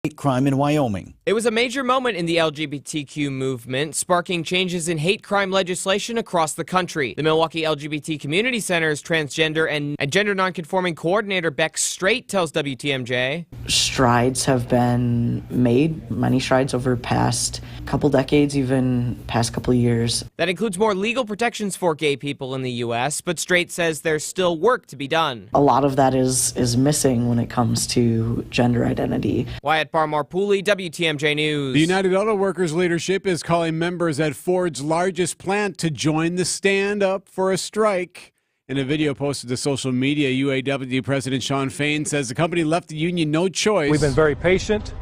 hate crime in Wyoming. It was a major moment in the LGBTQ movement, sparking changes in hate crime legislation across the country. The Milwaukee LGBT Community Center's transgender and gender nonconforming coordinator Beck Straight tells WTMJ. Strides have been made, many strides over past couple decades, even past couple years. That includes more legal protections for gay people in the U.S., but Straight says there's still work to be done. A lot of that is missing when it comes to gender identity. Wyatt Barmore-Pooley, WTMJ News. The United Auto Workers leadership is calling members at Ford's largest plant to join the stand up for a strike. In a video posted to social media, UAW President Shawn Fain says the company left the union no choice. We've been very patient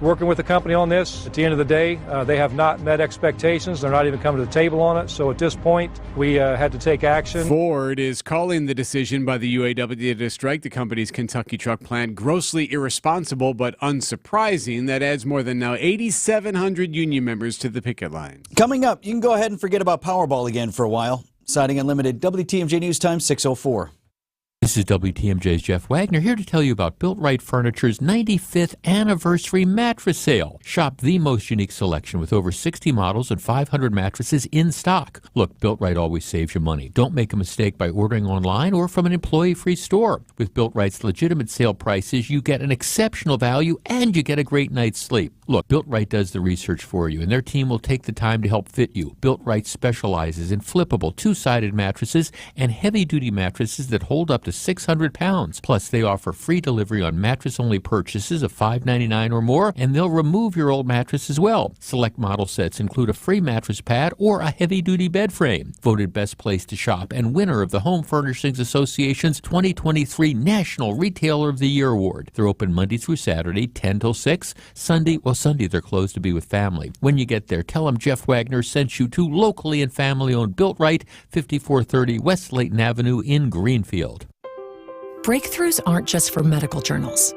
working with the company on this. At the end of the day, they have not met expectations. They're not even coming to the table on it. So at this point, we had to take action. Ford is calling the decision by the UAW to strike the company's Kentucky truck plant grossly irresponsible, but unsurprising. That adds more than now 8,700 union members to the picket line. Coming up, you can go ahead and forget about Powerball again for a while. Siding Unlimited, WTMJ News Time, 6:04. This is WTMJ's Jeff Wagner here to tell you about Built Right Furniture's 95th anniversary mattress sale. Shop the most unique selection with over 60 models and 500 mattresses in stock. Look, Built Right always saves you money. Don't make a mistake by ordering online or from an employee-free store. With Built Right's legitimate sale prices, you get an exceptional value and you get a great night's sleep. Look, Built Right does the research for you, and their team will take the time to help fit you. Built Right specializes in flippable two-sided mattresses and heavy-duty mattresses that hold up to 600 pounds. Plus, they offer free delivery on mattress-only purchases of $5.99 or more, and they'll remove your old mattress as well. Select model sets include a free mattress pad or a heavy-duty bed frame. Voted best place to shop and winner of the Home Furnishings Association's 2023 National Retailer of the Year Award. They're open Monday through Saturday, 10 till 6. Sunday they're closed to be with family. When you get there, tell them Jeff Wagner sent you to locally and family-owned Built Right, 5430 West Layton Avenue in Greenfield. Breakthroughs aren't just for medical journals.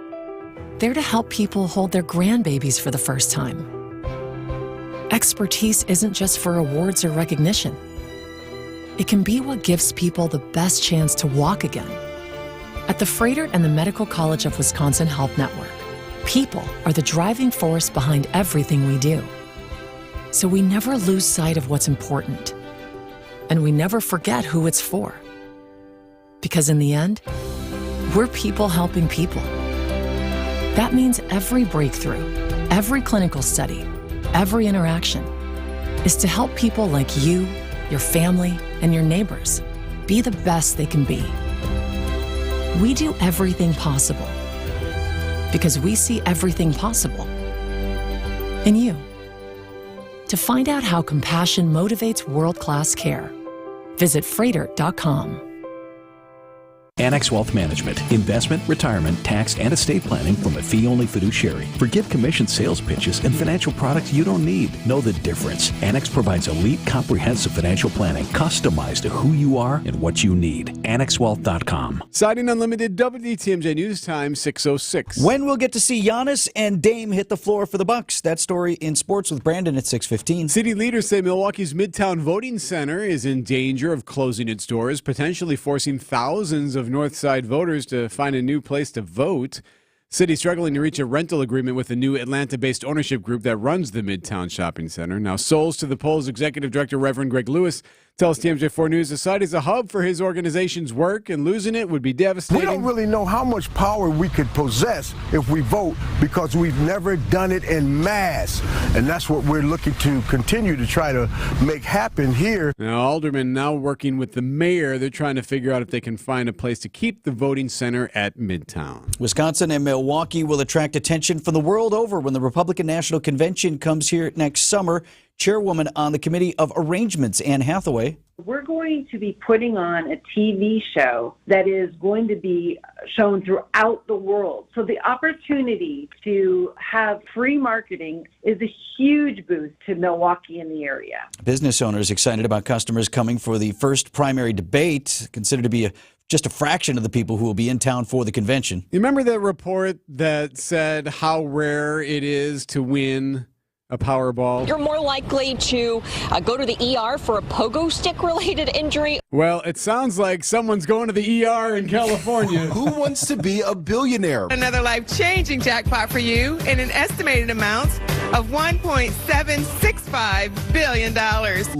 They're to help people hold their grandbabies for the first time. Expertise isn't just for awards or recognition. It can be what gives people the best chance to walk again. At the Freighter and the Medical College of Wisconsin Health Network, people are the driving force behind everything we do. So we never lose sight of what's important. And we never forget who it's for. Because in the end, we're people helping people. That means every breakthrough, every clinical study, every interaction is to help people like you, your family, and your neighbors be the best they can be. We do everything possible because we see everything possible in you. To find out how compassion motivates world-class care, visit Freighter.com. Annex Wealth Management. Investment, retirement, tax, and estate planning from a fee-only fiduciary. Forget commission sales pitches and financial products you don't need. Know the difference. Annex provides elite, comprehensive financial planning customized to who you are and what you need. AnnexWealth.com. Siding Unlimited, WTMJ News Time, 6:06. When we'll get to see Giannis and Dame hit the floor for the Bucks. That story in sports with Brandon at 6:15. City leaders say Milwaukee's Midtown Voting Center is in danger of closing its doors, potentially forcing thousands of North Side voters to find a new place to vote. City struggling to reach a rental agreement with the new Atlanta-based ownership group that runs the Midtown Shopping Center. Now, Souls to the Polls Executive Director Reverend Greg Lewis tells TMJ4 News the site is a hub for his organization's work, and losing it would be devastating. We don't really know how much power we could possess if we vote because we've never done it in mass. And that's what we're looking to continue to try to make happen here. Now, aldermen now working with the mayor. They're trying to figure out if they can find a place to keep the voting center at Midtown. Wisconsin and Milwaukee will attract attention from the world over when the Republican National Convention comes here next summer. Chairwoman on the Committee of Arrangements, Ann Hathaway. We're going to be putting on a TV show that is going to be shown throughout the world. So the opportunity to have free marketing is a huge boost to Milwaukee and the area. Business owners excited about customers coming for the first primary debate, considered to be just a fraction of the people who will be in town for the convention. You remember that report that said how rare it is to win a Powerball. You're more likely to go to the ER for a pogo stick-related injury. Well, it sounds like someone's going to the ER in California. Who wants to be a billionaire? Another life-changing jackpot for you in an estimated amount of $1.765 billion.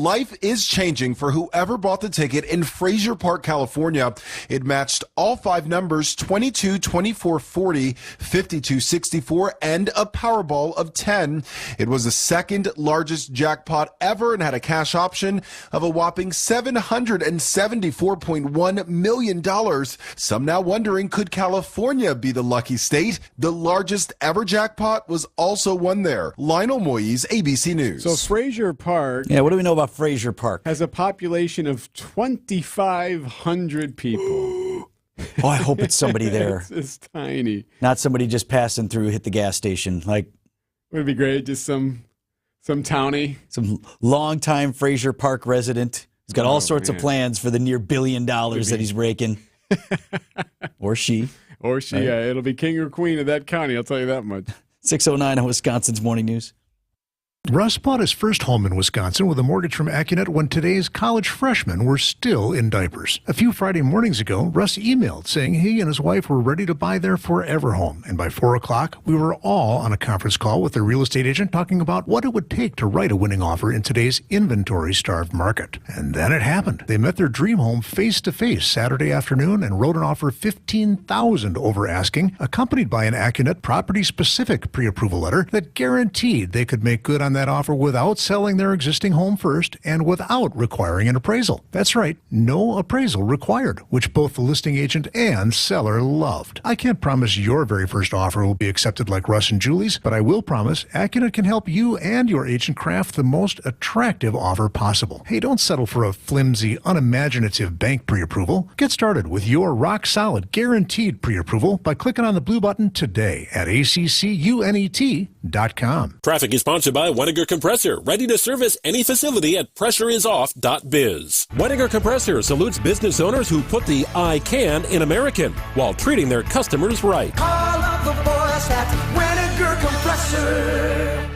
Life is changing for whoever bought the ticket in Frazier Park, California. It matched all 5 numbers, 22, 24, 40, 52, 64, and a Powerball of 10. It was the second largest jackpot ever and had a cash option of a whopping $774.1 million. Some now wondering, could California be the lucky state? The largest ever jackpot was also won there. Lionel Moyes, ABC News. So Frazier Park. Yeah, what do we know about Frazier Park? Has a population of 2,500 people. Oh, I hope it's somebody there. It's tiny. Not somebody just passing through, hit the gas station. Like, would it be great? Just some townie. Some longtime Frazier Park resident who's got all sorts of plans for the near $1 billion that he's raking. Or she. Or she, right? Yeah. It'll be king or queen of that county, I'll tell you that much. 6:09 on Wisconsin's Morning News. Russ bought his first home in Wisconsin with a mortgage from Accunet when today's college freshmen were still in diapers. A few Friday mornings ago, Russ emailed saying he and his wife were ready to buy their forever home. And by 4 o'clock, we were all on a conference call with their real estate agent talking about what it would take to write a winning offer in today's inventory-starved market. And then it happened. They met their dream home face-to-face Saturday afternoon and wrote an offer $15,000 over asking, accompanied by an Accunet property-specific pre-approval letter that guaranteed they could make good on that offer without selling their existing home first and without requiring an appraisal. That's right, no appraisal required, which both the listing agent and seller loved. I can't promise your very first offer will be accepted like Russ and Julie's, but I will promise Accunet can help you and your agent craft the most attractive offer possible. Hey, don't settle for a flimsy, unimaginative bank pre-approval. Get started with your rock-solid, guaranteed pre-approval by clicking on the blue button today at accunet.com. Traffic is sponsored by Weniger Compressor, ready to service any facility at pressureisoff.biz. Weniger Compressor salutes business owners who put the I can in American while treating their customers right. All of the boys at Weniger Compressor.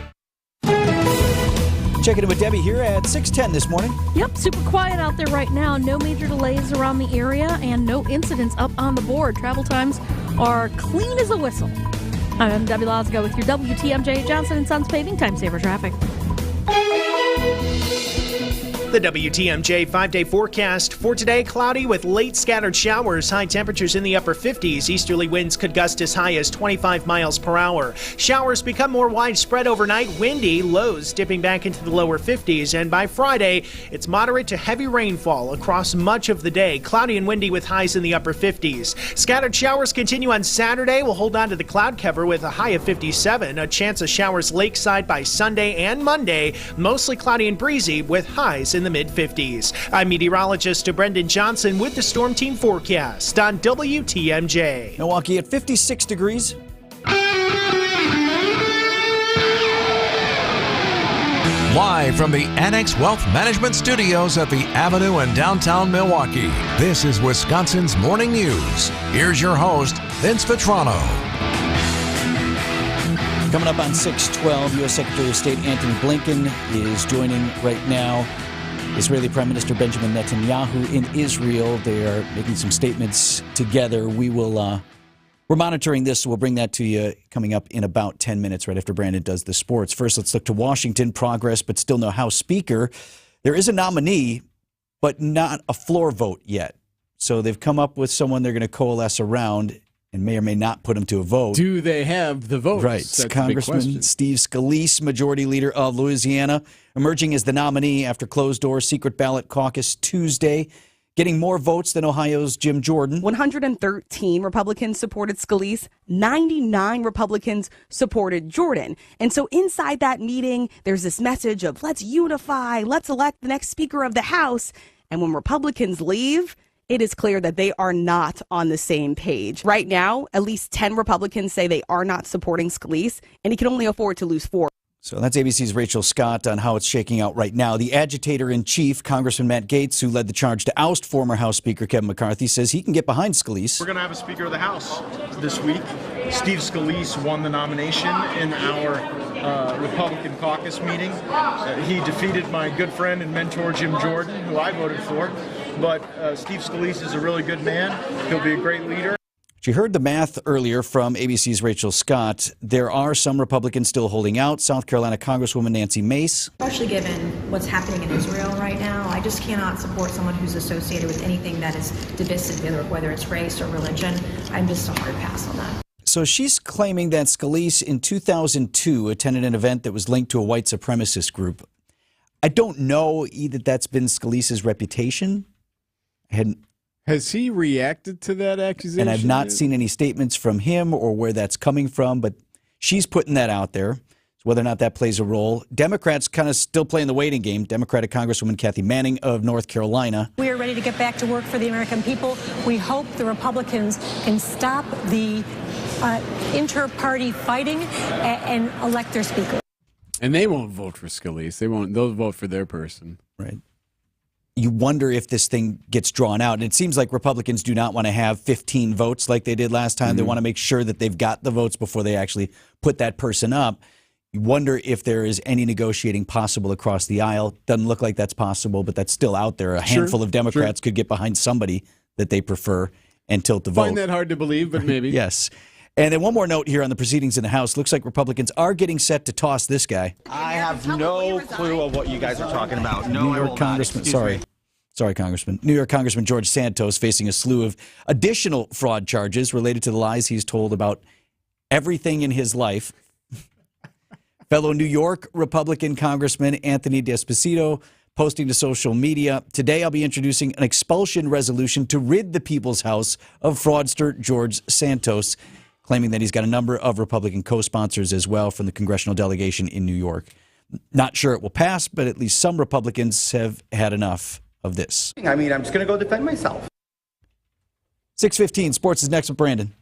Checking in with Debbie here at 6:10 this morning. Yep, super quiet out there right now. No major delays around the area and no incidents up on the board. Travel times are clean as a whistle. I'm Debbie Lozgo with your WTMJ Johnson & Sons Paving Time Saver Traffic. The WTMJ 5-day forecast for today, cloudy with late scattered showers, high temperatures in the upper 50s. Easterly winds could gust as high as 25 miles per hour. Showers become more widespread overnight, windy, lows dipping back into the lower 50s. And by Friday, it's moderate to heavy rainfall across much of the day. Cloudy and windy with highs in the upper 50s. Scattered showers continue on Saturday. We'll hold on to the cloud cover with a high of 57. A chance of showers lakeside by Sunday and Monday. Mostly cloudy and breezy with highs in the mid-50s. I'm meteorologist Brendan Johnson with the Storm Team forecast on WTMJ. Milwaukee at 56 degrees. Live from the Annex Wealth Management Studios at the Avenue in downtown Milwaukee, this is Wisconsin's Morning News. Here's your host, Vince Vitrano. Coming up on 6:12, U.S. Secretary of State Antony Blinken is joining right now Israeli Prime Minister Benjamin Netanyahu in Israel. They are making some statements together. We're monitoring this, so we'll bring that to you coming up in about 10 minutes, right after Brandon does the sports. First, let's look to Washington. Progress, but still no House Speaker. There is a nominee, but not a floor vote yet. So they've come up with someone they're going to coalesce around and may or may not put him to a vote. Do they have the votes? Right. That's Congressman Steve Scalise, Majority Leader of Louisiana, emerging as the nominee after closed-door secret ballot caucus Tuesday, getting more votes than Ohio's Jim Jordan. 113 Republicans supported Scalise, 99 Republicans supported Jordan. And so inside that meeting, there's this message of let's unify, let's elect the next Speaker of the House. And when Republicans leave, it is clear that they are not on the same page. Right now, at least 10 Republicans say they are not supporting Scalise, and he can only afford to lose 4. So that's ABC's Rachel Scott on how it's shaking out right now. The agitator-in-chief, Congressman Matt Gaetz, who led the charge to oust former House Speaker Kevin McCarthy, says he can get behind Scalise. We're going to have a Speaker of the House this week, Steve Scalise won the nomination in our Republican caucus meeting. He defeated my good friend and mentor Jim Jordan, who I voted for. But Steve Scalise is a really good man. He'll be a great leader. She heard the math earlier from ABC's Rachel Scott. There are some Republicans still holding out. South Carolina Congresswoman Nancy Mace. Especially given what's happening in Israel right now, I just cannot support someone who's associated with anything that is divisive, whether it's race or religion. I'm just a hard pass on that. So she's claiming that Scalise in 2002 attended an event that was linked to a white supremacist group. I don't know that that's been Scalise's reputation. Has he reacted to that accusation? And I've not seen any statements from him or where that's coming from, but she's putting that out there. So whether or not that plays a role. Democrats kind of still playing the waiting game. Democratic Congresswoman Kathy Manning of North Carolina. We are ready to get back to work for the American people. We hope the Republicans can stop the inter-party fighting and elect their speaker. And they won't vote for Scalise. They'll vote for their person. Right. You wonder if this thing gets drawn out. And it seems like Republicans do not want to have 15 votes like they did last time. Mm-hmm. They want to make sure that they've got the votes before they actually put that person up. You wonder if there is any negotiating possible across the aisle. Doesn't look like that's possible, but that's still out there. A handful of Democrats could get behind somebody that they prefer and tilt the vote. Find that hard to believe, but maybe. Yes. And then one more note here on the proceedings in the House. Looks like Republicans are getting set to toss this guy. I have no clue of what you guys are talking about. No, New York Congressman. Sorry, Congressman. New York Congressman George Santos facing a slew of additional fraud charges related to the lies he's told about everything in his life. Fellow New York Republican Congressman Anthony D'Esposito posting to social media, "Today I'll be introducing an expulsion resolution to rid the People's House of fraudster George Santos," claiming that he's got a number of Republican co-sponsors as well from the congressional delegation in New York. Not sure it will pass, but at least some Republicans have had enough of this. I mean, I'm just going to go defend myself. 6:15, sports is next with Brandon.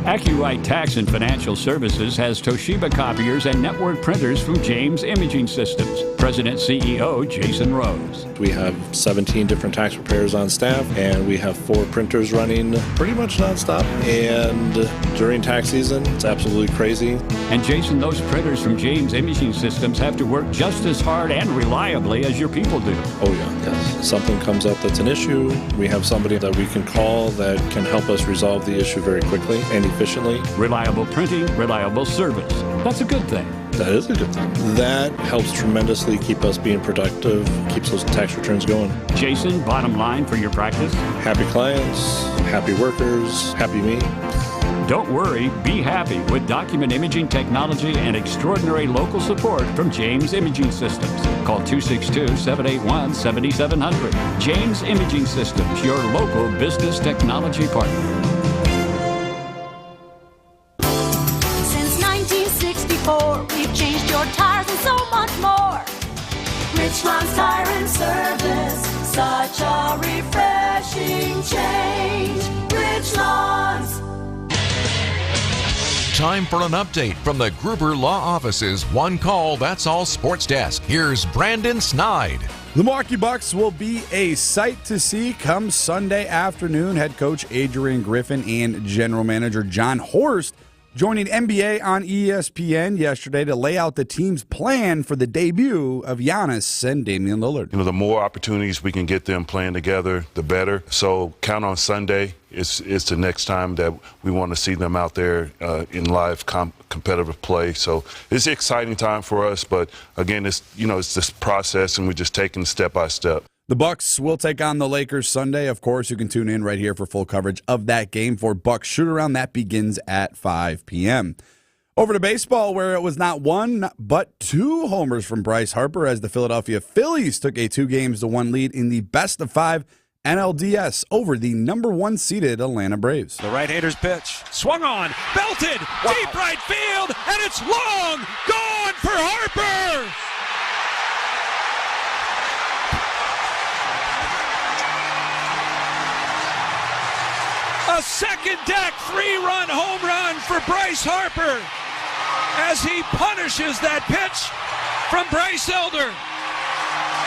AccuRite Tax and Financial Services has Toshiba copiers and network printers from James Imaging Systems. President CEO Jason Rose. We have 17 different tax preparers on staff, and we have 4 printers running pretty much nonstop. And during tax season, it's absolutely crazy. And Jason, those printers from James Imaging Systems have to work just as hard and reliably as your people do. Oh yeah, yes. Something comes up that's an issue, we have somebody that we can call that can help us resolve the issue very quickly and efficiently. Reliable printing, reliable service. That's a good thing. That is a good thing. That helps tremendously keep us being productive, keeps those tax returns going. Jason, bottom line for your practice? Happy clients, happy workers, happy me. Don't worry, be happy with document imaging technology and extraordinary local support from James Imaging Systems. Call 262-781-7700. James Imaging Systems, your local business technology partner. We've changed your tires and so much more. Richland's Tire and Service, such a refreshing change. Richland's. Time for an update from the Gruber Law Office's One Call, That's All Sports Desk. Here's Brandon Snide. The Milwaukee Bucks will be a sight to see come Sunday afternoon. Head coach Adrian Griffin and general manager John Horst joining NBA on ESPN yesterday to lay out the team's plan for the debut of Giannis and Damian Lillard. You know, the more opportunities we can get them playing together, the better. So count on Sunday. It's the next time that we want to see them out there in live competitive play. So it's an exciting time for us. But again, it's this process, and we're just taking step by step. The Bucks will take on the Lakers Sunday. Of course, you can tune in right here for full coverage of that game for Bucks Shoot-Around. That begins at 5 p.m. Over to baseball, where it was not one, but 2 homers from Bryce Harper as the Philadelphia Phillies took a 2-1 lead in the best-of-5 NLDS over the number 1 seeded Atlanta Braves. The right-hander's pitch. Swung on, belted, deep right field, and it's long gone for Harper! A second deck 3-run home run for Bryce Harper as he punishes that pitch from Bryce Elder.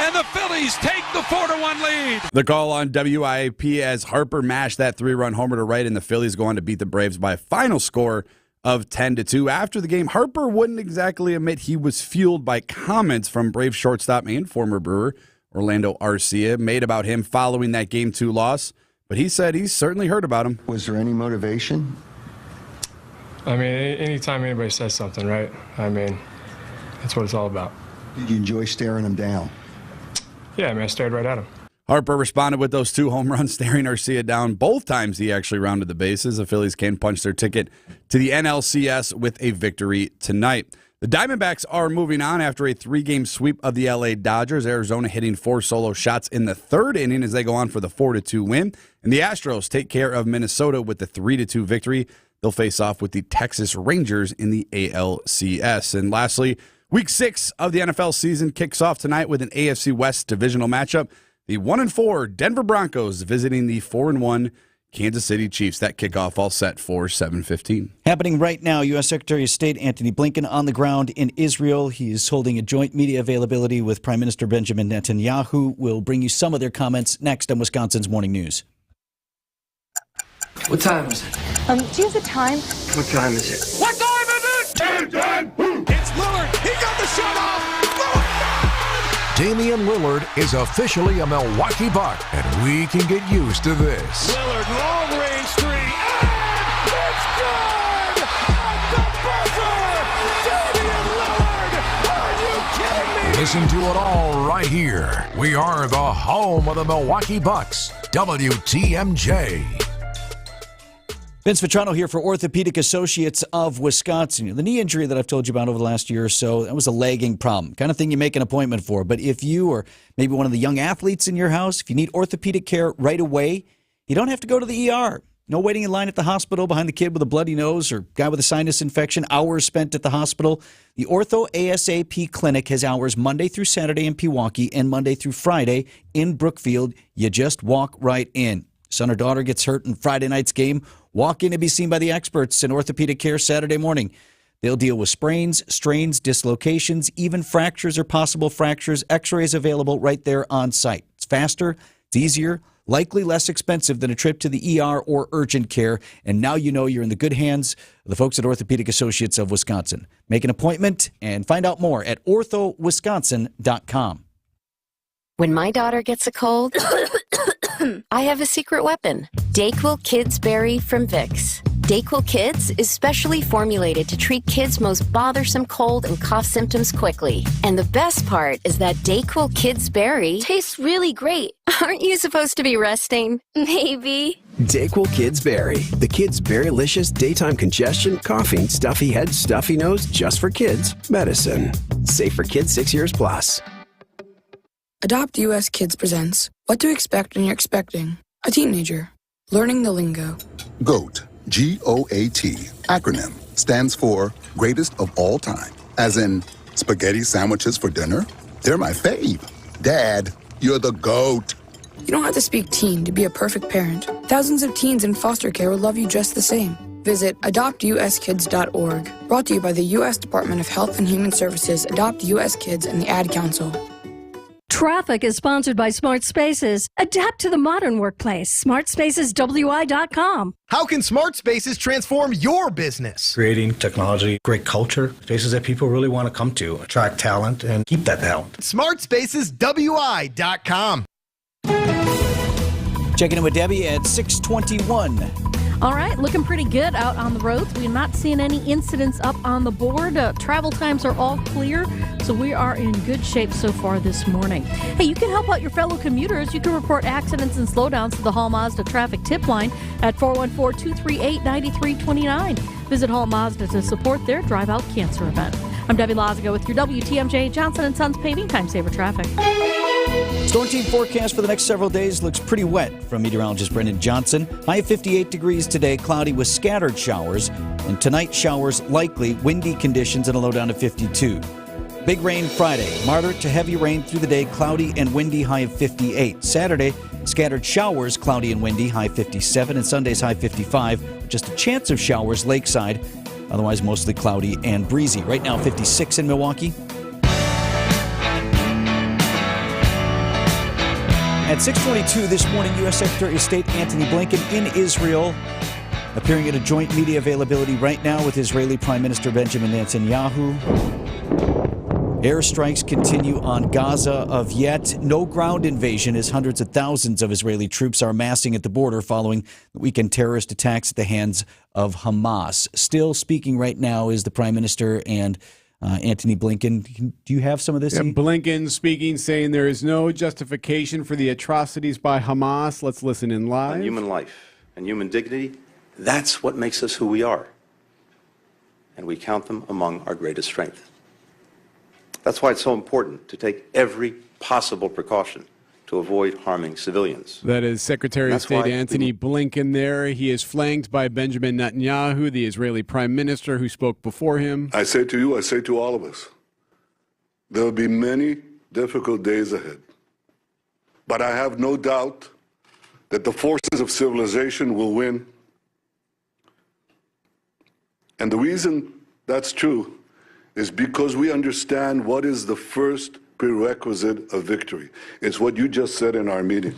and the Phillies take the 4-1 lead. The call on WIP as Harper mashed that 3-run homer to right, and the Phillies go on to beat the Braves by a final score of 10-2. After the game, Harper wouldn't exactly admit he was fueled by comments from Braves shortstop and former Brewer Orlando Arcia made about him following that Game 2 loss, but he said he's certainly heard about him. Was there any motivation? I mean, anytime anybody says something, right? I mean, that's what it's all about. Did you enjoy staring him down? Yeah, I mean, I stared right at him. Harper responded with those 2 home runs, staring Arcia down. Both times he actually rounded the bases. The Phillies can punch their ticket to the NLCS with a victory tonight. The Diamondbacks are moving on after a 3-game sweep of the LA Dodgers. Arizona hitting 4 solo shots in the 3rd inning as they go on for the 4-2 win. And the Astros take care of Minnesota with the 3-2 victory. They'll face off with the Texas Rangers in the ALCS. And lastly, Week 6 of the NFL season kicks off tonight with an AFC West divisional matchup. The 1-4 Denver Broncos visiting the 4-1 Kansas City Chiefs. That kickoff all set for 7:15. Happening right now, U.S. Secretary of State Antony Blinken on the ground in Israel. He is holding a joint media availability with Prime Minister Benjamin Netanyahu. We'll bring you some of their comments next on Wisconsin's Morning News. What time is it? Do you have the time? What time is it? What time is it? It's Lillard. He got the shot off. Damian Lillard is officially a Milwaukee Buck, and we can get used to this. Lillard, long-range 3, and it's good! At the buzzer! Damian Lillard! Are you kidding me? Listen to it all right here. We are the home of the Milwaukee Bucks, WTMJ. Vince Vitrano here for Orthopedic Associates of Wisconsin. The knee injury that I've told you about over the last year or so, that was a lagging problem, kind of thing you make an appointment for. But if you or maybe one of the young athletes in your house, if you need orthopedic care right away, you don't have to go to the ER. No waiting in line at the hospital behind the kid with a bloody nose or guy with a sinus infection, hours spent at the hospital. The Ortho ASAP Clinic has hours Monday through Saturday in Pewaukee and Monday through Friday in Brookfield. You just walk right in. Son or daughter gets hurt in Friday night's game, walk in and be seen by the experts in orthopedic care Saturday morning. They'll deal with sprains, strains, dislocations, even fractures or possible fractures. X-rays available right there on site. It's faster, it's easier, likely less expensive than a trip to the ER or urgent care. And now you know you're in the good hands of the folks at Orthopedic Associates of Wisconsin. Make an appointment and find out more at orthowisconsin.com. When my daughter gets a cold, I have a secret weapon. Dayquil Kids Berry from Vicks. Dayquil Kids is specially formulated to treat kids' most bothersome cold and cough symptoms quickly. And the best part is that Dayquil Kids Berry tastes really great. Aren't you supposed to be resting? Maybe. Dayquil Kids Berry. The kids' berrylicious daytime congestion, coughing, stuffy head, stuffy nose, just for kids medicine. Safe for kids 6 years plus. Adopt US Kids presents What to Expect When You're Expecting a Teenager. Learning the lingo. GOAT, G-O-A-T, acronym, stands for Greatest of All Time. As in, spaghetti sandwiches for dinner? They're my fave. Dad, you're the GOAT. You don't have to speak teen to be a perfect parent. Thousands of teens in foster care will love you just the same. Visit adoptuskids.org. Brought to you by the U.S. Department of Health and Human Services, Adopt U.S. Kids, and the Ad Council. Traffic is sponsored by Smart Spaces. Adapt to the modern workplace. SmartSpacesWI.com. How can Smart Spaces transform your business? Creating technology, great culture, spaces that people really want to come to, attract talent, and keep that talent. SmartSpacesWI.com. Checking in with Debbie at 6:21. All right, looking pretty good out on the roads. We're not seeing any incidents up on the board. Travel times are all clear, so we are in good shape so far this morning. Hey, you can help out your fellow commuters. You can report accidents and slowdowns to the Hall Mazda traffic tip line at 414-238-9329. Visit Hall Mazda to support their Drive Out Cancer event. I'm Debbie Lazago with your WTMJ Johnson & Sons Paving Time Saver Traffic. Storm team forecast for the next several days looks pretty wet from meteorologist Brendan Johnson. High of 58 degrees today, cloudy with scattered showers. And tonight, showers likely, windy conditions and a low down to 52. Big rain Friday. Moderate to heavy rain through the day, cloudy and windy, high of 58. Saturday, scattered showers, cloudy and windy, high 57. And Sunday's high 55. Just a chance of showers lakeside. Otherwise, mostly cloudy and breezy. Right now, 56 in Milwaukee. At 6:22 this morning, U.S. Secretary of State Antony Blinken in Israel, appearing at a joint media availability right now with Israeli Prime Minister Benjamin Netanyahu. Airstrikes continue on Gaza of yet no ground invasion as hundreds of thousands of Israeli troops are massing at the border following the weekend terrorist attacks at the hands of Hamas. Still speaking right now is the Prime Minister and Antony Blinken. Do you have some of this? Yeah, Blinken speaking, saying there is no justification for the atrocities by Hamas. Let's listen in live. On human life and human dignity, that's what makes us who we are. And we count them among our greatest strength. That's why it's so important to take every possible precaution to avoid harming civilians. That is Secretary of State Antony Blinken there. He is flanked by Benjamin Netanyahu, the Israeli Prime Minister, who spoke before him. I say to you, I say to all of us, there will be many difficult days ahead. But I have no doubt that the forces of civilization will win. And the reason that's true is because we understand what is the first prerequisite of victory. It's what you just said in our meeting.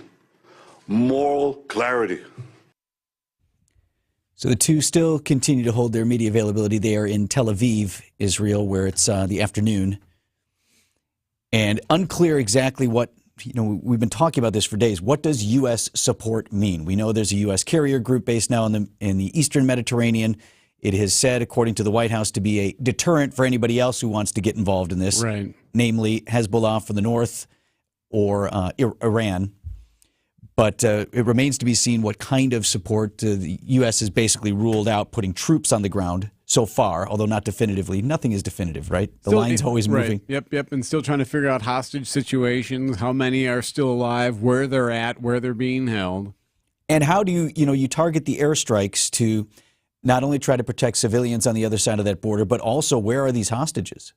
Moral clarity. So the two still continue to hold their media availability. They are in Tel Aviv, Israel, where it's the afternoon. And unclear exactly what, we've been talking about this for days. What does U.S. support mean? We know there's a U.S. carrier group based now in the Eastern Mediterranean. It has said, according to the White House, to be a deterrent for anybody else who wants to get involved in this, right? Namely Hezbollah from the north or Iran. But it remains to be seen what kind of support the U.S. has basically ruled out putting troops on the ground so far, although not definitively. Nothing is definitive, right? The line's always moving. Right. Yep. And still trying to figure out hostage situations, how many are still alive, where they're at, where they're being held. And how do you target the airstrikes to not only try to protect civilians on the other side of that border, but also where are these hostages?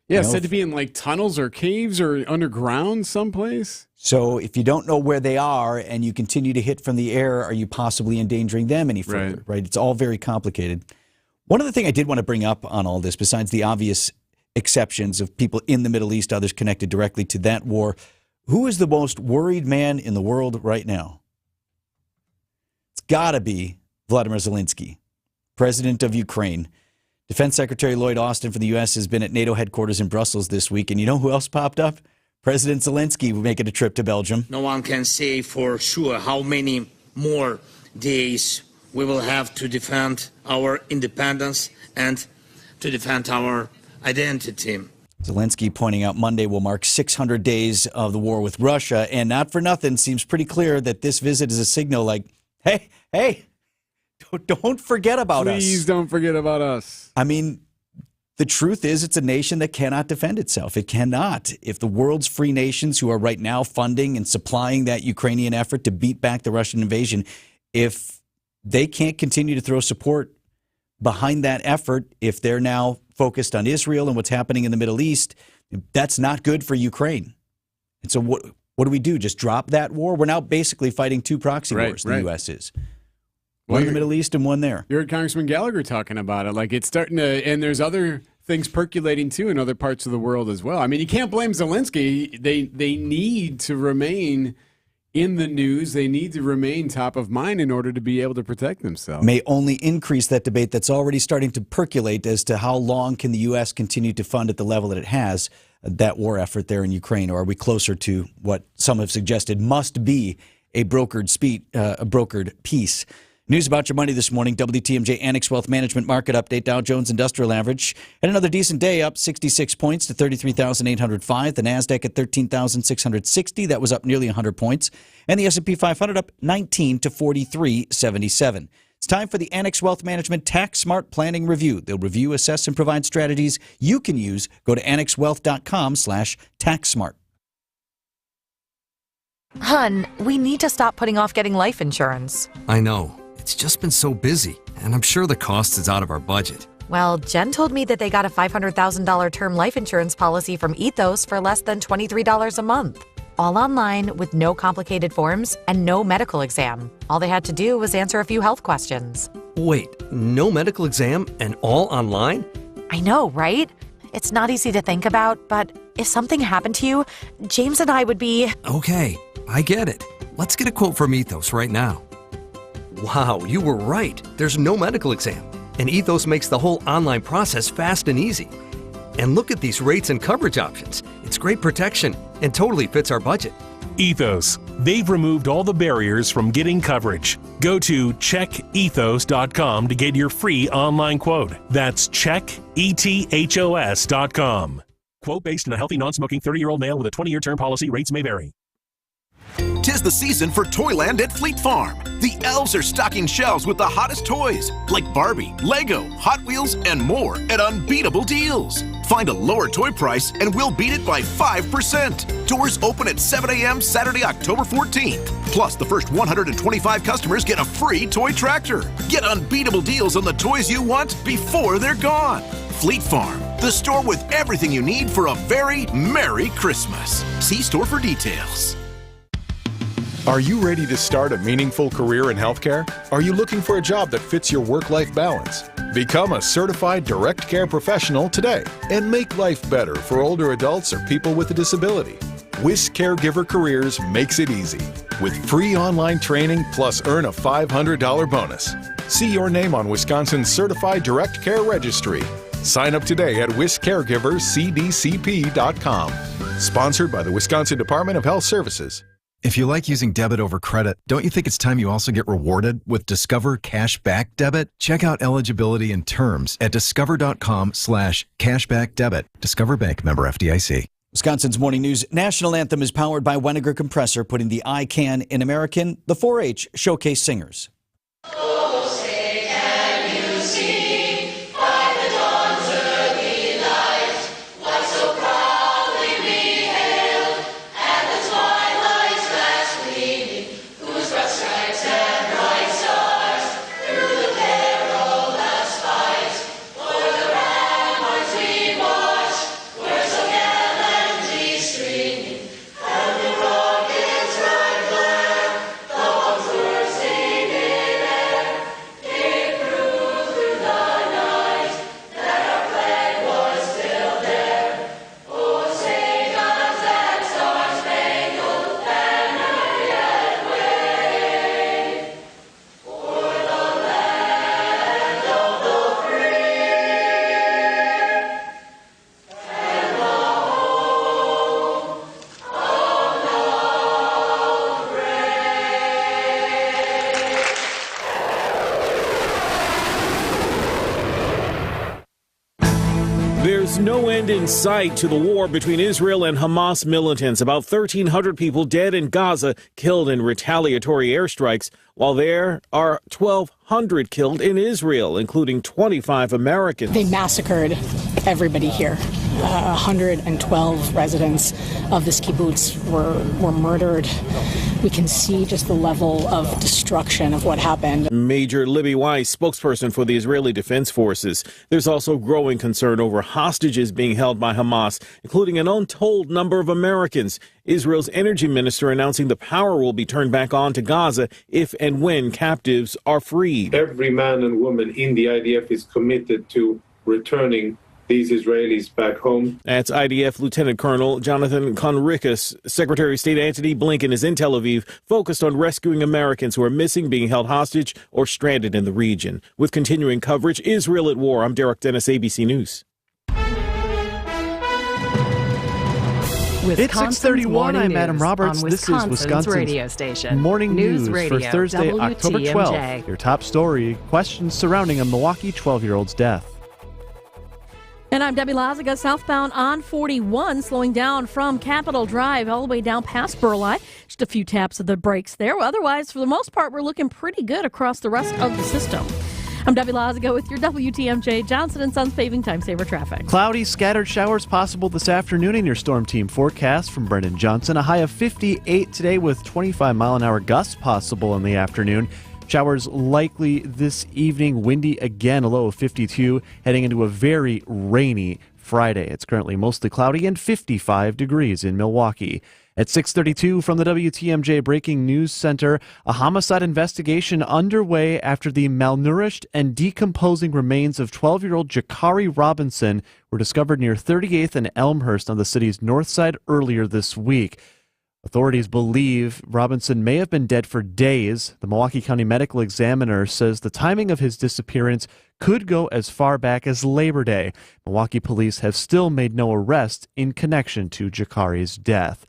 Yeah, said to be in like tunnels or caves or underground someplace. So if you don't know where they are and you continue to hit from the air, are you possibly endangering them any further? Right? It's all very complicated. One other thing I did want to bring up on all this, besides the obvious exceptions of people in the Middle East, others connected directly to that war, who is the most worried man in the world right now? It's got to be Vladimir Zelensky, President of Ukraine. Defense Secretary Lloyd Austin for the U.S. has been at NATO headquarters in Brussels this week. And you know who else popped up? President Zelensky making a trip to Belgium. No one can say for sure how many more days we will have to defend our independence and to defend our identity. Zelensky pointing out Monday will mark 600 days of the war with Russia. And not for nothing, seems pretty clear that this visit is a signal like, hey, don't forget about us. Please don't forget about us. I mean, the truth is it's a nation that cannot defend itself. It cannot. If the world's free nations who are right now funding and supplying that Ukrainian effort to beat back the Russian invasion, if they can't continue to throw support behind that effort, if they're now focused on Israel and what's happening in the Middle East, that's not good for Ukraine. And so what do we do? Just drop that war? We're now basically fighting two proxy wars, the U.S. is. One in the Middle East and one there. You heard Congressman Gallagher talking about it. Like it's starting to, and there's other things percolating too in other parts of the world as well. I mean, you can't blame Zelensky. They need to remain in the news. They need to remain top of mind in order to be able to protect themselves. May only increase that debate that's already starting to percolate as to how long can the U.S. continue to fund at the level that it has that war effort there in Ukraine, or are we closer to what some have suggested must be a brokered peace? News about your money this morning. WTMJ Annex Wealth Management Market Update. Dow Jones Industrial Average had another decent day, up 66 points to 33,805. The NASDAQ at 13,660. That was up nearly 100 points. And the S&P 500 up 19 to 4377. It's time for the Annex Wealth Management Tax Smart Planning Review. They'll review, assess, and provide strategies you can use. Go to annexwealth.com/taxsmart. Hun, we need to stop putting off getting life insurance. I know. It's just been so busy, and I'm sure the cost is out of our budget. Well, Jen told me that they got a $500,000 term life insurance policy from Ethos for less than $23 a month. All online with no complicated forms and no medical exam. All they had to do was answer a few health questions. Wait, no medical exam and all online? I know, right? It's not easy to think about, but if something happened to you, James and I would be... Okay, I get it. Let's get a quote from Ethos right now. Wow, you were right. There's no medical exam. And Ethos makes the whole online process fast and easy. And look at these rates and coverage options. It's great protection and totally fits our budget. Ethos. They've removed all the barriers from getting coverage. Go to checkethos.com to get your free online quote. That's checkethos.com. Quote based on a healthy, non-smoking 30-year-old male with a 20-year term policy. Rates may vary. 'Tis the season for Toyland at Fleet Farm. The elves are stocking shelves with the hottest toys, like Barbie, Lego, Hot Wheels, and more at unbeatable deals. Find a lower toy price and we'll beat it by 5%. Doors open at 7 a.m. Saturday, October 14th. Plus, the first 125 customers get a free toy tractor. Get unbeatable deals on the toys you want before they're gone. Fleet Farm, the store with everything you need for a very Merry Christmas. See store for details. Are you ready to start a meaningful career in healthcare? Are you looking for a job that fits your work-life balance? Become a certified direct care professional today and make life better for older adults or people with a disability. WIS Caregiver Careers makes it easy with free online training plus earn a $500 bonus. See your name on Wisconsin's Certified Direct Care Registry. Sign up today at wiscaregivercdcp.com. Sponsored by the Wisconsin Department of Health Services. If you like using debit over credit, don't you think it's time you also get rewarded with Discover Cash Back Debit? Check out eligibility and terms at discover.com/cashbackdebit. Discover Bank, member FDIC. Wisconsin's Morning News National Anthem is powered by Weniger Compressor, putting the I Can in American. The 4-H Showcase Singers. There's no end in sight to the war between Israel and Hamas militants. About 1,300 people dead in Gaza, killed in retaliatory airstrikes, while there are 1,200 killed in Israel, including 25 Americans. They massacred everybody here. 112 residents of this kibbutz were murdered. We can see just the level of destruction of what happened. Major Libby Weiss, spokesperson for the Israeli Defense Forces. There's also growing concern over hostages being held by Hamas, including an untold number of Americans. Israel's energy minister announcing the power will be turned back on to Gaza if and when captives are freed. Every man and woman in the IDF is committed to returning these Israelis back home. That's IDF Lieutenant Colonel Jonathan Conricus. Secretary of State Antony Blinken is in Tel Aviv, focused on rescuing Americans who are missing, being held hostage, or stranded in the region. With continuing coverage, Israel at War. I'm Derek Dennis, ABC News. It's 6:31. I'm Adam Roberts. This is Wisconsin's radio station. Morning News Radio, for Thursday, WTMJ. October 12th. Your top story, questions surrounding a Milwaukee 12-year-old's death. And I'm Debbie Lazaga, southbound on 41, slowing down from Capitol Drive all the way down past Burleigh. Just a few taps of the brakes there. Otherwise, for the most part, we're looking pretty good across the rest of the system. I'm Debbie Lazaga with your WTMJ Johnson & Sons paving time saver traffic. Cloudy, scattered showers possible this afternoon in your storm team forecast from Brendan Johnson. A high of 58 today with 25-mile-an-hour gusts possible in the afternoon. Showers likely this evening. Windy again, a low of 52, heading into a very rainy Friday. It's currently mostly cloudy and 55 degrees in Milwaukee. At 6:32 from the WTMJ Breaking News Center, a homicide investigation underway after the malnourished and decomposing remains of 12-year-old Jakari Robinson were discovered near 38th and Elmhurst on the city's north side earlier this week. Authorities believe Robinson may have been dead for days. The Milwaukee County Medical Examiner says the timing of his disappearance could go as far back as Labor Day. Milwaukee police have still made no arrests in connection to Jakari's death.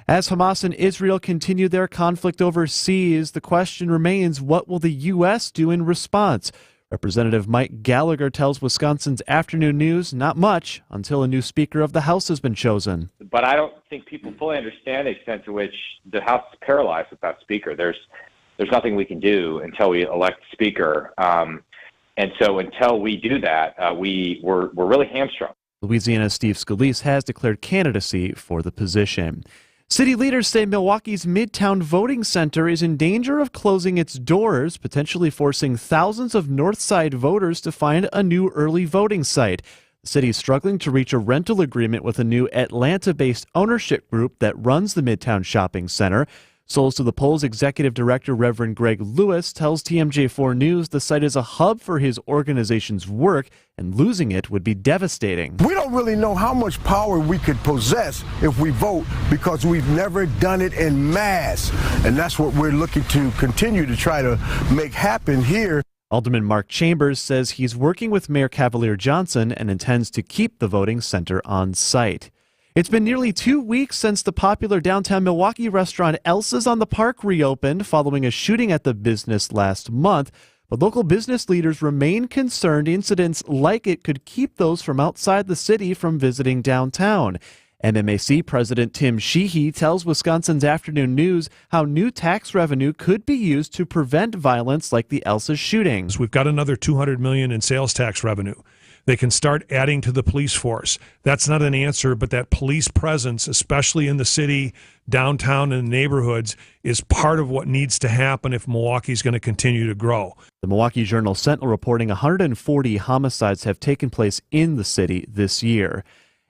As Hamas and Israel continue their conflict overseas, the question remains, what will the U.S. do in response? Representative Mike Gallagher tells Wisconsin's Afternoon News not much until a new Speaker of the House has been chosen. But I don't think people fully understand the extent to which the House is paralyzed without Speaker. There's nothing we can do until we elect Speaker. And so until we do that, we're really hamstrung. Louisiana's Steve Scalise has declared candidacy for the position. City leaders say Milwaukee's Midtown Voting Center is in danger of closing its doors, potentially forcing thousands of Northside voters to find a new early voting site. The city is struggling to reach a rental agreement with a new Atlanta-based ownership group that runs the Midtown Shopping Center. Souls to the Polls Executive Director Reverend Greg Lewis tells TMJ4 News the site is a hub for his organization's work, and losing it would be devastating. We don't really know how much power we could possess if we vote because we've never done it en masse. And that's what we're looking to continue to try to make happen here. Alderman Mark Chambers says he's working with Mayor Cavalier Johnson and intends to keep the voting center on site. It's been nearly 2 weeks since the popular downtown Milwaukee restaurant Elsa's on the Park reopened following a shooting at the business last month. But local business leaders remain concerned incidents like it could keep those from outside the city from visiting downtown. MMAC President Tim Sheehy tells Wisconsin's Afternoon News how new tax revenue could be used to prevent violence like the Elsa shooting. We've got another $200 million in sales tax revenue. They can start adding to the police force. That's not an answer, but that police presence, especially in the city, downtown, and neighborhoods, is part of what needs to happen if Milwaukee's going to continue to grow. The Milwaukee Journal-Sentinel reporting 140 homicides have taken place in the city this year.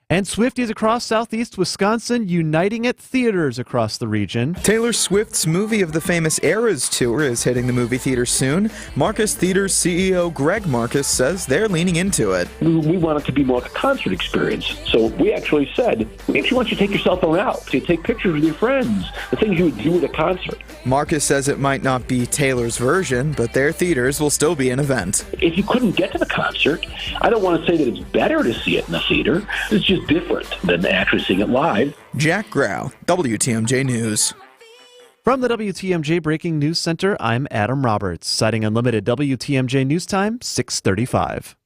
And Swifties across southeast Wisconsin uniting at theaters across the region. Taylor Swift's Movie of the Famous Eras tour is hitting the movie theaters soon. Marcus Theaters CEO Greg Marcus says they're leaning into it. We want it to be more like a concert experience. So we actually said, we actually want you to take yourself around. So you take pictures with your friends, the things you would do at a concert. Marcus says it might not be Taylor's version, but their theaters will still be an event. If you couldn't get to the concert, I don't want to say that it's better to see it in the theater. It's just different than actually seeing it live. Jack Grau, WTMJ News. From the WTMJ Breaking News Center, I'm Adam Roberts. Citing Unlimited WTMJ News Time, 6:35.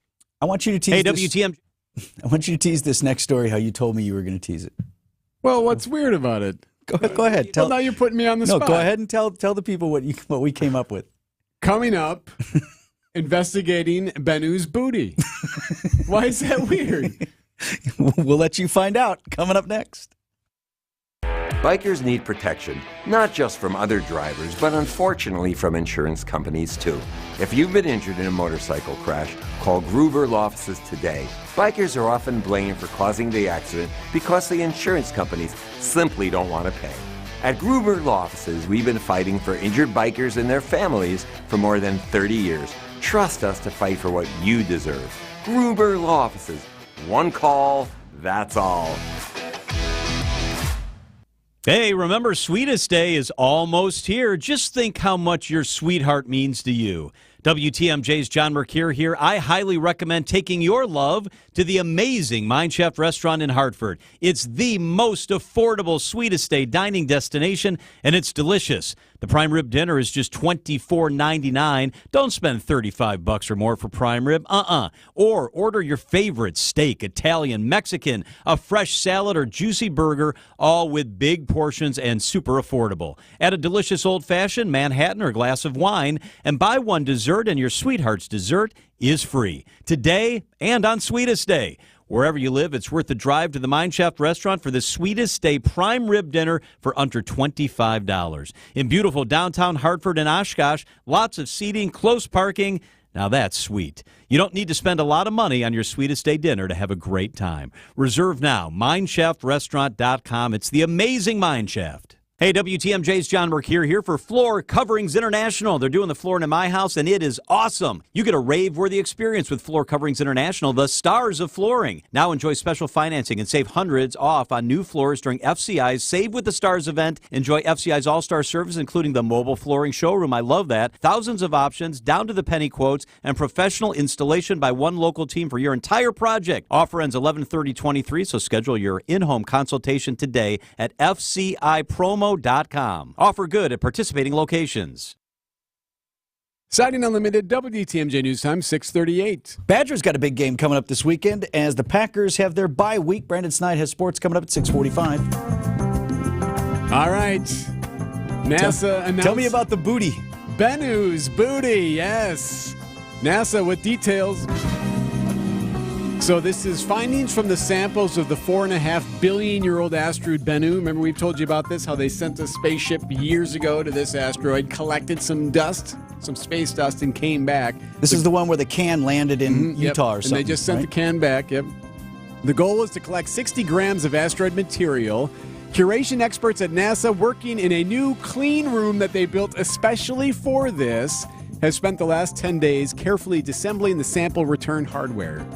I want you to tease WTMJ. I want you to tease this next story how you told me you were going to tease it. Well, what's weird about it? Go ahead. Well, now you're putting me on the spot. No, go ahead and tell the people what we came up with. Coming up, investigating Benu's booty. Why is that weird? We'll let you find out. Coming up next. Bikers need protection, not just from other drivers, but unfortunately from insurance companies too. If you've been injured in a motorcycle crash, call Gruber Law Offices today. Bikers are often blamed for causing the accident because the insurance companies simply don't want to pay. At Gruber Law Offices, we've been fighting for injured bikers and their families for more than 30 years. Trust us to fight for what you deserve. Gruber Law Offices. One call, that's all. Hey, remember, Sweetest Day is almost here. Just think how much your sweetheart means to you. WTMJ's John Mercure here. I highly recommend taking your love to the amazing Mind Chef restaurant in Hartford. It's the most affordable Sweetest Day dining destination, and it's delicious. The prime rib dinner is just $24.99. Don't spend $35 or more for prime rib. Or order your favorite steak, Italian, Mexican, a fresh salad, or juicy burger, all with big portions and super affordable. Add a delicious old-fashioned, Manhattan, or glass of wine, and buy one dessert, and your sweetheart's dessert is free. Today and on Sweetest Day. Wherever you live, it's worth the drive to the Mind Chef restaurant for the Sweetest Day prime rib dinner for under $25. In beautiful downtown Hartford and Oshkosh, lots of seating, close parking. Now that's sweet. You don't need to spend a lot of money on your Sweetest Day dinner to have a great time. Reserve now, mindchefrestaurant.com. It's the amazing Mind Chef. Hey, WTMJ's John Mercure here for Floor Coverings International. They're doing the flooring in my house, and it is awesome. You get a rave-worthy experience with Floor Coverings International, the stars of flooring. Now enjoy special financing and save hundreds off on new floors during FCI's Save with the Stars event. Enjoy FCI's all-star service, including the mobile flooring showroom. I love that. Thousands of options, down to the penny quotes, and professional installation by one local team for your entire project. Offer ends 11/30/23, so schedule your in-home consultation today at FCIPromo.com. Offer good at participating locations. Siding Unlimited, WTMJ News Time, 6:38. Badgers got a big game coming up this weekend as the Packers have their bye week. Brandon Snide has sports coming up at 6:45. All right. NASA announced... Tell me about the booty. Bennu's booty, yes. NASA with details. So this is findings from the samples of the 4.5 billion-year-old asteroid Bennu. Remember we've told you about this, how they sent a spaceship years ago to this asteroid, collected some dust, some space dust, and came back. This is the one where the can landed in Utah or something. And they just sent the can back, yep. The goal was to collect 60 grams of asteroid material. Curation experts at NASA, working in a new clean room that they built especially for this, have spent the last 10 days carefully disassembling the sample return hardware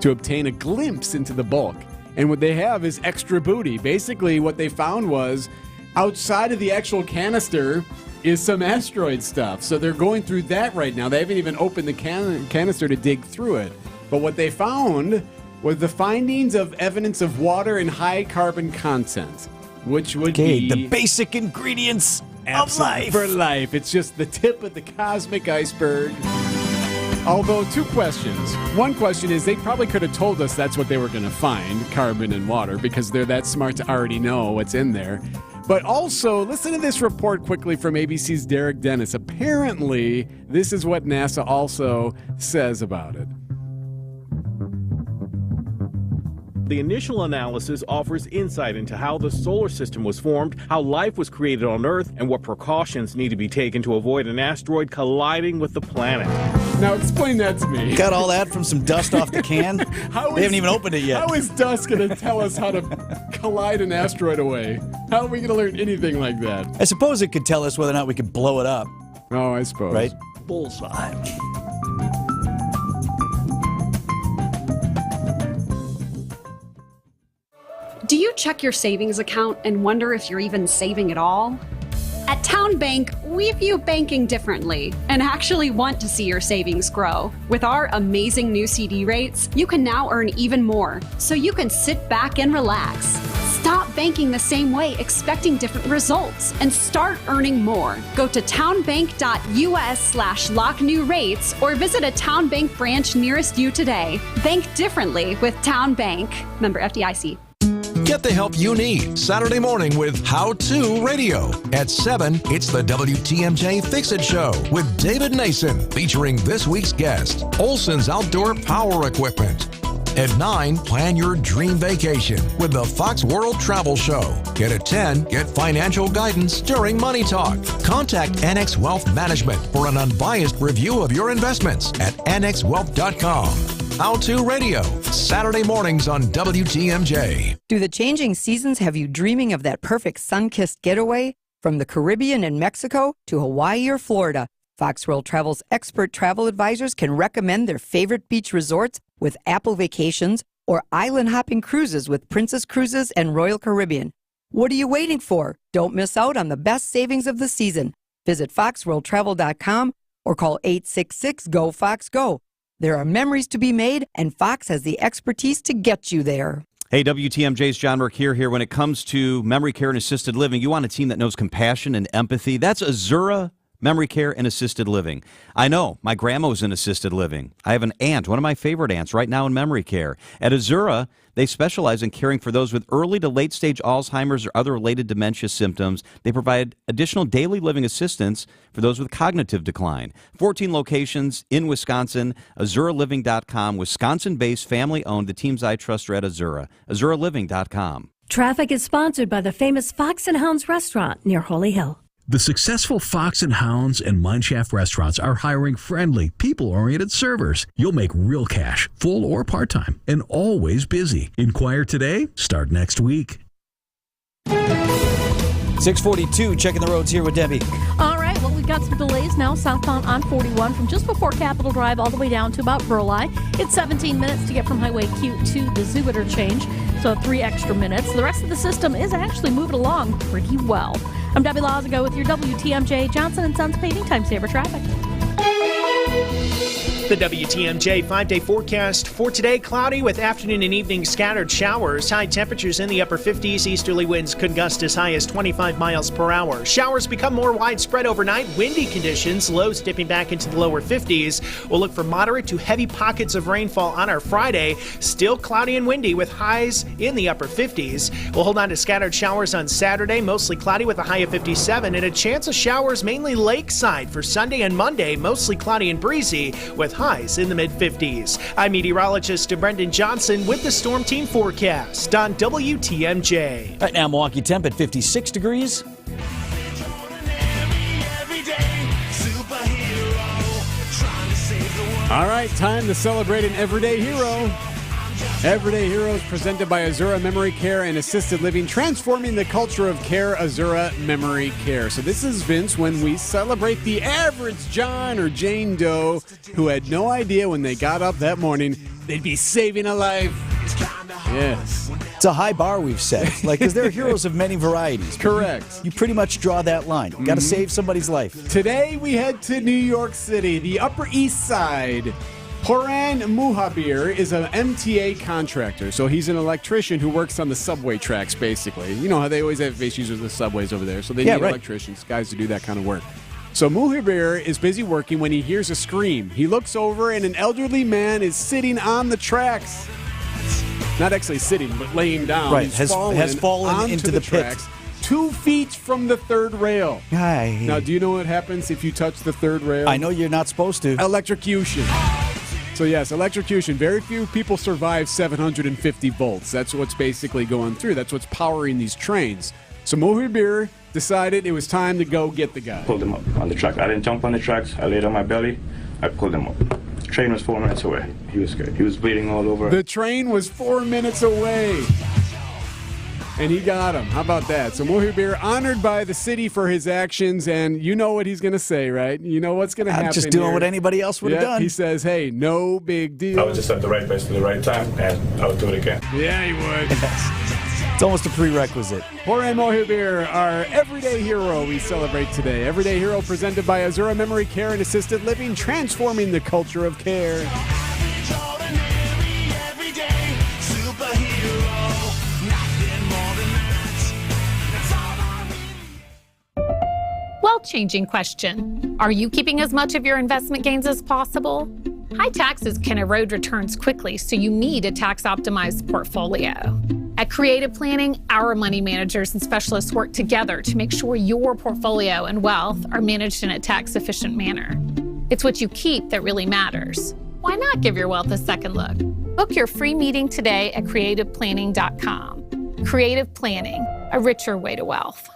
to obtain a glimpse into the bulk. And what they have is extra booty. Basically, what they found was outside of the actual canister is some asteroid stuff. So they're going through that right now. They haven't even opened the canister to dig through it. But what they found was the findings of evidence of water and high carbon content, which would be the basic ingredients of life. For life. It's just the tip of the cosmic iceberg. Although, two questions. One question is they probably could have told us that's what they were going to find, carbon and water, because they're that smart to already know what's in there. But also, listen to this report quickly from ABC's Derek Dennis. Apparently, this is what NASA also says about it. The initial analysis offers insight into how the solar system was formed, how life was created on Earth, and what precautions need to be taken to avoid an asteroid colliding with the planet. Now explain that to me. Got all that from some dust off the can? They haven't even opened it yet. How is dust going to tell us how to collide an asteroid away? How are we going to learn anything like that? I suppose it could tell us whether or not we could blow it up. Oh, I suppose. Right? Bullseye. Do you check your savings account and wonder if you're even saving at all? At Town Bank, we view banking differently and actually want to see your savings grow. With our amazing new CD rates, you can now earn even more, so you can sit back and relax. Stop banking the same way, expecting different results, and start earning more. Go to townbank.us/locknewrates or visit a Town Bank branch nearest you today. Bank differently with Town Bank. Member FDIC. Get the help you need Saturday morning with How To Radio. At 7, it's the WTMJ Fix It Show with David Nason, featuring this week's guest, Olson's Outdoor Power Equipment. At 9, plan your dream vacation with the Fox World Travel Show. And at 10, get financial guidance during Money Talk. Contact Annex Wealth Management for an unbiased review of your investments at annexwealth.com. How To Radio, Saturday mornings on WTMJ. Do the changing seasons have you dreaming of that perfect sun-kissed getaway? From the Caribbean and Mexico to Hawaii or Florida, Fox World Travel's expert travel advisors can recommend their favorite beach resorts with Apple Vacations or island-hopping cruises with Princess Cruises and Royal Caribbean. What are you waiting for? Don't miss out on the best savings of the season. Visit foxworldtravel.com or call 866-GO-FOX-GO. There are memories to be made, and Fox has the expertise to get you there. Hey, WTMJ's John Mercure here. When it comes to memory care and assisted living, you want a team that knows compassion and empathy. That's Azura Memory Care and Assisted Living. I know, my grandma was in assisted living. I have an aunt, one of my favorite aunts, right now in memory care. At Azura, they specialize in caring for those with early to late stage Alzheimer's or other related dementia symptoms. They provide additional daily living assistance for those with cognitive decline. 14 locations in Wisconsin, AzuraLiving.com, Wisconsin-based, family-owned. The teams I trust are at Azura. AzuraLiving.com. Traffic is sponsored by the famous Fox and Hounds restaurant near Holy Hill. The successful Fox and Hounds and Mineshaft restaurants are hiring friendly, people-oriented servers. You'll make real cash, full or part-time, and always busy. Inquire today, start next week. 642, checking the roads here with Debbie. All right, well, we've got some delays now southbound on 41 from just before Capitol Drive all the way down to about Burleigh. It's 17 minutes to get from Highway Q to the Zoo interchange, so 3 extra minutes. The rest of the system is actually moving along pretty well. I'm Debbie Lazago with your WTMJ Johnson & Sons Paving Time Saver Traffic. The WTMJ 5-day forecast for today, cloudy with afternoon and evening scattered showers. High temperatures in the upper 50s. Easterly winds could gust as high as 25 miles per hour. Showers become more widespread overnight. Windy conditions, lows dipping back into the lower 50s. We'll look for moderate to heavy pockets of rainfall on our Friday. Still cloudy and windy with highs in the upper 50s. We'll hold on to scattered showers on Saturday, mostly cloudy with a high of 57, and a chance of showers mainly lakeside for Sunday and Monday, mostly cloudy and breezy with highs in the mid-50s. I'm meteorologist Brendan Johnson with the Storm Team forecast on WTMJ. Right now, Milwaukee temp at 56 degrees. All right, time to celebrate an everyday hero. Everyday Heroes presented by Azura Memory Care and Assisted Living, transforming the culture of care, Azura Memory Care. So this is, Vince, when we celebrate the average John or Jane Doe who had no idea when they got up that morning they'd be saving a life. Yes. It's a high bar we've set, because there are heroes of many varieties. Correct. You pretty much draw that line. You got to save somebody's life. Today we head to New York City, the Upper East Side. Horan Muhabir is an MTA contractor, so he's an electrician who works on the subway tracks, basically. You know how they always have issues with the subways over there, so they need electricians, guys to do that kind of work. So Muhabir is busy working when he hears a scream. He looks over, and an elderly man is sitting on the tracks. Not actually sitting, but laying down. Right, He's has fallen into the pit. tracks, 2 feet from the third rail. Now, do you know what happens if you touch the third rail? I know you're not supposed to. Electrocution. So yes, electrocution. Very few people survive 750 volts. That's what's basically going through. That's what's powering these trains. So Muhabir decided it was time to go get the guy. Pulled him up on the track. I didn't jump on the tracks. I laid on my belly. I pulled him up. The train was 4 minutes away. He was scared. He was bleeding all over. The train was 4 minutes away. And he got him. How about that? So Muhabir honored by the city for his actions, and you know what he's going to say, right? You know what's going to happen. I'm just doing here. what anybody else would have done. He says, hey, no big deal. I was just at the right place at the right time, and I would do it again. Yeah, he would. It's almost a prerequisite. Horan Muhabir, our everyday hero we celebrate today. Everyday hero presented by Azura Memory Care and Assisted Living, transforming the culture of care. Changing question. Are you keeping as much of your investment gains as possible? High taxes can erode returns quickly, so you need a tax-optimized portfolio. At Creative Planning, our money managers and specialists work together to make sure your portfolio and wealth are managed in a tax-efficient manner. It's what you keep that really matters. Why not give your wealth a second look? Book your free meeting today at creativeplanning.com. Creative Planning, a richer way to wealth.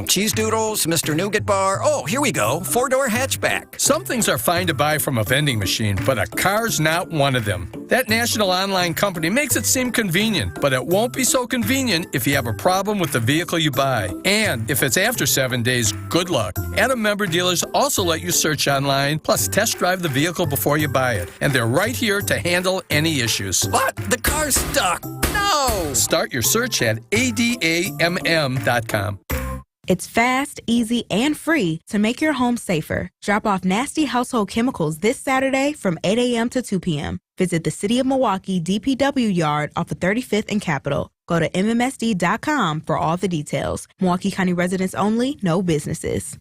Cheese doodles, Mr. Nougat Bar. Oh, here we go. 4-door hatchback. Some things are fine to buy from a vending machine, but a car's not one of them. That national online company makes it seem convenient, but it won't be so convenient if you have a problem with the vehicle you buy. And if it's after 7 days, good luck. Adam member dealers also let you search online, plus test drive the vehicle before you buy it. And they're right here to handle any issues. What? The car's stuck. No! Start your search at adamm.com. It's fast, easy, and free to make your home safer. Drop off nasty household chemicals this Saturday from 8 a.m. to 2 p.m. Visit the City of Milwaukee DPW yard off of 35th and Capitol. Go to MMSD.com for all the details. Milwaukee County residents only, no businesses.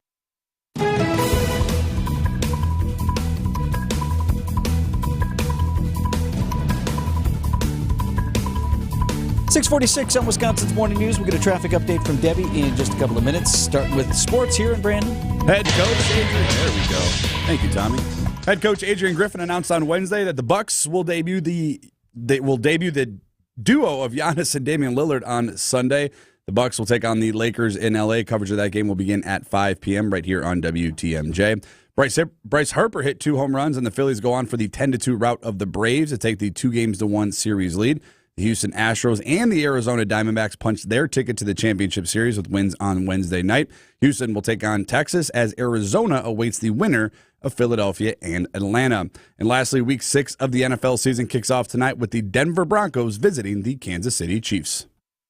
646 on Wisconsin's Morning News. We'll get a traffic update from Debbie in just a couple of minutes, starting with sports here in Brandon. Head coach Adrian, there we go. Thank you, Tommy. Head coach Adrian Griffin announced on Wednesday that the Bucks will debut the duo of Giannis and Damian Lillard on Sunday. The Bucks will take on the Lakers in LA. Coverage of that game will begin at 5 p.m. right here on WTMJ. Bryce Harper hit 2 home runs, and the Phillies go on for the 10-2 rout of the Braves to take the 2-1 series lead. The Houston Astros and the Arizona Diamondbacks punched their ticket to the championship series with wins on Wednesday night. Houston will take on Texas as Arizona awaits the winner of Philadelphia and Atlanta. And lastly, Week 6 of the NFL season kicks off tonight with the Denver Broncos visiting the Kansas City Chiefs.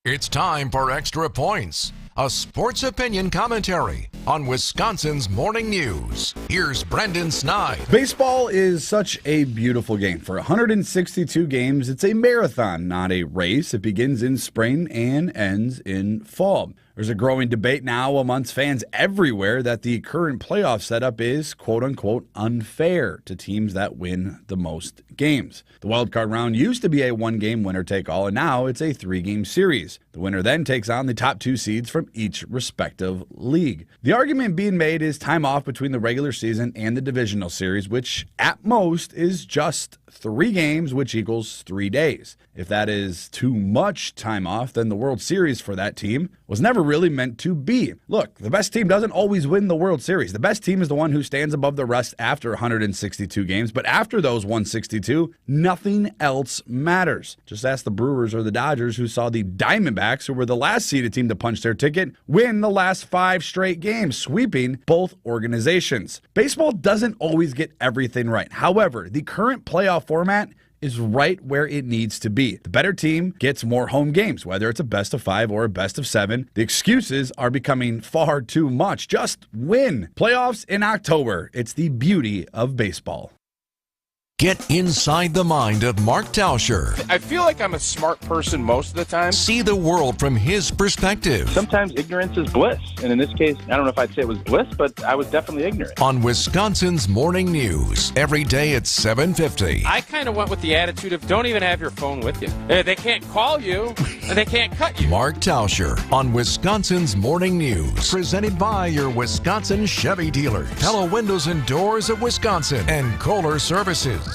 It's time for Extra Points, a sports opinion commentary on Wisconsin's morning news. Here's Brendan Snide. Baseball is such a beautiful game. For 162 games, it's a marathon, not a race. It begins in spring and ends in fall. There's a growing debate now amongst fans everywhere that the current playoff setup is, quote-unquote, unfair to teams that win the most games. The wildcard round used to be a one-game winner-take-all, and now it's a three-game series. The winner then takes on the top two seeds from each respective league. The argument being made is time off between the regular season and the divisional series, which at most is just 3 games, which equals 3 days. If that is too much time off, then the World Series for that team was never really meant to be. Look, the best team doesn't always win the World Series. The best team is the one who stands above the rest after 162 games, but after those 162, nothing else matters. Just ask the Brewers or the Dodgers, who saw the Diamondbacks, who were the last seeded team to punch their ticket, win the last 5 straight games, sweeping both organizations. Baseball doesn't always get everything right. However, the current playoff format is right where it needs to be. The better team gets more home games, whether it's a best of 5 or a best of 7. The excuses are becoming far too much. Just win. Playoffs in October. It's the beauty of baseball. Get inside the mind of Mark Tauscher. I feel like I'm a smart person most of the time. See the world from his perspective. Sometimes ignorance is bliss. And in this case, I don't know if I'd say it was bliss, but I was definitely ignorant. On Wisconsin's Morning News, every day at 7:50. I kind of went with the attitude of don't even have your phone with you. They can't call you, and they can't cut you. Mark Tauscher on Wisconsin's Morning News. Presented by your Wisconsin Chevy dealers. Hello Windows and Doors of Wisconsin and Kohler Services.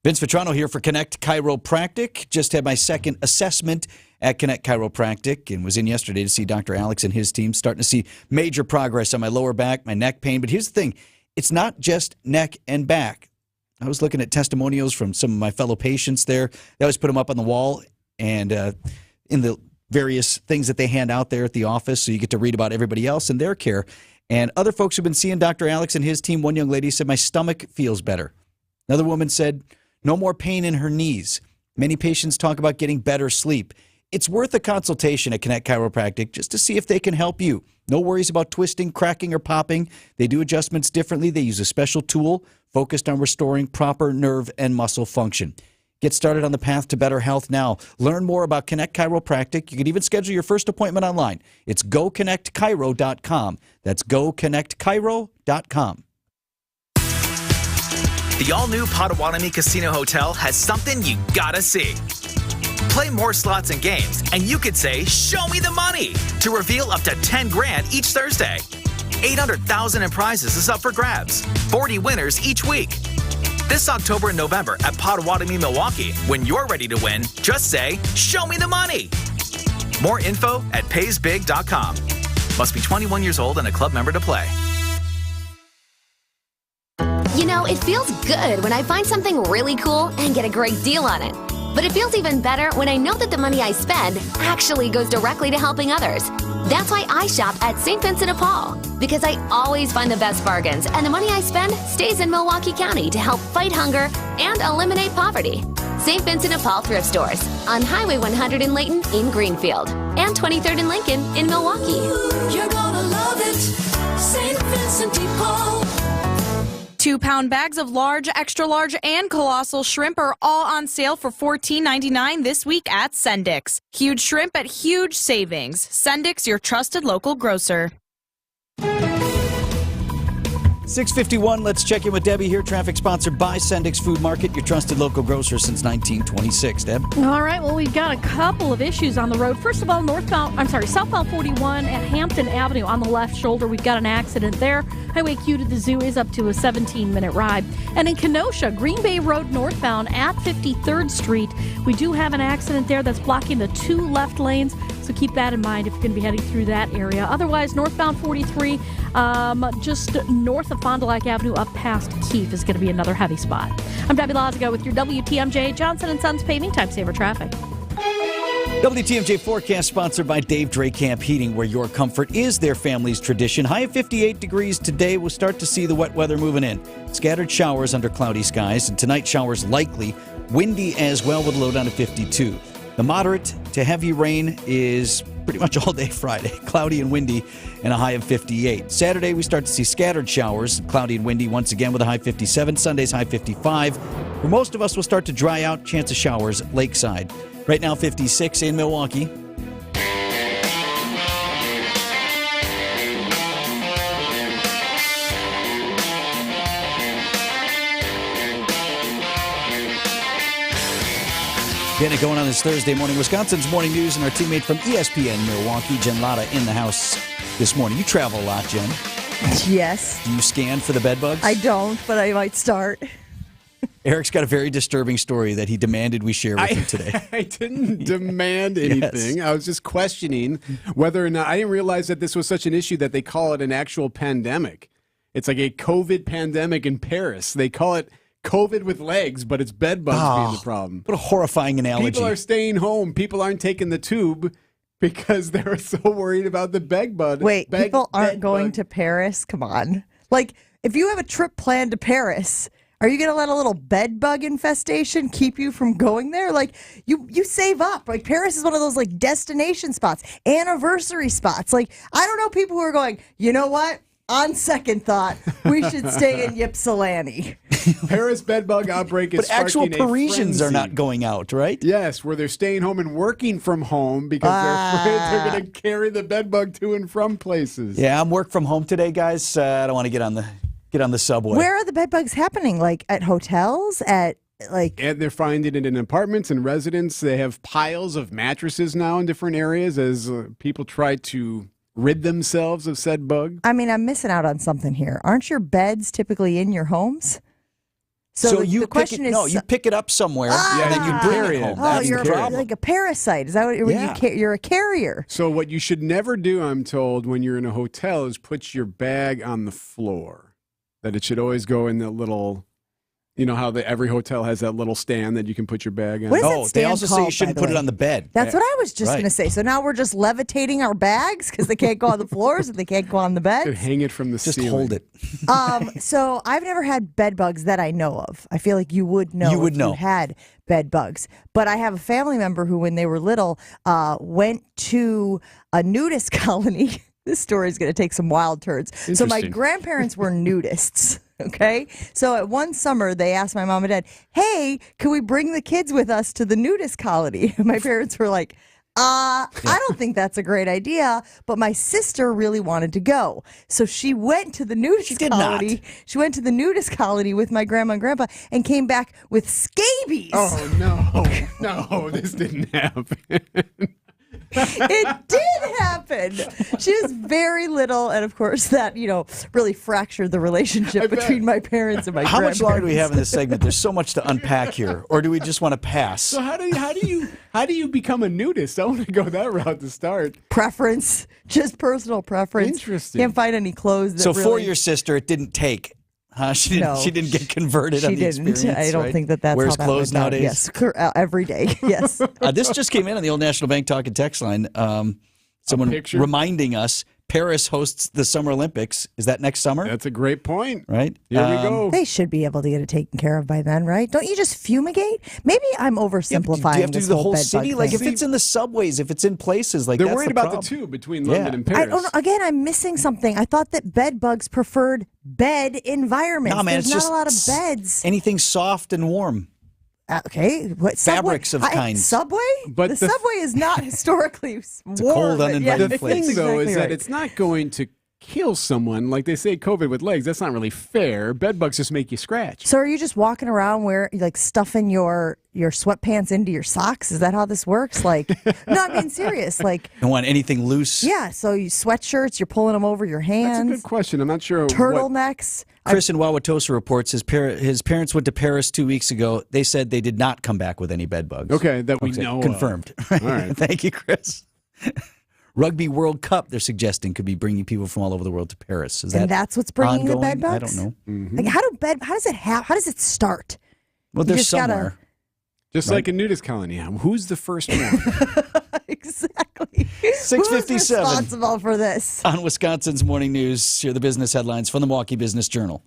Vince Vitrano here for Connect Chiropractic. Just had my second assessment at Connect Chiropractic and was in yesterday to see Dr. Alex and his team. Starting to see major progress on my lower back, my neck pain. But here's the thing. It's not just neck and back. I was looking at testimonials from some of my fellow patients there. They always put them up on the wall and in the various things that they hand out there at the office, so you get to read about everybody else and their care. And other folks who've been seeing Dr. Alex and his team, one young lady said, my stomach feels better. Another woman said, no more pain in her knees. Many patients talk about getting better sleep. It's worth a consultation at Connect Chiropractic just to see if they can help you. No worries about twisting, cracking, or popping. They do adjustments differently. They use a special tool focused on restoring proper nerve and muscle function. Get started on the path to better health now. Learn more about Connect Chiropractic. You can even schedule your first appointment online. It's goconnectchiro.com. That's goconnectchiro.com. The all-new Potawatomi Casino Hotel has something you gotta see. Play more slots and games, and you could say, show me the money, to reveal up to $10,000 each Thursday. $800,000 in prizes is up for grabs. 40 winners each week. This October and November at Potawatomi, Milwaukee. When you're ready to win, just say, show me the money. More info at paysbig.com. Must be 21 years old and a club member to play. You know, it feels good when I find something really cool and get a great deal on it. But it feels even better when I know that the money I spend actually goes directly to helping others. That's why I shop at St. Vincent de Paul, because I always find the best bargains, and the money I spend stays in Milwaukee County to help fight hunger and eliminate poverty. St. Vincent de Paul thrift stores on Highway 100 in Layton in Greenfield and 23rd and Lincoln in Milwaukee. You're gonna love it, St. Vincent de Paul. 2-pound bags of large, extra large, and colossal shrimp are all on sale for $14.99 this week at Sendix. Huge shrimp at huge savings. Sendix, your trusted local grocer. 6:51, let's check in with Debbie here. Traffic sponsored by Sendix Food Market, your trusted local grocer since 1926. Deb? All right, well, we've got a couple of issues on the road. First of all, southbound 41 at Hampton Avenue on the left shoulder. We've got an accident there. Highway Q to the zoo is up to a 17-minute ride. And in Kenosha, Green Bay Road northbound at 53rd Street, we do have an accident there that's blocking the 2 left lanes. So keep that in mind if you're going to be heading through that area. Otherwise, northbound 43, just north of Fond du Lac Avenue up past Keefe is going to be another heavy spot. I'm Debbie Lazigo with your WTMJ Johnson & Sons Paving Time Saver Traffic. WTMJ forecast sponsored by Dave Dracamp Heating, where your comfort is their family's tradition. High of 58 degrees today. We'll start to see the wet weather moving in. Scattered showers under cloudy skies, and tonight showers likely. Windy as well with a low down to 52. The moderate to heavy rain is pretty much all day Friday. Cloudy and windy and a high of 58. Saturday, we start to see scattered showers, cloudy and windy once again with a high 57. Sunday's high 55. For most of us, will start to dry out. Chance of showers lakeside. Right now, 56 in Milwaukee. Getting it going on this Thursday morning. Wisconsin's Morning News and our teammate from ESPN Milwaukee, Jen Latta, in the house this morning. You travel a lot, Jen. Yes. Do you scan for the bed bugs? I don't, but I might start. Eric's got a very disturbing story that he demanded we share with him today. I didn't demand anything. Yes. I was just questioning whether or not, I didn't realize that this was such an issue that they call it an actual pandemic. It's like a COVID pandemic in Paris. They call it COVID with legs, but it's bed bugs being the problem. What a horrifying analogy. People are staying home. People aren't taking the tube because they're so worried about the bed bug. Wait, people aren't going to Paris? Come on. Like, if you have a trip planned to Paris, are you going to let a little bed bug infestation keep you from going there? Like, you save up. Like, Paris is one of those, like, destination spots, anniversary spots. Like, I don't know people who are going, you know what? On second thought, we should stay in Ypsilanti. Paris bedbug outbreak is But actual sparking a Parisians are frenzy. not going out, right? Yes, where they're staying home and working from home because they're afraid they're going to carry the bedbug to and from places. Yeah, I'm work from home today, guys. I don't want to get on the subway. Where are the bed bugs happening? Like, at hotels? And they're finding it in apartments and residences. They have piles of mattresses now in different areas as people try to rid themselves of said bug. I mean, I'm missing out on something here. Aren't your beds typically in your homes? So the question is, no, you pick it up somewhere and then you bring it home. That's you're the problem. like a parasite. Is that what you're a carrier? So what you should never do, I'm told, when you're in a hotel is put your bag on the floor. That it should always go in the little, you know how every hotel has that little stand that you can put your bag on? What is that stand they also say you called, shouldn't by the put it way? on the bed. That's what I was just Right. going to say. So now we're just levitating our bags because they can't go on the floors and they can't go on the beds. Could hang it from the Just ceiling. hold it. So I've never had bed bugs that I know of. I feel like you would know if you had bed bugs. But I have a family member who, when they were little, went to a nudist colony. This story is going to take some wild turns. So my grandparents were nudists. Okay. So at one summer, they asked my mom and dad, hey, can we bring the kids with us to the nudist colony? And my parents were like, I don't think that's a great idea, but my sister really wanted to go. So she went to the nudist colony. She went to the nudist colony with my grandma and grandpa and came back with scabies. Oh, no, this didn't happen. It did happen. She was very little, and of course that, really fractured the relationship between my parents and my How grandparents. much longer do we have in this segment? There's so much to unpack here. Or do we just want to pass? So how do you become a nudist? I want to go that route to start. Preference, just personal preference. Interesting. Can't find any clothes that So really... for your sister, it didn't take. She didn't get converted on the experience. I don't think that's Wears how that clothes went down. nowadays? Yes, every day. Yes. This just came in on the Old National Bank Talk and Text line. Someone reminding us Paris hosts the Summer Olympics. Is that next summer? That's a great point. Right? Here we go. They should be able to get it taken care of by then, right? Don't you just fumigate? Maybe I'm oversimplifying Do you have to this do the whole bed city? bug Like thing. if it's in the subways, if it's in places like They're that's worried the about problem. the two between London and I Paris. don't know. Again, I'm missing something. I thought that bed bugs preferred bed environments. No, man, There's it's not just a lot of beds. Anything soft and warm. Okay, what Fabrics subway? of kinds. Subway? But the the- subway is not historically warm. cold, but uninvited The place. thing, though, is exactly that right. it's not going to kill someone. Like they say, COVID with legs, that's not really fair. Bed bugs just make you scratch. So are you just walking around stuffing your sweatpants into your socks? Is that how this works? Like, no, I'm being serious. Like, Don't want anything loose. yeah, so you sweatshirts, you're pulling them over your That's a hands. good question. I'm not sure what... Turtlenecks. Chris in Wauwatosa reports his parents went to Paris 2 weeks ago. They said they did not come back with any bed bugs. Okay, that we know of. Confirmed. All right. Thank you, Chris. Rugby World Cup, they're suggesting, could be bringing people from all over the world to Paris. Is And that's what's bringing ongoing? the bed bugs? I don't know. Mm-hmm. Like, how does it start? Well, You there's just gotta- somewhere. Just like a nudist colony. Who's the first one? Exactly. 6:57. Who's responsible for this? On Wisconsin's Morning News, here are the business headlines from the Milwaukee Business Journal.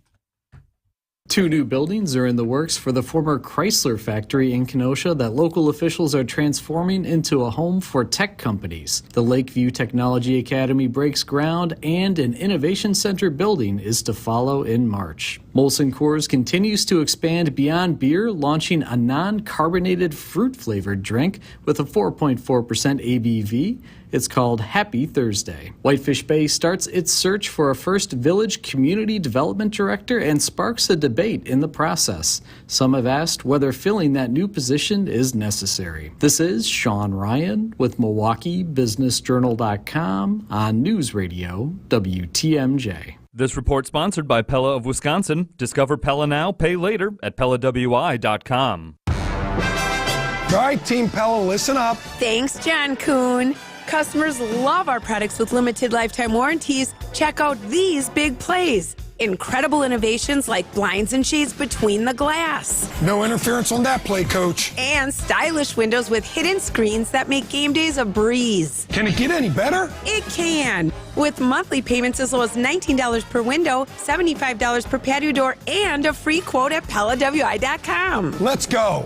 2 new buildings are in the works for the former Chrysler factory in Kenosha that local officials are transforming into a home for tech companies. The Lakeview Technology Academy breaks ground, and an innovation center building is to follow in March. Molson Coors continues to expand beyond beer, launching a non-carbonated fruit-flavored drink with a 4.4% ABV. It's called Happy Thursday. Whitefish Bay starts its search for a first village community development director and sparks a debate in the process. Some have asked whether filling that new position is necessary. This is Sean Ryan with MilwaukeeBusinessJournal.com on News Radio WTMJ. This report sponsored by Pella of Wisconsin. Discover Pella now, pay later at PellaWI.com. All right, Team Pella, listen up. Thanks, John Kuhn. Customers love our products with limited lifetime warranties. Check out these big plays. Incredible innovations like blinds and shades between the glass. No interference on that play, Coach. And stylish windows with hidden screens that make game days a breeze. Can it get any better? It can. With monthly payments as low as $19 per window, $75 per patio door, and a free quote at PellaWI.com. Let's go.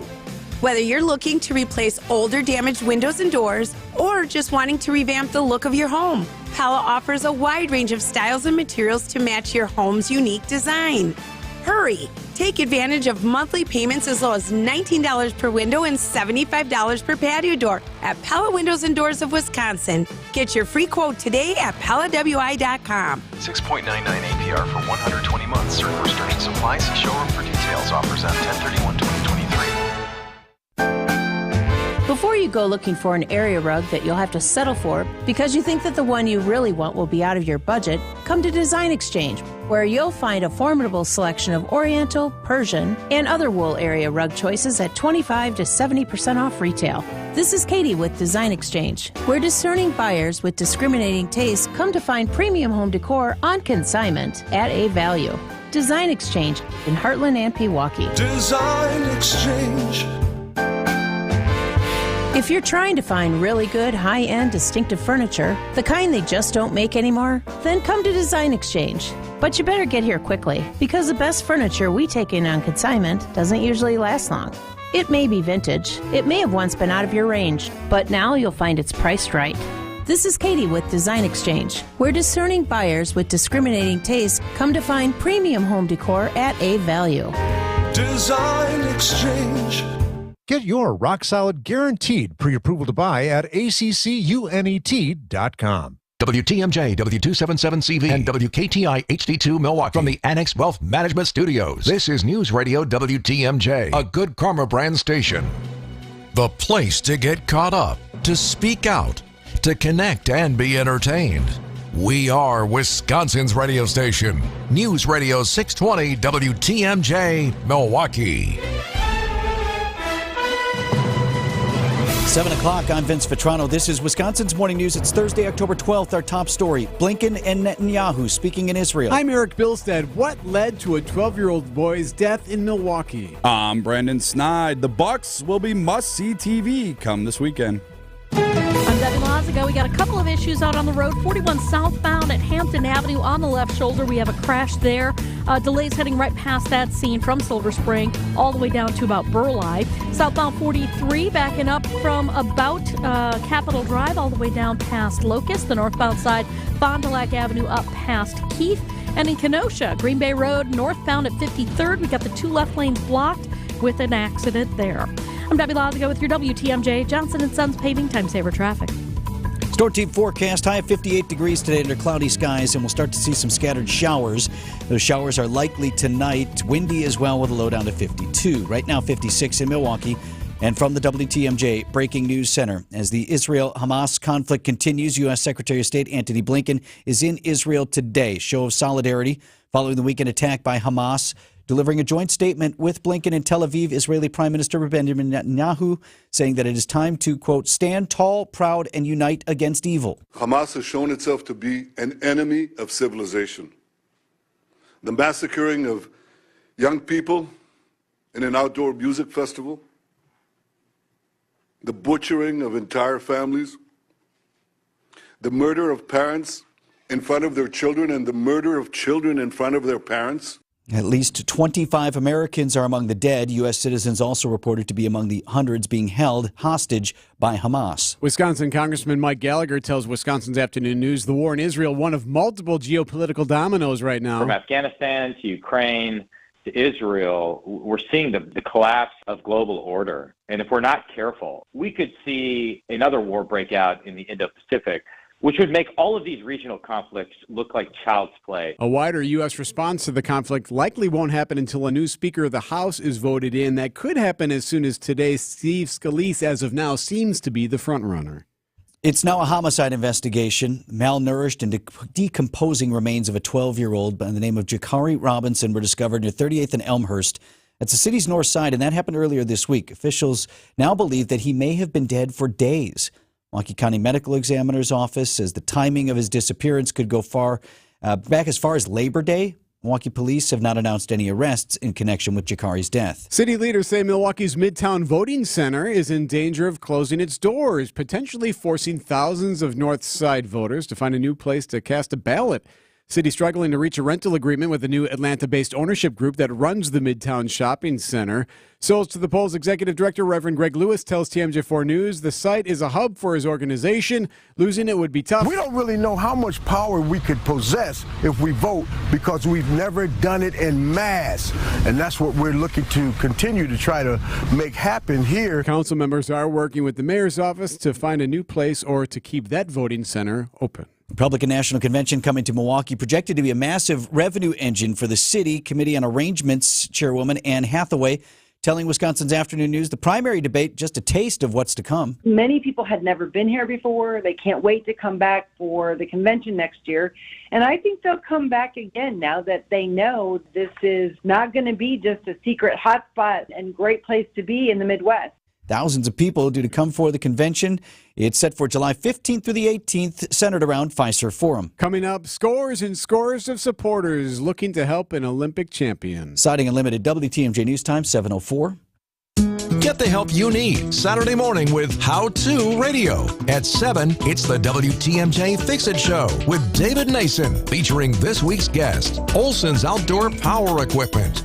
Whether you're looking to replace older damaged windows and doors or just wanting to revamp the look of your home, Pella offers a wide range of styles and materials to match your home's unique design. Hurry! Take advantage of monthly payments as low as $19 per window and $75 per patio door at Pella Windows and Doors of Wisconsin. Get your free quote today at PellaWI.com. 6.99 APR for 120 months. Certain restrictions apply. See showroom for details. Offers at 10/31/2023. Before you go looking for an area rug that you'll have to settle for because you think that the one you really want will be out of your budget, come to Design Exchange, where you'll find a formidable selection of Oriental, Persian, and other wool area rug choices at 25 to 70% off retail. This is Katie with Design Exchange, where discerning buyers with discriminating tastes come to find premium home decor on consignment at a value. Design Exchange in Heartland and Pewaukee. Design Exchange. If you're trying to find really good, high-end, distinctive furniture, the kind they just don't make anymore, then come to Design Exchange. But you better get here quickly, because the best furniture we take in on consignment doesn't usually last long. It may be vintage, it may have once been out of your range, but now you'll find it's priced right. This is Katie with Design Exchange, where discerning buyers with discriminating tastes come to find premium home decor at a value. Design Exchange. Get your rock-solid guaranteed pre-approval to buy at ACCUNET.com. WTMJ, W277CV, and WKTI HD2 Milwaukee from the Annex Wealth Management Studios. This is News Radio WTMJ, a Good Karma brand station. The place to get caught up, to speak out, to connect and be entertained. We are Wisconsin's radio station. News Radio 620 WTMJ, Milwaukee. 7 o'clock, I'm Vince Vitrano. This is Wisconsin's Morning News. It's Thursday, October 12th. Our top story, Blinken and Netanyahu speaking in Israel. I'm Eric Bilstead. What led to a 12-year-old boy's death in Milwaukee? I'm Brandon Snide. The Bucks will be must-see TV come this weekend. I'm Debbie Lazago. We got a couple of issues out on the road. 41 southbound at Hampton Avenue on the left shoulder. We have a crash there. Delays heading right past that scene from Silver Spring all the way down to about Burleigh. Southbound 43 backing up from about Capitol Drive all the way down past Locust. The northbound side, Fond du Lac Avenue up past Keith. And in Kenosha, Green Bay Road northbound at 53rd. We got the two left lanes blocked with an accident there. I'm Debbie Lazago with your WTMJ Johnson & Sons Paving Time Saver Traffic. Storm team forecast, high of 58 degrees today under cloudy skies, and we'll start to see some scattered showers. Those showers are likely tonight. Windy as well with a low down to 52. Right now, 56 in Milwaukee. And from the WTMJ Breaking News Center, as the Israel-Hamas conflict continues, U.S. Secretary of State Antony Blinken is in Israel today. Show of solidarity following the weekend attack by Hamas. delivering a joint statement with Blinken in Tel Aviv. Israeli Prime Minister Benjamin Netanyahu saying that it is time to, quote, stand tall, proud, and unite against evil. Hamas has shown itself to be an enemy of civilization. The massacring of young people in an outdoor music festival, the butchering of entire families, the murder of parents in front of their children, and the murder of children in front of their parents. At least 25 Americans are among the dead. U.S. citizens also reported to be among the hundreds being held hostage by Hamas. Wisconsin Congressman Mike Gallagher tells Wisconsin's Afternoon News the war in Israel one of multiple geopolitical dominoes right now. From Afghanistan to Ukraine to Israel, we're seeing the collapse of global order. And if we're not careful, we could see another war break out in the Indo-Pacific, which would make all of these regional conflicts look like child's play. A wider U.S. response to the conflict likely won't happen until a new Speaker of the House is voted in. That could happen as soon as today. Steve Scalise, as of now, seems to be the frontrunner. It's now a homicide investigation. Malnourished and decomposing remains of a 12-year-old by the name of Jakari Robinson were discovered near 38th and Elmhurst. That's the city's north side, and that happened earlier this week. Officials now believe that he may have been dead for days. Milwaukee County Medical Examiner's Office says the timing of his disappearance could go back as far as Labor Day. Milwaukee police have not announced any arrests in connection with Jakari's death. City leaders say Milwaukee's Midtown Voting Center is in danger of closing its doors, potentially forcing thousands of North Side voters to find a new place to cast a ballot. City struggling to reach a rental agreement with a new Atlanta-based ownership group that runs the Midtown Shopping Center. Souls to the Polls Executive Director Reverend Greg Lewis tells TMJ4 News the site is a hub for his organization. Losing it would be tough. We don't really know how much power we could possess if we vote because we've never done it en masse. And that's what we're looking to continue to try to make happen here. Council members are working with the mayor's office to find a new place or to keep that voting center open. Republican National Convention coming to Milwaukee, projected to be a massive revenue engine for the city. Committee on Arrangements Chairwoman Ann Hathaway telling Wisconsin's Afternoon News the primary debate just a taste of what's to come. Many people had never been here before. They can't wait to come back for the convention next year. And I think they'll come back again now that they know this is not going to be just a secret hotspot and great place to be in the Midwest. Thousands of people due to come for the convention. It's set for July 15th through the 18th, centered around Fiserv Forum. Coming up, scores and scores of supporters looking to help an Olympic champion. Siding Unlimited, WTMJ News Time, 7:04. Get the help you need Saturday morning with How To Radio. At 7, it's the WTMJ Fix-It Show with David Nason, featuring this week's guest, Olson's Outdoor Power Equipment.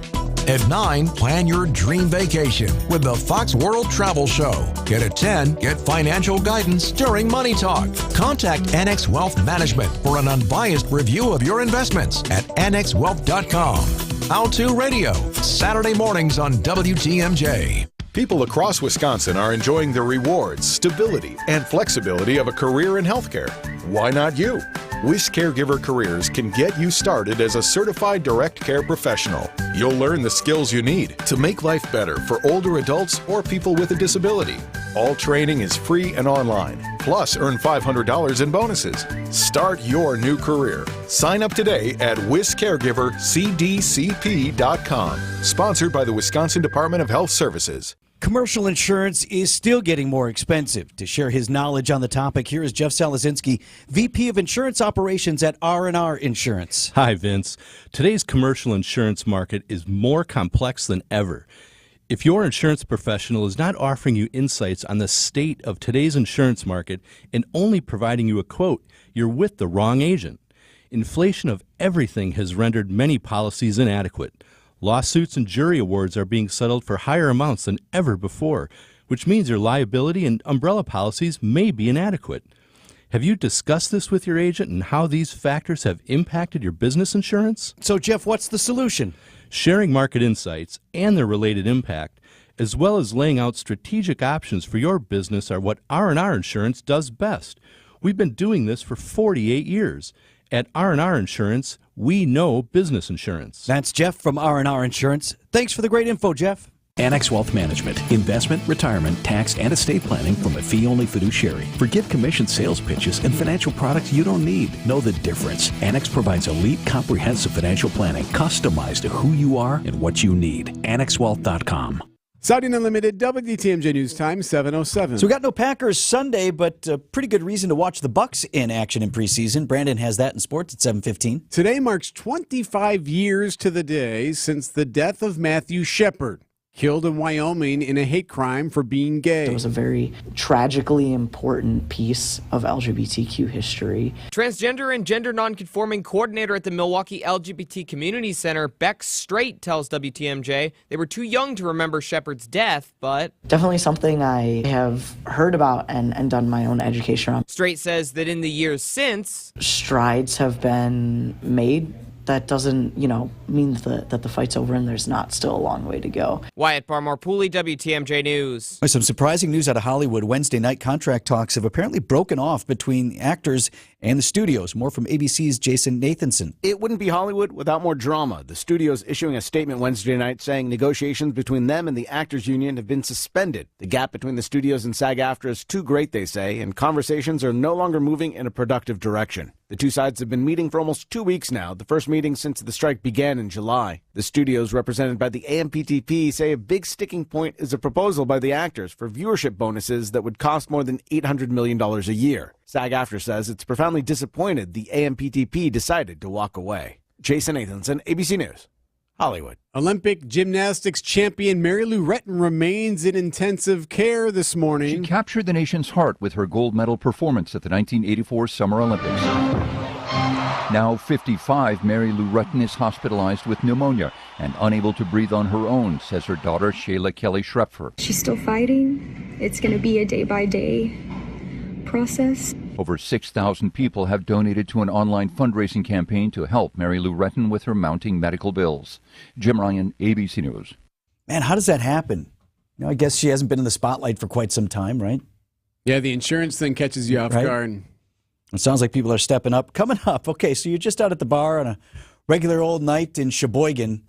At 9, plan your dream vacation with the Fox World Travel Show. And at 10, get financial guidance during Money Talk. Contact Annex Wealth Management for an unbiased review of your investments at annexwealth.com. How To Radio, Saturday mornings on WTMJ. People across Wisconsin are enjoying the rewards, stability, and flexibility of a career in healthcare. Why not you? WIS Caregiver Careers can get you started as a certified direct care professional. You'll learn the skills you need to make life better for older adults or people with a disability. All training is free and online. Plus, earn $500 in bonuses. Start your new career. Sign up today at wiscaregivercdcp.com. Sponsored by the Wisconsin Department of Health Services. Commercial insurance is still getting more expensive. To share his knowledge on the topic, here is Jeff Salazinski, VP of Insurance Operations at R&R Insurance. Hi, Vince. Today's commercial insurance market is more complex than ever. If your insurance professional is not offering you insights on the state of today's insurance market and only providing you a quote, you're with the wrong agent. Inflation of everything has rendered many policies inadequate. Lawsuits and jury awards are being settled for higher amounts than ever before, which means your liability and umbrella policies may be inadequate. Have you discussed this with your agent and how these factors have impacted your business insurance? So, Jeff, what's the solution? Sharing market insights and their related impact, as well as laying out strategic options for your business, are what R&R Insurance does best. We've been doing this for 48 years. At R&R Insurance, we know business insurance. That's Jeff from R&R Insurance. Thanks for the great info, Jeff. Annex Wealth Management. Investment, retirement, tax, and estate planning from a fee-only fiduciary. Forget commission sales pitches and financial products you don't need. Know the difference. Annex provides elite, comprehensive financial planning customized to who you are and what you need. AnnexWealth.com. Saudi Unlimited, WTMJ News Time, 7:07. So we got no Packers Sunday, but a pretty good reason to watch the Bucks in action in preseason. Brandon has that in sports at 7:15. Today marks 25 years to the day since the death of Matthew Shepard, killed in Wyoming in a hate crime for being gay. It was a very tragically important piece of LGBTQ history. Transgender and gender nonconforming coordinator at the Milwaukee LGBT Community Center, Beck Strait, tells WTMJ they were too young to remember Shepard's death, but Definitely something I have heard about and done my own education on. Strait says that in the years since, strides have been made. That doesn't, mean that the fight's over and there's not still a long way to go. Wyatt Barmore-Pooley, WTMJ News. Some surprising news out of Hollywood. Wednesday night contract talks have apparently broken off between actors and the studios. More from ABC's Jason Nathanson. It wouldn't be Hollywood without more drama. The studios issuing a statement Wednesday night saying negotiations between them and the Actors Union have been suspended. The gap between the studios and SAG-AFTRA is too great, they say, and conversations are no longer moving in a productive direction. The two sides have been meeting for almost 2 weeks now, the first meeting since the strike began in July. The studios, represented by the AMPTP, say a big sticking point is a proposal by the actors for viewership bonuses that would cost more than $800 million a year. SAG-AFTRA says it's profoundly disappointed the AMPTP decided to walk away. Jason Nathanson, ABC News, Hollywood. Olympic gymnastics champion Mary Lou Retton remains in intensive care this morning. She captured the nation's heart with her gold medal performance at the 1984 Summer Olympics. Now 55, Mary Lou Retton is hospitalized with pneumonia and unable to breathe on her own, says her daughter Shayla Kelly Schrepfer. She's still fighting. It's going to be a day-by-day process. Over 6,000 people have donated to an online fundraising campaign to help Mary Lou Retton with her mounting medical bills. Jim Ryan, ABC News. Man, how does that happen? I guess she hasn't been in the spotlight for quite some time, right? Yeah, the insurance thing catches you off guard. It sounds like people are stepping up. Coming up, okay, so you're just out at the bar on a regular old night in Sheboygan,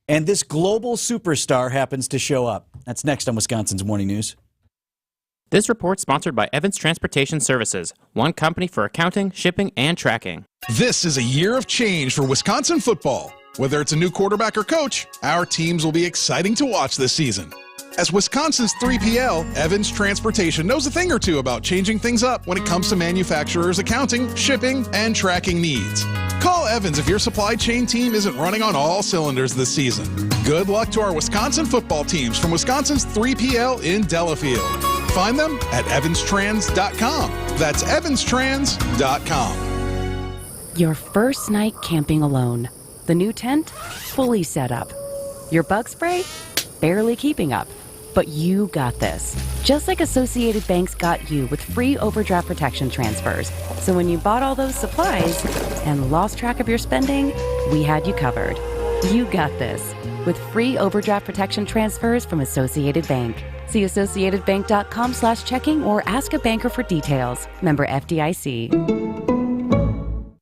and this global superstar happens to show up. That's next on Wisconsin's Morning News. This report sponsored by Evans Transportation Services, one company for accounting, shipping, and tracking. This is a year of change for Wisconsin football. Whether it's a new quarterback or coach, our teams will be exciting to watch this season. As Wisconsin's 3PL, Evans Transportation knows a thing or two about changing things up when it comes to manufacturers' accounting, shipping, and tracking needs. Call Evans if your supply chain team isn't running on all cylinders this season. Good luck to our Wisconsin football teams from Wisconsin's 3PL in Delafield. Find them at evanstrans.com. That's evanstrans.com. Your first night camping alone. The new tent, fully set up. Your bug spray, barely keeping up. But you got this. Just like Associated Bank's got you with free overdraft protection transfers. So when you bought all those supplies and lost track of your spending, we had you covered. You got this with free overdraft protection transfers from Associated Bank. See associatedbank.com/checking or ask a banker for details. Member FDIC.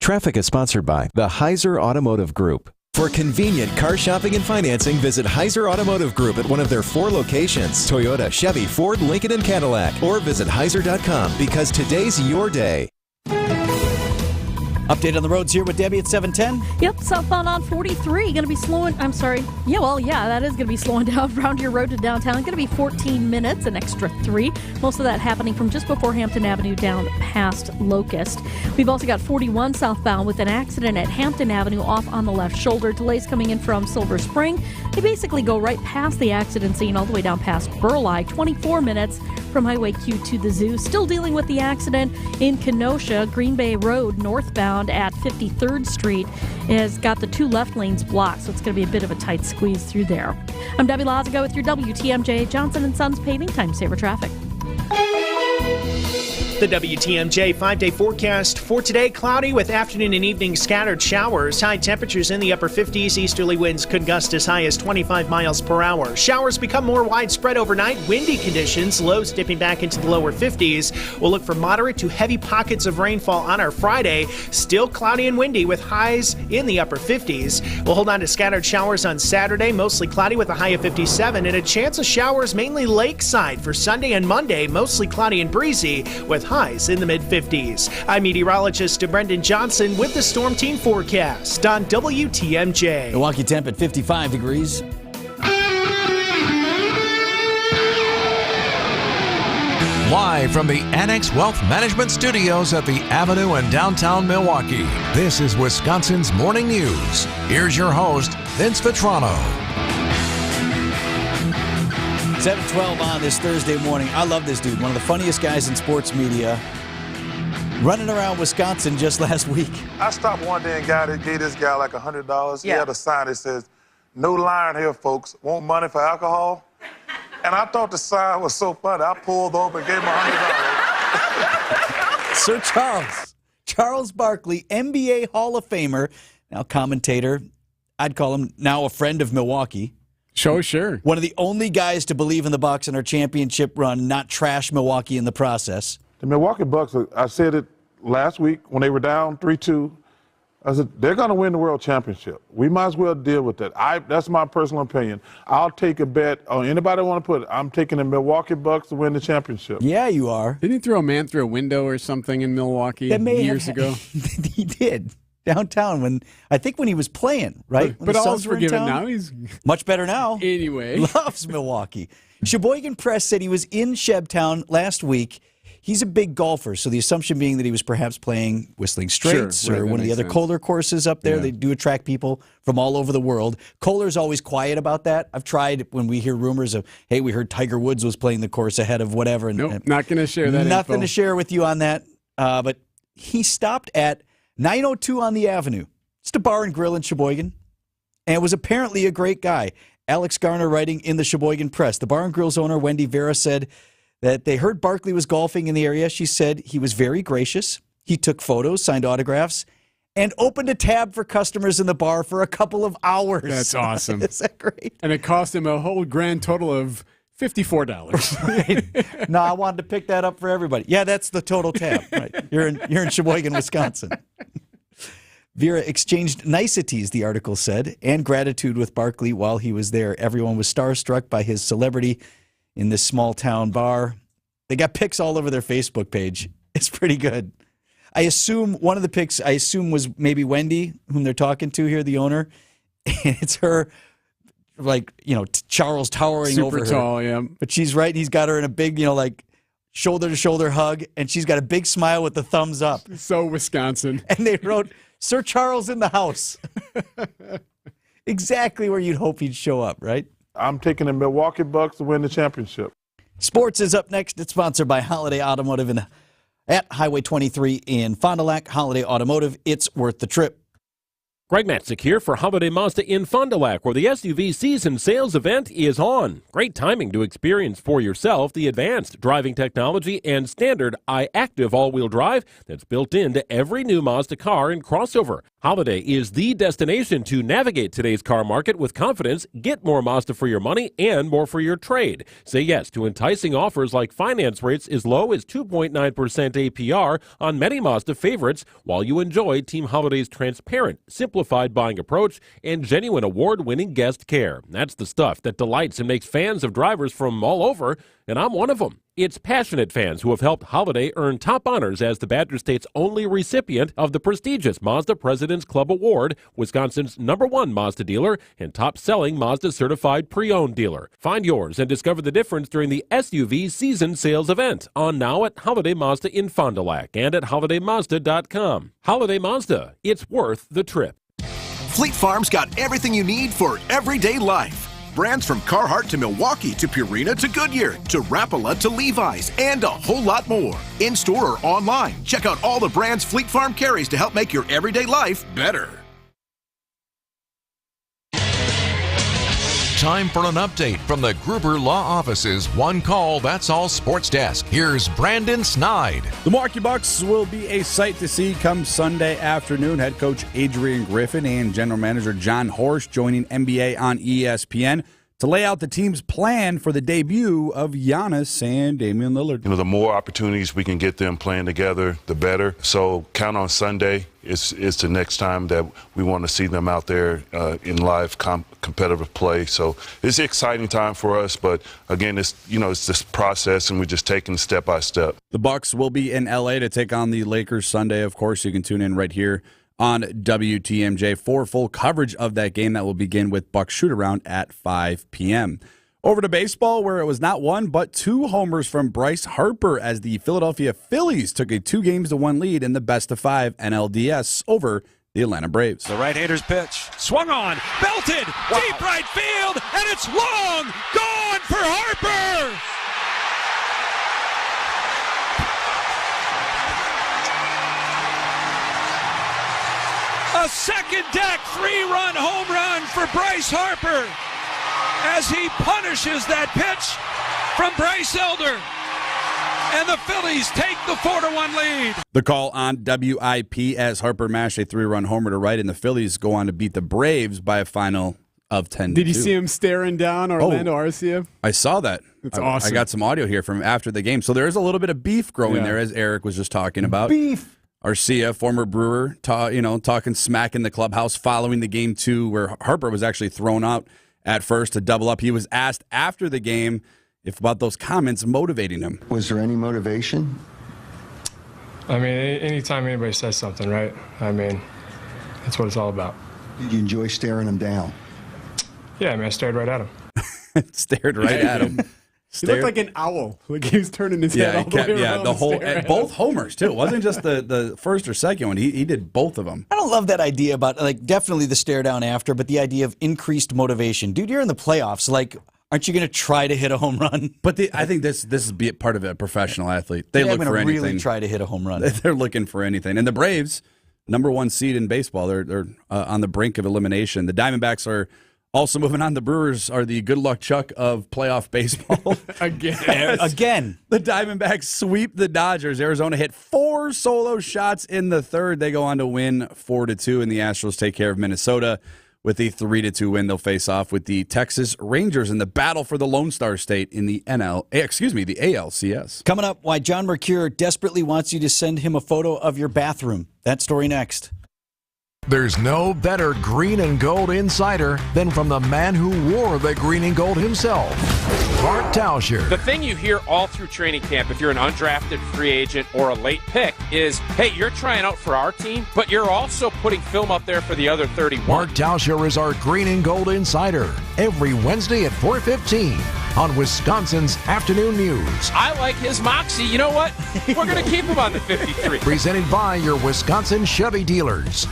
Traffic is sponsored by the Heiser Automotive Group. For convenient car shopping and financing, visit Heiser Automotive Group at one of their 4 locations, Toyota, Chevy, Ford, Lincoln, and Cadillac. Or visit Heiser.com because today's your day. Update on the roads here with Debbie at 7:10. Yep, southbound on 43, going to be slowing, that is going to be slowing down around your road to downtown. Going to be 14 minutes, an extra 3. Most of that happening from just before Hampton Avenue down past Locust. We've also got 41 southbound with an accident at Hampton Avenue off on the left shoulder. Delays coming in from Silver Spring. They basically go right past the accident scene all the way down past Burleigh. 24 minutes from Highway Q to the zoo. Still dealing with the accident in Kenosha. Green Bay Road northbound at 53rd Street has got the 2 left lanes blocked, so it's going to be a bit of a tight squeeze through there. I'm Debbie Lazago with your WTMJ Johnson & Sons Paving Time Saver Traffic. The WTMJ 5-day forecast for today, cloudy with afternoon and evening scattered showers. High temperatures in the upper 50s. Easterly winds could gust as high as 25 miles per hour. Showers become more widespread overnight. Windy conditions, lows dipping back into the lower 50s. We'll look for moderate to heavy pockets of rainfall on our Friday. Still cloudy and windy with highs in the upper 50s. We'll hold on to scattered showers on Saturday, mostly cloudy with a high of 57, and a chance of showers mainly lakeside for Sunday and Monday, mostly cloudy and breezy with highs in the mid-50s. I'm meteorologist Brendan Johnson with the Storm Team forecast on WTMJ. Milwaukee temp at 55 degrees. Live from the Annex Wealth Management Studios at the Avenue in downtown Milwaukee, this is Wisconsin's Morning News. Here's your host, Vince Vitrano. 7:12 on this Thursday morning. I love this dude. One of the funniest guys in sports media. Running around Wisconsin just last week. I stopped one day and gave this guy like $100. He Yeah. had a sign that says, "No lying here, folks. Want money for alcohol?" And I thought the sign was so funny. I pulled over and gave him $100. Sir Charles Barkley, NBA Hall of Famer, now commentator. I'd call him now a friend of Milwaukee. Sure. One of the only guys to believe in the Bucks in our championship run, not trash Milwaukee in the process. The Milwaukee Bucks, I said it last week when they were down 3-2. I said, they're going to win the world championship. We might as well deal with that. That's my personal opinion. I'll take a bet on anybody want to put it. I'm taking the Milwaukee Bucks to win the championship. Yeah, you are. Didn't he throw a man through a window or something in Milwaukee years ago? He did. Downtown when he was playing, right? But all's forgiven now. He's much better now. Anyway. Loves Milwaukee. Sheboygan Press said he was in Shebtown last week. He's a big golfer, so the assumption being that he was perhaps playing Whistling Straits or one of the other Kohler courses up there. Yeah. They do attract people from all over the world. Kohler's always quiet about that. I've tried when we hear rumors of, hey, we heard Tiger Woods was playing the course ahead of whatever. Nope, not going to share that Nothing info. to share with you on that. But he stopped at 902 on the Avenue. Just a bar and grill in Sheboygan. And was apparently a great guy. Alex Garner writing in the Sheboygan Press. The bar and grill's owner, Wendy Vera, said that they heard Barkley was golfing in the area. She said he was very gracious. He took photos, signed autographs, and opened a tab for customers in the bar for a couple of hours. That's awesome. Is that great? And it cost him a whole grand total of $54. Right. No, I wanted to pick that up for everybody. Yeah, that's the total tab. Right. You're in Sheboygan, Wisconsin. Vera exchanged niceties, the article said, and gratitude with Barkley while he was there. Everyone was starstruck by his celebrity in this small town bar. They got pics all over their Facebook page. It's pretty good. I assume one of the pics was maybe Wendy, whom they're talking to here, the owner. And it's her, Charles towering Super over her. Super tall, yeah. But she's right. He's got her in a big, shoulder-to-shoulder hug, and she's got a big smile with the thumbs up. So Wisconsin. And they wrote, Sir Charles in the house. Exactly where you'd hope he'd show up, right? I'm taking the Milwaukee Bucks to win the championship. Sports is up next. It's sponsored by Holiday Automotive at Highway 23 in Fond du Lac. Holiday Automotive, it's worth the trip. Greg Matzik here for Holiday Mazda in Fond du Lac, where the SUV season sales event is on. Great timing to experience for yourself the advanced driving technology and standard iActive all-wheel drive that's built into every new Mazda car and crossover. Holiday is the destination to navigate today's car market with confidence, get more Mazda for your money and more for your trade. Say yes to enticing offers like finance rates as low as 2.9% APR on many Mazda favorites, while you enjoy Team Holiday's transparent, simplified buying approach and genuine award-winning guest care. That's the stuff that delights and makes fans of drivers from all over, and I'm one of them. It's passionate fans who have helped Holiday earn top honors as the Badger State's only recipient of the prestigious Mazda President's Club Award, Wisconsin's #1 Mazda dealer, and top-selling Mazda certified pre-owned dealer. Find yours and discover the difference during the SUV season sales event on now at Holiday Mazda in Fond du Lac and at holidaymazda.com. Holiday Mazda, it's worth the trip. Fleet Farm's got everything you need for everyday life. Brands from Carhartt to Milwaukee to Purina to Goodyear to Rapala to Levi's and a whole lot more. In-store or online, check out all the brands Fleet Farm carries to help make your everyday life better. time for an update from the Gruber Law Office's One Call, That's All Sports Desk. Here's Brandon Snide. The Milwaukee Bucks will be a sight to see come Sunday afternoon. Head coach Adrian Griffin and general manager John Horst joining NBA on ESPN to lay out the team's plan for the debut of Giannis and Damian Lillard. The more opportunities we can get them playing together, the better. So count on Sunday. It's the next time that we want to see them out there in live competitive play. So it's an exciting time for us. But again, it's this process, and we're just taking it step by step. The Bucks will be in LA to take on the Lakers Sunday. Of course, you can tune in right here on WTMJ for full coverage of that game that will begin with Bucks shoot-around at 5 p.m. Over to baseball, where it was not one but two homers from Bryce Harper as the Philadelphia Phillies took a 2-1 lead in the best-of-5 NLDS over the Atlanta Braves. The right-hander's pitch, swung on, belted, deep right field, and it's long gone for Harper! A second deck 3-run home run for Bryce Harper as he punishes that pitch from Bryce Elder. And the Phillies take the 4-1 lead. The call on WIP as Harper mashed a 3-run homer to right, and the Phillies go on to beat the Braves by a final of 10-2. Did you see him staring down Orlando Arcia? I saw that. It's awesome. I got some audio here from after the game. So there is a little bit of beef growing there, as Eric was just talking about. Beef. Arcia, former Brewer, talking smack in the clubhouse following the game 2, where Harper was actually thrown out at first to double up. He was asked after the game about those comments motivating him. Was there any motivation? I mean, anytime anybody says something, right? I mean, that's what it's all about. Did you enjoy staring him down? Yeah, I mean, I stared right at him. Stared right at him. He looked like an owl. Like he was turning his head all the way around. The whole both homers too. It wasn't just the first or second one. He did both of them. I don't love that idea about definitely the stare down after, but the idea of increased motivation. Dude, you're in the playoffs. Aren't you going to try to hit a home run? But I think this is part of a professional athlete. They look for anything. Really try to hit a home run. They're looking for anything. And the Braves, number 1 seed in baseball, they're on the brink of elimination. The Diamondbacks are also moving on. The Brewers are the good luck Chuck of playoff baseball. Again. The Diamondbacks sweep the Dodgers. Arizona hit 4 solo shots in the third. They go on to win 4-2, and the Astros take care of Minnesota with a 3-2 win. They'll face off with the Texas Rangers in the battle for the Lone Star State in the the ALCS. Coming up, why John Mercure desperately wants you to send him a photo of your bathroom. That story next. There's no better green and gold insider than from the man who wore the green and gold himself, Bart Tauscher. The thing you hear all through training camp, if you're an undrafted free agent or a late pick, is, hey, you're trying out for our team, but you're also putting film up there for the other 31. Bart Tauscher is our green and gold insider every Wednesday at 4:15 on Wisconsin's Afternoon News. I like his moxie. You know what? We're going to keep him on the 53. Presented by your Wisconsin Chevy dealers.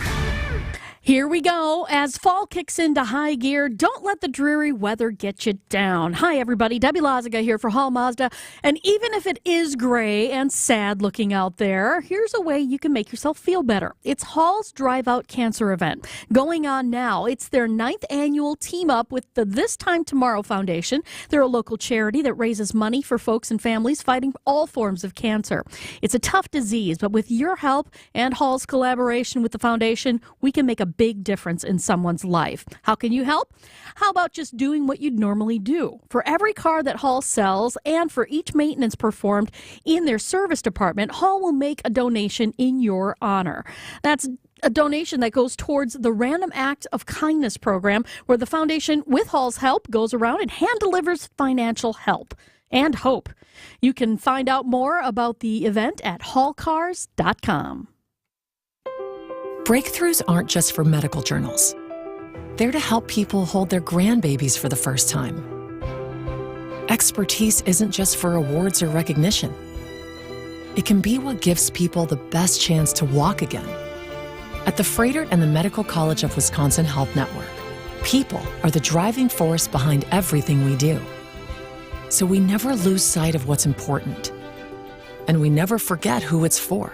Here we go. As fall kicks into high gear, don't let the dreary weather get you down. Hi, everybody. Debbie Lazaga here for Hall Mazda. And even if it is gray and sad looking out there, here's a way you can make yourself feel better. It's Hall's Drive Out Cancer event going on now. It's their 9th annual team up with the This Time Tomorrow Foundation. They're a local charity that raises money for folks and families fighting all forms of cancer. It's a tough disease, but with your help and Hall's collaboration with the foundation, we can make a big difference in someone's life. How can you help? How about just doing what you'd normally do? For every car that Hall sells and for each maintenance performed in their service department, Hall will make a donation in your honor. That's a donation that goes towards the Random Act of Kindness program, where the foundation, with Hall's help, goes around and hand delivers financial help and hope. You can find out more about the event at hallcars.com. Breakthroughs aren't just for medical journals. They're to help people hold their grandbabies for the first time. Expertise isn't just for awards or recognition. It can be what gives people the best chance to walk again. At the Froedtert and the Medical College of Wisconsin Health Network, people are the driving force behind everything we do. So we never lose sight of what's important. And we never forget who it's for.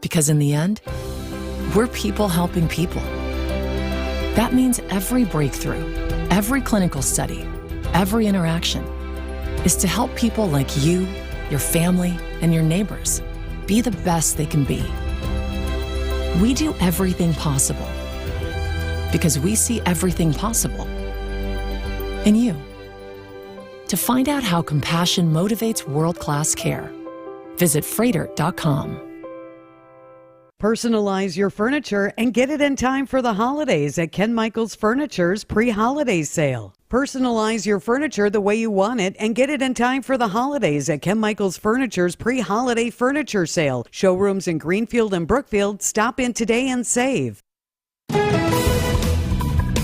Because in the end, we're people helping people. That means every breakthrough, Every clinical study, every interaction is to help people like you, your family, and your neighbors be the best they can be. We do everything possible because we see everything possible in you. To find out how compassion motivates world-class care, visit Freighter.com. Personalize your furniture and get it in time for the holidays at Ken Michaels Furniture's pre-holiday sale. Personalize your furniture the way you want it and get it in time for the holidays at Ken Michaels Furniture's pre-holiday furniture sale. Showrooms in Greenfield and Brookfield. Stop in today and save.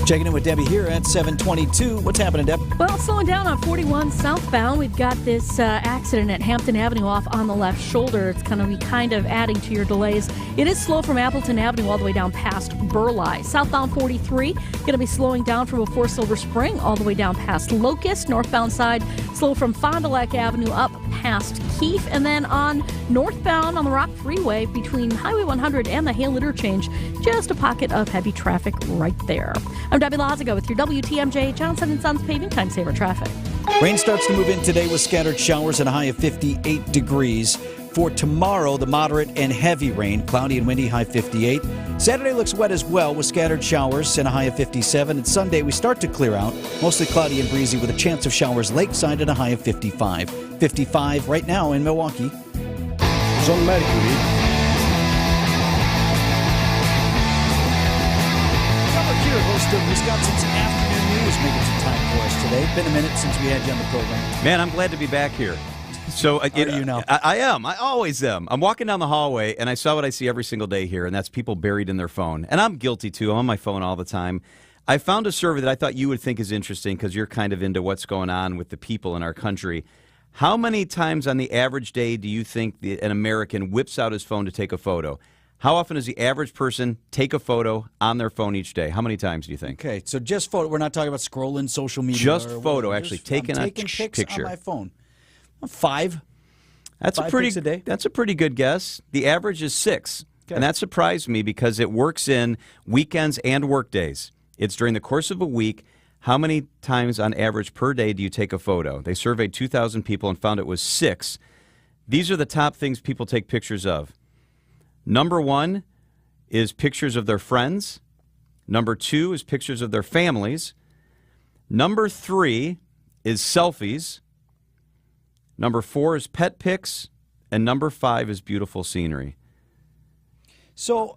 Checking in with Debbie here at 7:22. What's happening, Deb? Well, slowing down on 41 southbound. We've got this accident at Hampton Avenue off on the left shoulder. It's going to be kind of adding to your delays. It is slow from Appleton Avenue all the way down past Burleigh. Southbound 43, going to be slowing down from before Silver Spring all the way down past Locust. Northbound side, slow from Fond du Lac Avenue up past Keefe. And then on northbound on the Rock Freeway between Highway 100 and the Hale Interchange, just a pocket of heavy traffic right there. I'm Debbie Lazago with your WTMJ Johnson & Sons Paving Time Saver traffic. Rain starts to move in today with scattered showers and a high of 58 degrees. For tomorrow, the moderate and heavy rain, cloudy and windy, high 58. Saturday looks wet as well with scattered showers and a high of 57. And Sunday, we start to clear out, mostly cloudy and breezy with a chance of showers lakeside and a high of 55. 55 right now in Milwaukee. Son Mercury. Host of Wisconsin's Afternoon News, making some time for us today. Been a minute since we had you on the program. Man, I'm glad to be back here. So Are you now? I am. I always am. I'm walking down the hallway, and I saw what I see every single day here, and that's people buried in their phone. And I'm guilty, too. I'm on my phone all the time. I found a survey that I thought you would think is interesting because you're kind of into what's going on with the people in our country. How many times on the average day do you think an American whips out his phone to take a photo? How often does the average person take a photo on their phone each day? How many times do you think? Okay, so just photo. We're not talking about scrolling social media. Just or photo, whatever. actually. Just, Taking a pics picture on my phone. 5. That's Five a pretty pics a day. That's a pretty good guess. The average is 6. Okay. And that surprised me because it works in weekends and work days. It's during the course of a week. How many times on average per day do you take a photo? They surveyed 2,000 people and found it was 6. These are the top things people take pictures of. Number 1 is pictures of their friends. Number 2 is pictures of their families. Number 3 is selfies. Number 4 is pet pics. And number 5 is beautiful scenery. So,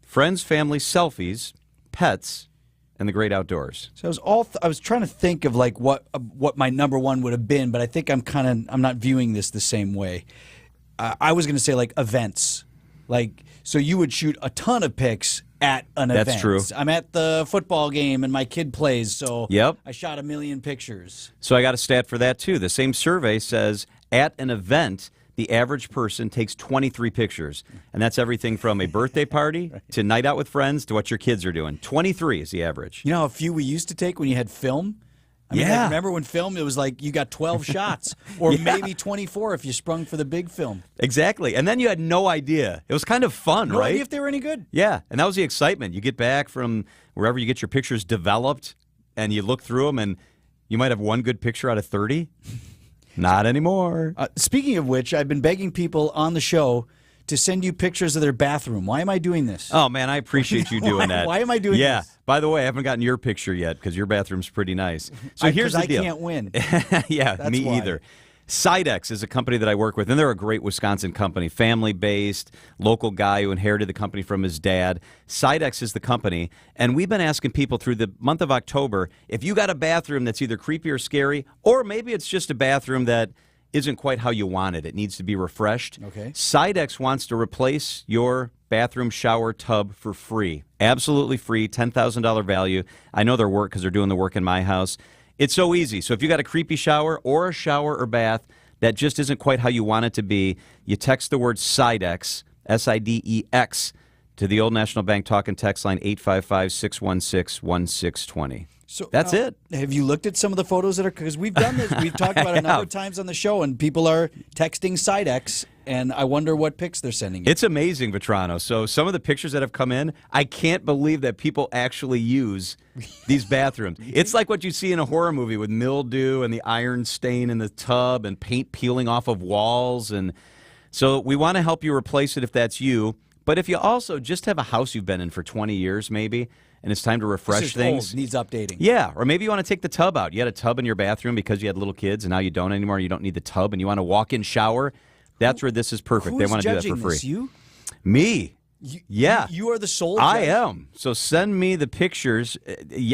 friends, family, selfies, pets, and the great outdoors. So I was trying to think of like what my number 1 would have been, but I think I'm not viewing this the same way. I was going to say like events. Like, so you would shoot a ton of pics at an event. That's true. I'm at the football game and my kid plays, so Yep. I shot 1 million pictures. So I got a stat for that, too. The same survey says at an event, the average person takes 23 pictures. And that's everything from a birthday party to night out with friends to what your kids are doing. 23 is the average. You know how few we used to take when you had film? I mean, like, remember when film, it was like you got 12 shots or maybe 24 if you sprung for the big film. Exactly. And then you had no idea. It was kind of fun, No right? idea if they were any good. Yeah, and that was the excitement. You get back from wherever you get your pictures developed, and you look through them, and you might have one good picture out of 30. Not anymore. Speaking of which, I've been begging people on the show to send you pictures of their bathroom. Why am I doing this? Oh, man, I appreciate you doing that. Why am I doing Yeah. this? By the way, I haven't gotten your picture yet because your bathroom's pretty nice. So here's the deal. I can't win. Yeah, That's me why. either. Sidex is a company that I work with, and they're a great Wisconsin company, family-based, local guy who inherited the company from his dad. Sidex is the company, and we've been asking people through the month of October, if you got a bathroom that's either creepy or scary, or maybe it's just a bathroom that isn't quite how you want it. It needs to be refreshed. Okay. Sidex wants to replace your bathroom shower tub for free. Absolutely free, $10,000 value. I know their work because they're doing the work in my house. It's so easy. So if you got a creepy shower or bath that just isn't quite how you want it to be, you text the word Sidex, S-I-D-E-X, to the Old National Bank talk and text line 855-616-1620. So That's it. Have you looked at some of the photos that are, because we've done this, we've talked about it a number of times on the show, and people are texting Sidex, and I wonder what pics they're sending. It's amazing, Vetrano. So some of the pictures that have come in, I can't believe that people actually use these bathrooms. It's like what you see in a horror movie with mildew and the iron stain in the tub and paint peeling off of walls. And so we want to help you replace it if that's you. But if you also just have a house you've been in for 20 years maybe, and it's time to refresh things. Old, needs updating. Yeah, or maybe you want to take the tub out. You had a tub in your bathroom because you had little kids, and now you don't anymore. You don't need the tub, and you want a walk-in shower. That's where this is perfect. They want to do that for free. This, you? Me. Yeah. You are the sole judge? I am. So send me the pictures.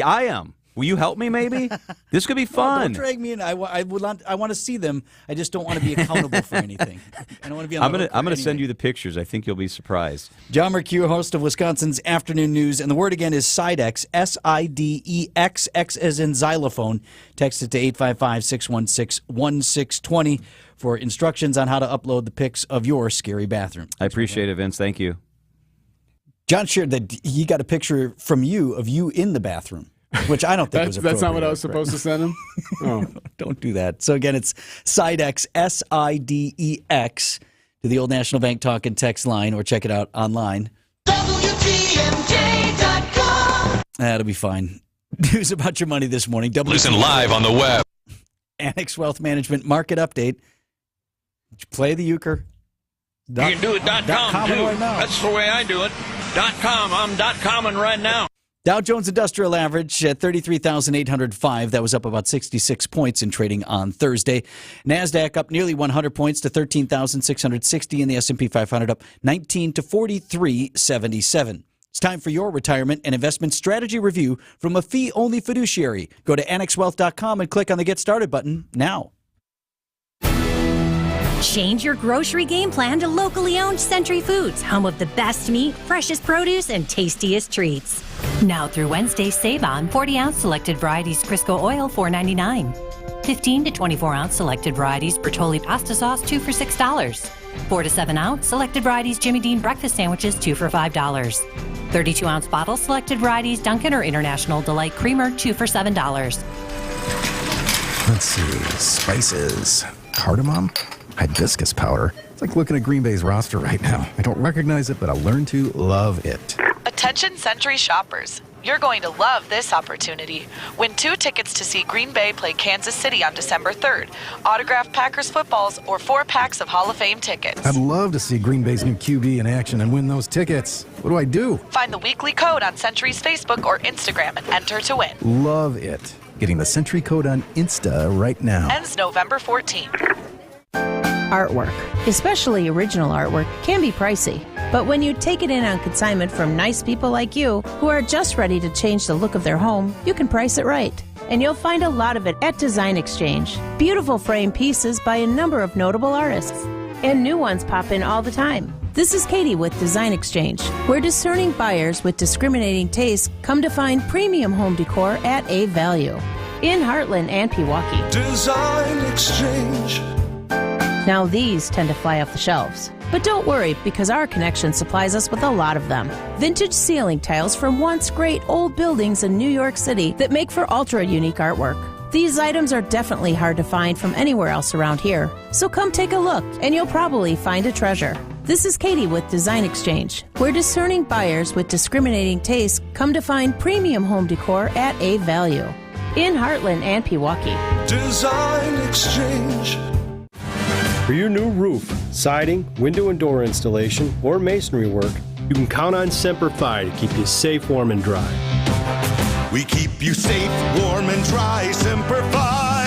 I am. Will you help me maybe? This could be fun. Don't drag me in. I want to see them. I just don't want to be accountable for anything. I don't want to be on the I'm going to send you the pictures. I think you'll be surprised. John Mercure, host of Wisconsin's Afternoon News, and the word again is Sidex, S-I-D-E-X, X as in xylophone. Text it to 855-616-1620 for instructions on how to upload the pics of your scary bathroom. I appreciate it, Vince. Thank you. John shared that he got a picture from you of you in the bathroom. Which I don't think was appropriate. That's not what I was supposed to send him? Oh. Don't do that. So again, it's Sidex, S-I-D-E-X, to the Old National Bank talk and text line, or check it out online. WTMJ.com. That'll be fine. News about your money this morning. Listen live on the web. Annex Wealth Management Market Update. Play the euchre. You can do it .com too. Right now. That's the way I do it. .com. I'm .comming right now. Dow Jones Industrial Average at 33,805. That was up about 66 points in trading on Thursday. NASDAQ up nearly 100 points to 13,660, and the S&P 500 up 19 to 43.77. It's time for your retirement and investment strategy review from a fee-only fiduciary. Go to annexwealth.com and click on the Get Started button now. Change your grocery game plan to locally owned Century Foods, home of the best meat, freshest produce, and tastiest treats. Now through Wednesday, save on 40-ounce selected varieties Crisco oil, $4.99. 15 to 24-ounce selected varieties Bertolli pasta sauce, 2 for $6. 4 to 7-ounce selected varieties Jimmy Dean breakfast sandwiches, 2 for $5. 32-ounce bottles selected varieties Dunkin' or International Delight Creamer, 2 for $7. Let's see, spices, cardamom, hibiscus powder. It's like looking at Green Bay's roster right now. I don't recognize it, but I'll learn to love it. Attention Century shoppers. You're going to love this opportunity. Win 2 tickets to see Green Bay play Kansas City on December 3rd, autographed Packers footballs, or 4 packs of Hall of Fame tickets. I'd love to see Green Bay's new QB in action and win those tickets. What do I do? Find the weekly code on Century's Facebook or Instagram and enter to win. Love it. Getting the Century code on Insta right now. Ends November 14th. Artwork, especially original artwork, can be pricey. But when you take it in on consignment from nice people like you, who are just ready to change the look of their home, you can price it right. And you'll find a lot of it at Design Exchange. Beautiful frame pieces by a number of notable artists. And new ones pop in all the time. This is Katie with Design Exchange, where discerning buyers with discriminating tastes come to find premium home decor at a value. In Heartland and Pewaukee. Design Exchange. Now these tend to fly off the shelves. But don't worry, because our connection supplies us with a lot of them. Vintage ceiling tiles from once great old buildings in New York City that make for ultra-unique artwork. These items are definitely hard to find from anywhere else around here. So come take a look, and you'll probably find a treasure. This is Katie with Design Exchange, where discerning buyers with discriminating tastes come to find premium home decor at a value. In Heartland and Pewaukee. Design Exchange. For your new roof, siding, window and door installation, or masonry work, you can count on Semper Fi to keep you safe, warm, and dry. We keep you safe, warm, and dry. Semper Fi.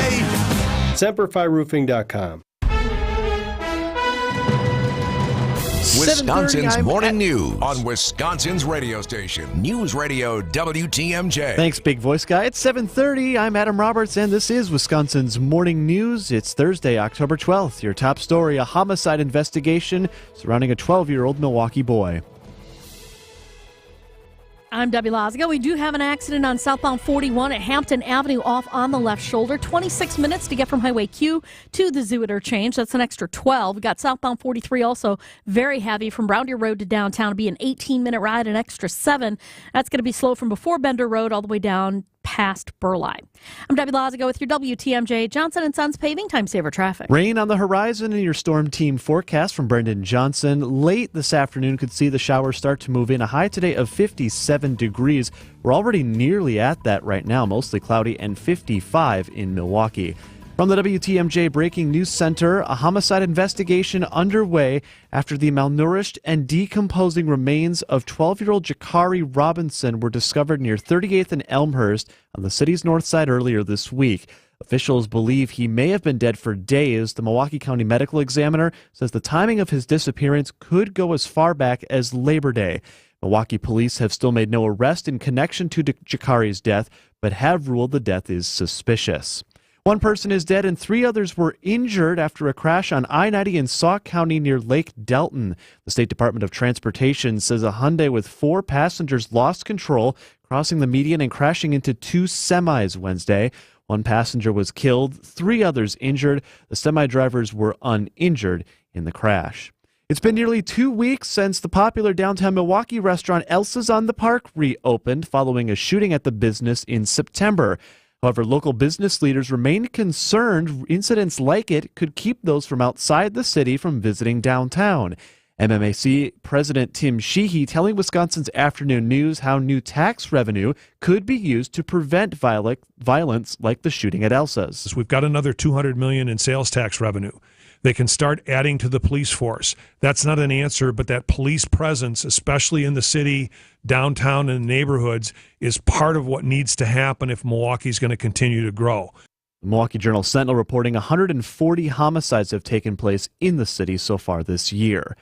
SemperFiRoofing.com. Wisconsin's Morning News on Wisconsin's radio station, News Radio WTMJ. Thanks, Big Voice Guy. It's 7:30. I'm Adam Roberts, and this is Wisconsin's Morning News. It's Thursday, October 12th. Your top story, a homicide investigation surrounding a 12-year-old Milwaukee boy. I'm Debbie Lazigo. We do have an accident on southbound 41 at Hampton Avenue off on the left shoulder. 26 minutes to get from Highway Q to the Zoo interchange. That's an extra 12. We got southbound 43 also very heavy from Brown Deer Road to downtown. It'll be an 18-minute ride, an extra 7. That's going to be slow from before Bender Road all the way down past Burleigh. I'm Debbie Lazago with your WTMJ Johnson & Sons Paving Time Saver Traffic. Rain on the horizon in your storm team forecast from Brendan Johnson. Late this afternoon could see the showers start to move in. A high today of 57 degrees. We're already nearly at that right now, mostly cloudy, and 55 in Milwaukee. From the WTMJ Breaking News Center, a homicide investigation underway after the malnourished and decomposing remains of 12-year-old Jakari Robinson were discovered near 38th and Elmhurst on the city's north side earlier this week. Officials believe he may have been dead for days. The Milwaukee County Medical Examiner says the timing of his disappearance could go as far back as Labor Day. Milwaukee police have still made no arrest in connection to Jakari's death, but have ruled the death is suspicious. One person is dead and 3 others were injured after a crash on I-90 in Sauk County near Lake Delton. The State Department of Transportation says a Hyundai with 4 passengers lost control, crossing the median and crashing into 2 semis Wednesday. 1 passenger was killed, 3 others injured. The semi drivers were uninjured in the crash. It's been nearly 2 weeks since the popular downtown Milwaukee restaurant Elsa's on the Park reopened following a shooting at the business in September. However, local business leaders remain concerned incidents like it could keep those from outside the city from visiting downtown. MMAC President Tim Sheehy telling Wisconsin's Afternoon News how new tax revenue could be used to prevent violence like the shooting at Elsa's. We've got another $200 million in sales tax revenue. They can start adding to the police force. That's not an answer, but that police presence, especially in the city, downtown, and neighborhoods, is part of what needs to happen if Milwaukee's going to continue to grow. The Milwaukee Journal-Sentinel reporting 140 homicides have taken place in the city so far this year.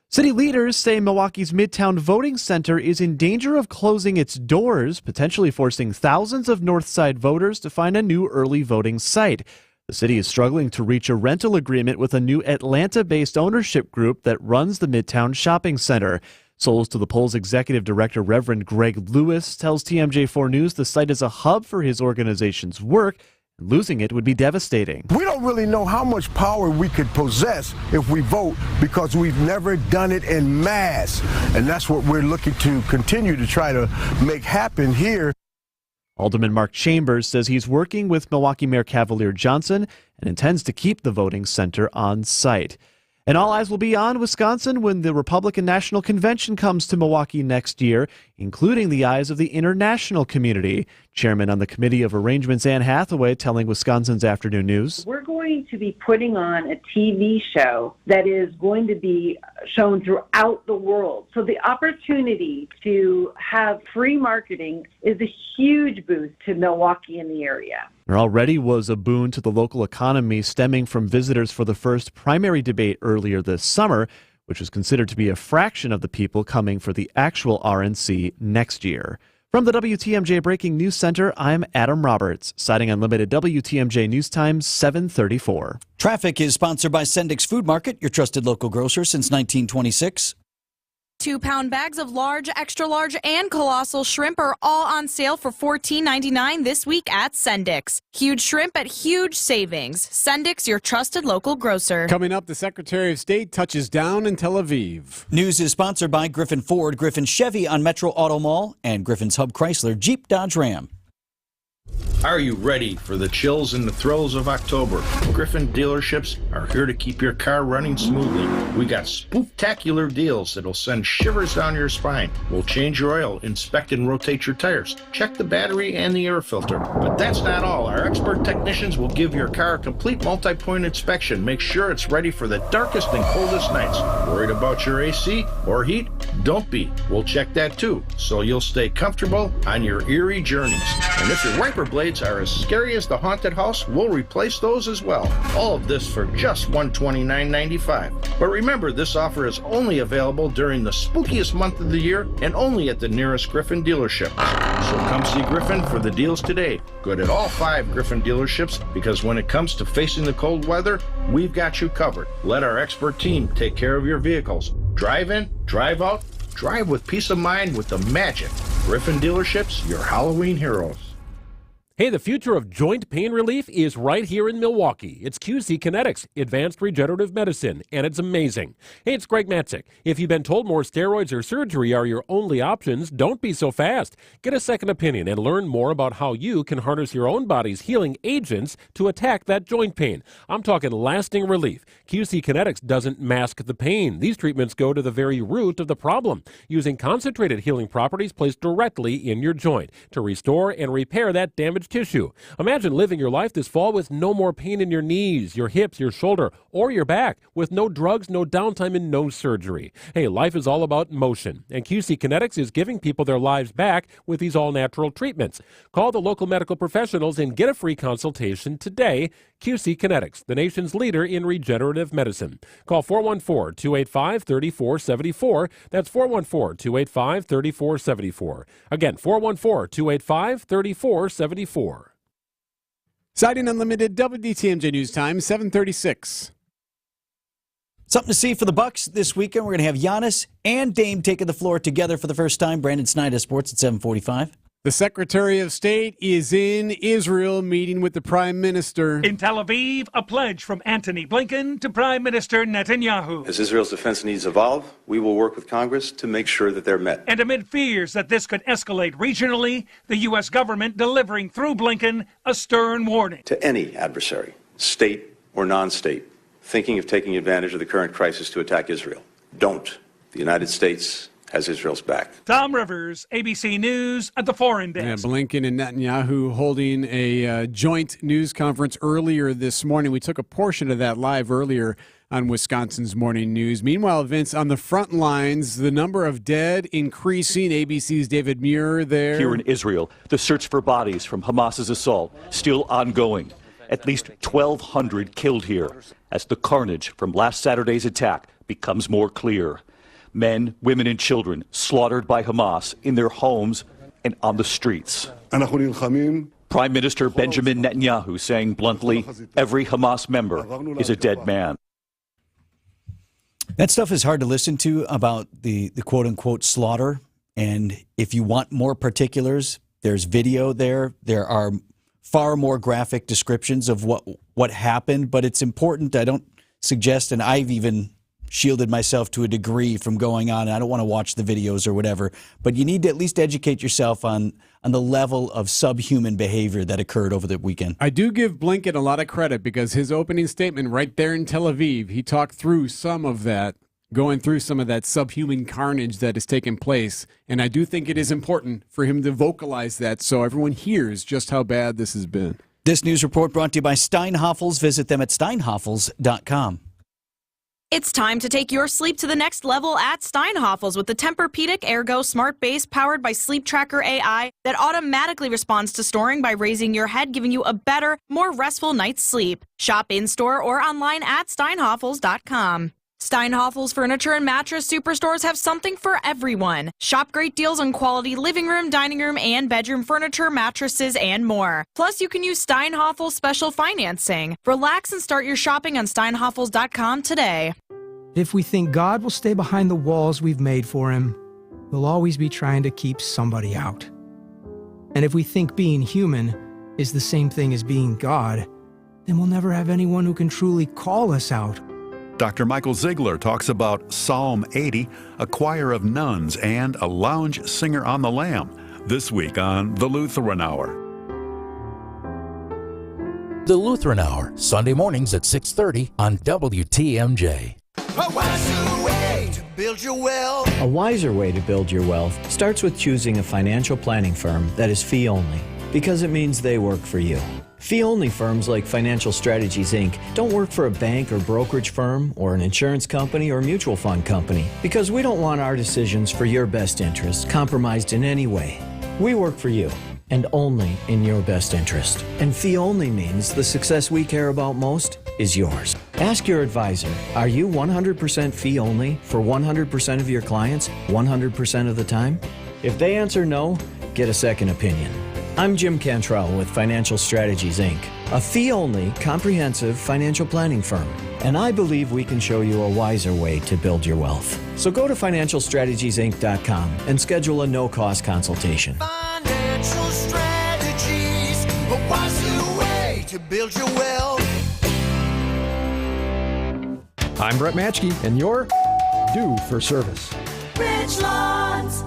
City leaders say Milwaukee's Midtown Voting Center is in danger of closing its doors, potentially forcing thousands of Northside voters to find a new early voting site. The city is struggling to reach a rental agreement with a new Atlanta-based ownership group that runs the Midtown Shopping Center. Souls to the Polls executive director Reverend Greg Lewis tells TMJ4 News the site is a hub for his organization's work, and losing it would be devastating. We don't really know how much power we could possess if we vote because we've never done it en masse. And that's what we're looking to continue to try to make happen here. Alderman Mark Chambers says he's working with Milwaukee Mayor Cavalier Johnson and intends to keep the voting center on site. And all eyes will be on Wisconsin when the Republican National Convention comes to Milwaukee next year, including the eyes of the international community. Chairman on the Committee of Arrangements, Ann Hathaway, telling Wisconsin's Afternoon News. We're going to be putting on a TV show that is going to be shown throughout the world. So the opportunity to have free marketing is a huge boost to Milwaukee and the area. There already was a boon to the local economy stemming from visitors for the first primary debate earlier this summer, which was considered to be a fraction of the people coming for the actual RNC next year. From the WTMJ Breaking News Center, I'm Adam Roberts, citing Unlimited WTMJ News Time 7:34. Traffic is sponsored by Sendik's Food Market, your trusted local grocer since 1926. 2-pound bags of large, extra large, and colossal shrimp are all on sale for $14.99 this week at Sendik's. Huge shrimp at huge savings. Sendik's, your trusted local grocer. Coming up, the Secretary of State touches down in Tel Aviv. News is sponsored by Griffin Ford, Griffin Chevy on Metro Auto Mall, and Griffin's Hub Chrysler Jeep Dodge Ram. Are you ready for the chills and the thrills of October? Griffin dealerships are here to keep your car running smoothly. We got spooktacular deals that'll send shivers down your spine. We'll change your oil, inspect and rotate your tires, check the battery and the air filter. But that's not all. Our expert technicians will give your car a complete multi-point inspection. Make sure it's ready for the darkest and coldest nights. Worried about your AC or heat? Don't be. We'll check that too, so you'll stay comfortable on your eerie journeys. And if your wiper blades are as scary as the haunted house, we'll replace those as well. All of this for just $129.95. But remember, this offer is only available during the spookiest month of the year and only at the nearest Griffin dealership. So come see Griffin for the deals today. Good at all 5 Griffin dealerships, because when it comes to facing the cold weather, we've got you covered. Let our expert team take care of your vehicles. Drive in, drive out, drive with peace of mind with the magic. Griffin dealerships, your Halloween heroes. Hey, the future of joint pain relief is right here in Milwaukee. It's QC Kinetics, Advanced Regenerative Medicine, and it's amazing. Hey, it's Greg Matzik. If you've been told more steroids or surgery are your only options, don't be so fast. Get a second opinion and learn more about how you can harness your own body's healing agents to attack that joint pain. I'm talking lasting relief. QC Kinetics doesn't mask the pain. These treatments go to the very root of the problem, using concentrated healing properties placed directly in your joint to restore and repair that damaged tissue. Imagine living your life this fall with no more pain in your knees, your hips, your shoulder, or your back, with no drugs, no downtime, and no surgery. Hey, life is all about motion, and QC Kinetics is giving people their lives back with these all-natural treatments. Call the local medical professionals and get a free consultation today. QC Kinetics, the nation's leader in regenerative medicine. Call 414-285-3474. That's 414-285-3474. Again, 414-285-3474. Siding Unlimited, WTMJ News Time, 7:36. Something to see for the Bucks this weekend. We're going to have Giannis and Dame taking the floor together for the first time. Brandon Snyder, Sports at 7:45. The Secretary of State is in Israel meeting with the Prime Minister. In Tel Aviv, a pledge from Antony Blinken to Prime Minister Netanyahu. As Israel's defense needs evolve, we will work with Congress to make sure that they're met. And amid fears that this could escalate regionally, the U.S. government delivering through Blinken a stern warning. To any adversary, state or non-state, thinking of taking advantage of the current crisis to attack Israel, don't. The United States has Israel's back. Tom Rivers, ABC News at the Foreign Desk. Yeah, Blinken and Netanyahu holding a joint news conference earlier this morning. We took a portion of that live earlier on Wisconsin's Morning News. Meanwhile, Vince, on the front lines, the number of dead increasing. ABC's David Muir there. Here in Israel, the search for bodies from Hamas's assault still ongoing. At least 1,200 killed here as the carnage from last Saturday's attack becomes more clear. Men, women, and children slaughtered by Hamas in their homes and on the streets. Prime Minister Benjamin Netanyahu saying bluntly, every Hamas member is a dead man. That stuff is hard to listen to about the quote-unquote slaughter. And if you want more particulars, there's video there. There are far more graphic descriptions of what happened. But it's important. I don't suggest, and I've even shielded myself to a degree from going on. I don't want to watch the videos or whatever, but you need to at least educate yourself on the level of subhuman behavior that occurred over the weekend. I do give Blinken a lot of credit because his opening statement right there in Tel Aviv, he talked through some of that, going through some of that subhuman carnage that has taken place. And I do think it is important for him to vocalize that so everyone hears just how bad this has been. This news report brought to you by Steinhoffels. Visit them at steinhoffels.com. It's time to take your sleep to the next level at Steinhoffels with the Tempur-Pedic Ergo Smart Base powered by Sleep Tracker AI that automatically responds to snoring by raising your head, giving you a better, more restful night's sleep. Shop in-store or online at steinhoffels.com. Steinhoffels Furniture and Mattress Superstores have something for everyone. Shop great deals on quality living room, dining room, and bedroom furniture, mattresses, and more. Plus, you can use Steinhoffels special financing. Relax and start your shopping on steinhoffels.com today. If we think God will stay behind the walls we've made for him, we'll always be trying to keep somebody out. And if we think being human is the same thing as being God, then we'll never have anyone who can truly call us out. Dr. Michael Ziegler talks about Psalm 80, a choir of nuns, and a lounge singer on the Lamb this week on The Lutheran Hour. The Lutheran Hour, Sunday mornings at 6:30 on WTMJ. A wiser way to build your wealth. A wiser way to build your wealth starts with choosing a financial planning firm that is fee-only, because it means they work for you. Fee-only firms like Financial Strategies, Inc. don't work for a bank or brokerage firm or an insurance company or mutual fund company, because we don't want our decisions for your best interests compromised in any way. We work for you, and only in your best interest. And fee-only means the success we care about most is yours. Ask your advisor, are you 100% fee-only for 100% of your clients 100% of the time? If they answer no, get a second opinion. I'm Jim Cantrell with Financial Strategies, Inc., a fee-only, comprehensive financial planning firm. And I believe we can show you a wiser way to build your wealth. So go to financialstrategiesinc.com and schedule a no-cost consultation. Financial Strategies, to build your wealth. I'm Brett Matchke, and you're due for service. Rich Lawns.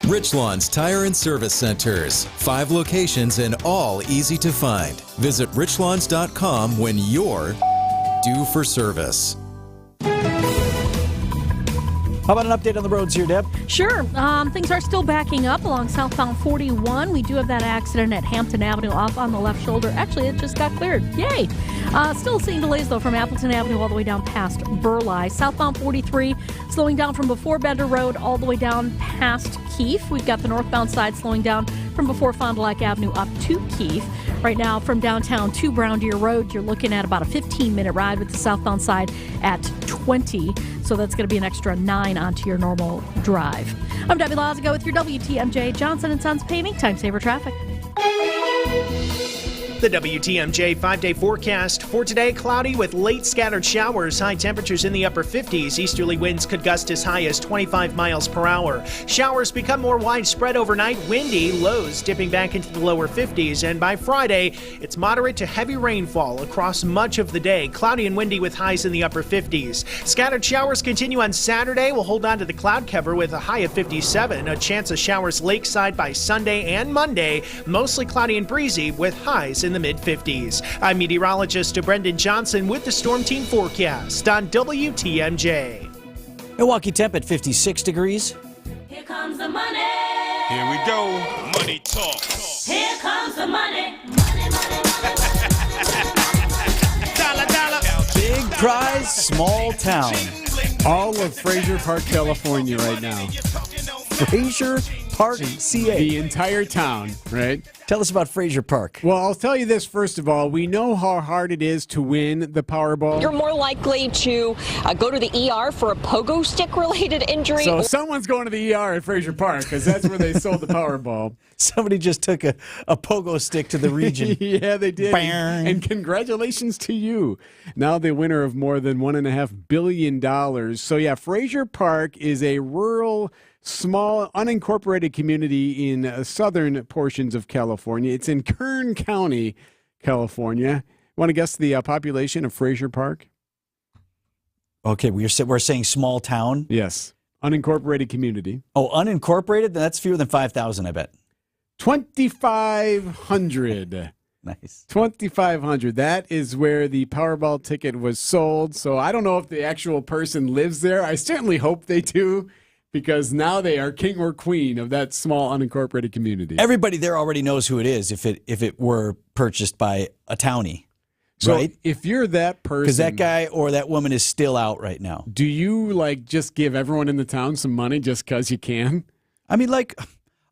Rich Lawns Tire and Service Centers. 5 locations and all easy to find. Visit richlawns.com when you're due for service. How about an update on the roads here, Deb? Sure. Things are still backing up along southbound 41. We do have that accident at Hampton Avenue off on the left shoulder. Actually, it just got cleared. Yay! Still seeing delays, though, from Appleton Avenue all the way down past Burleigh. Southbound 43 slowing down from before Bender Road all the way down past Keefe. We've got the northbound side slowing down from before Fond du Lac Avenue up to Keefe. Right now, from downtown to Brown Deer Road, you're looking at about a 15-minute ride with the southbound side at 20. So that's going to be an extra 9 onto your normal drive. I'm Debbie Lazago with your WTMJ Johnson & Sons Paving Time Saver Traffic. The WTMJ 5-day forecast for today: cloudy with late scattered showers, high temperatures in the upper 50s. Easterly winds could gust as high as 25 miles per hour. Showers become more widespread overnight, windy, lows dipping back into the lower 50s. And by Friday, it's moderate to heavy rainfall across much of the day. Cloudy and windy with highs in the upper 50s. Scattered showers continue on Saturday. We'll hold on to the cloud cover with a high of 57. A chance of showers lakeside by Sunday and Monday. Mostly cloudy and breezy with highs in the mid-50s. I'm meteorologist Brendan Johnson with the Storm Team forecast on WTMJ. Milwaukee temp at 56 degrees. Here comes the money. Here we go. Money talk. Here comes the money. Money, money, money. Dollar, dollar. Big prize, small town. All of Fraser Park, California right now. Fraser Park, CA. The entire town, right? Tell us about Fraser Park. Well, I'll tell you this first of all. We know how hard it is to win the Powerball. You're more likely to go to the ER for a pogo stick-related injury. So someone's going to the ER at Fraser Park because that's where they sold the Powerball. Somebody just took a pogo stick to the region. Yeah, they did. And congratulations to you. Now the winner of more than $1.5 billion. So yeah, Fraser Park is a rural, small, unincorporated community in southern portions of California. It's in Kern County, California. Want to guess the population of Fraser Park? Okay, we're saying small town? Yes. Unincorporated community. Oh, unincorporated? That's fewer than 5,000, I bet. 2,500. Nice. 2,500. That is where the Powerball ticket was sold. So I don't know if the actual person lives there. I certainly hope they do, because now they are king or queen of that small unincorporated community. Everybody there already knows who it is if it were purchased by a townie, so right? If you're that person, because that guy or that woman is still out right now. Do you just give everyone in the town some money just because you can? I mean,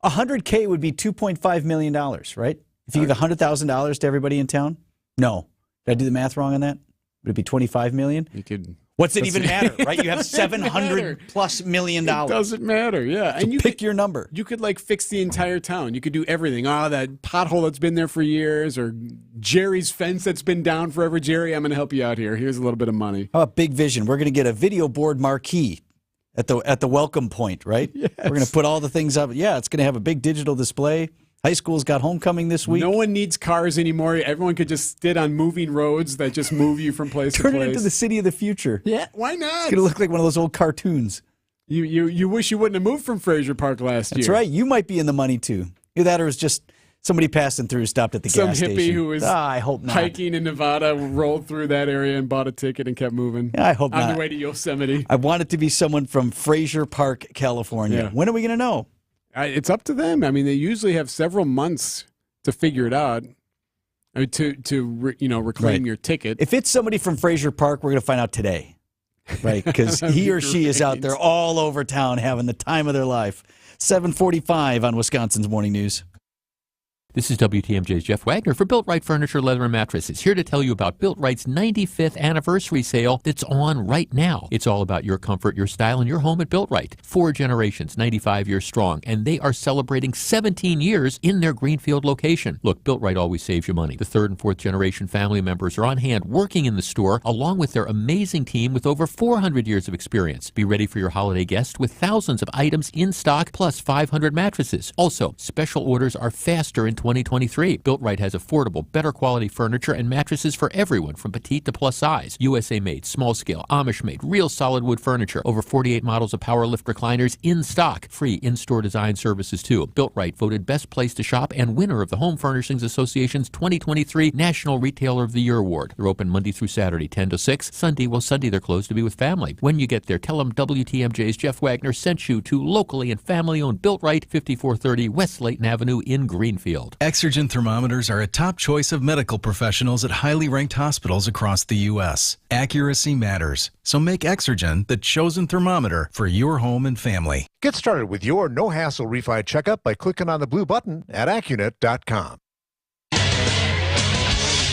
$100K would be $2.5 million, right? If you give $100,000 to everybody in town? No. Did I do the math wrong on that? Would it be $25 million? You could. What's it even matter, right? You have $700+ million. It doesn't matter, yeah. So and you pick your number. You could fix the entire town. You could do everything. That pothole that's been there for years, or Jerry's fence that's been down forever. Jerry, I'm going to help you out here. Here's a little bit of money. How about Big Vision? We're going to get a video board marquee at the welcome point, right? Yes. We're going to put all the things up. Yeah, it's going to have a big digital display. High school's got homecoming this week. No one needs cars anymore. Everyone could just sit on moving roads that just move you from place to place. Turn it into the city of the future. Yeah, why not? It's going to look like one of those old cartoons. You wish you wouldn't have moved from Fraser Park last year. That's right. You might be in the money, too. Either that or it was just somebody passing through stopped at the gas station. Some hippie who was I hope not. hiking in Nevada rolled through that area and bought a ticket and kept moving. Yeah, I hope not. On the way to Yosemite. I want it to be someone from Fraser Park, California. Yeah. When are we going to know? It's up to them. I mean, they usually have several months to figure it out, to reclaim your ticket. If it's somebody from Fraser Park, we're going to find out today, right? Because he or she is out there all over town having the time of their life. 7:45 on Wisconsin's Morning News. This is WTMJ's Jeff Wagner for Built Right Furniture, Leather, and Mattresses, here to tell you about Built Right's 95th anniversary sale that's on right now. It's all about your comfort, your style, and your home at Built Right. 4 generations, 95 years strong, and they are celebrating 17 years in their Greenfield location. Look, Built Right always saves you money. The 3rd and 4th generation family members are on hand working in the store, along with their amazing team with over 400 years of experience. Be ready for your holiday guests with thousands of items in stock, plus 500 mattresses. Also, special orders are faster in 2023. Built Right has affordable, better quality furniture and mattresses for everyone from petite to plus size. USA made, small scale, Amish made, real solid wood furniture. Over 48 models of power lift recliners in stock. Free in-store design services too. Built Right voted best place to shop and winner of the Home Furnishings Association's 2023 National Retailer of the Year Award. They're open Monday through Saturday, 10 to 6. Sunday they're closed to be with family. When you get there, tell them WTMJ's Jeff Wagner sent you to locally and family-owned Built Right, 5430 West Layton Avenue in Greenfield. Exergen thermometers are a top choice of medical professionals at highly ranked hospitals across the U.S. Accuracy matters, so make Exergen the chosen thermometer for your home and family. Get started with your no-hassle refi checkup by clicking on the blue button at Accunet.com.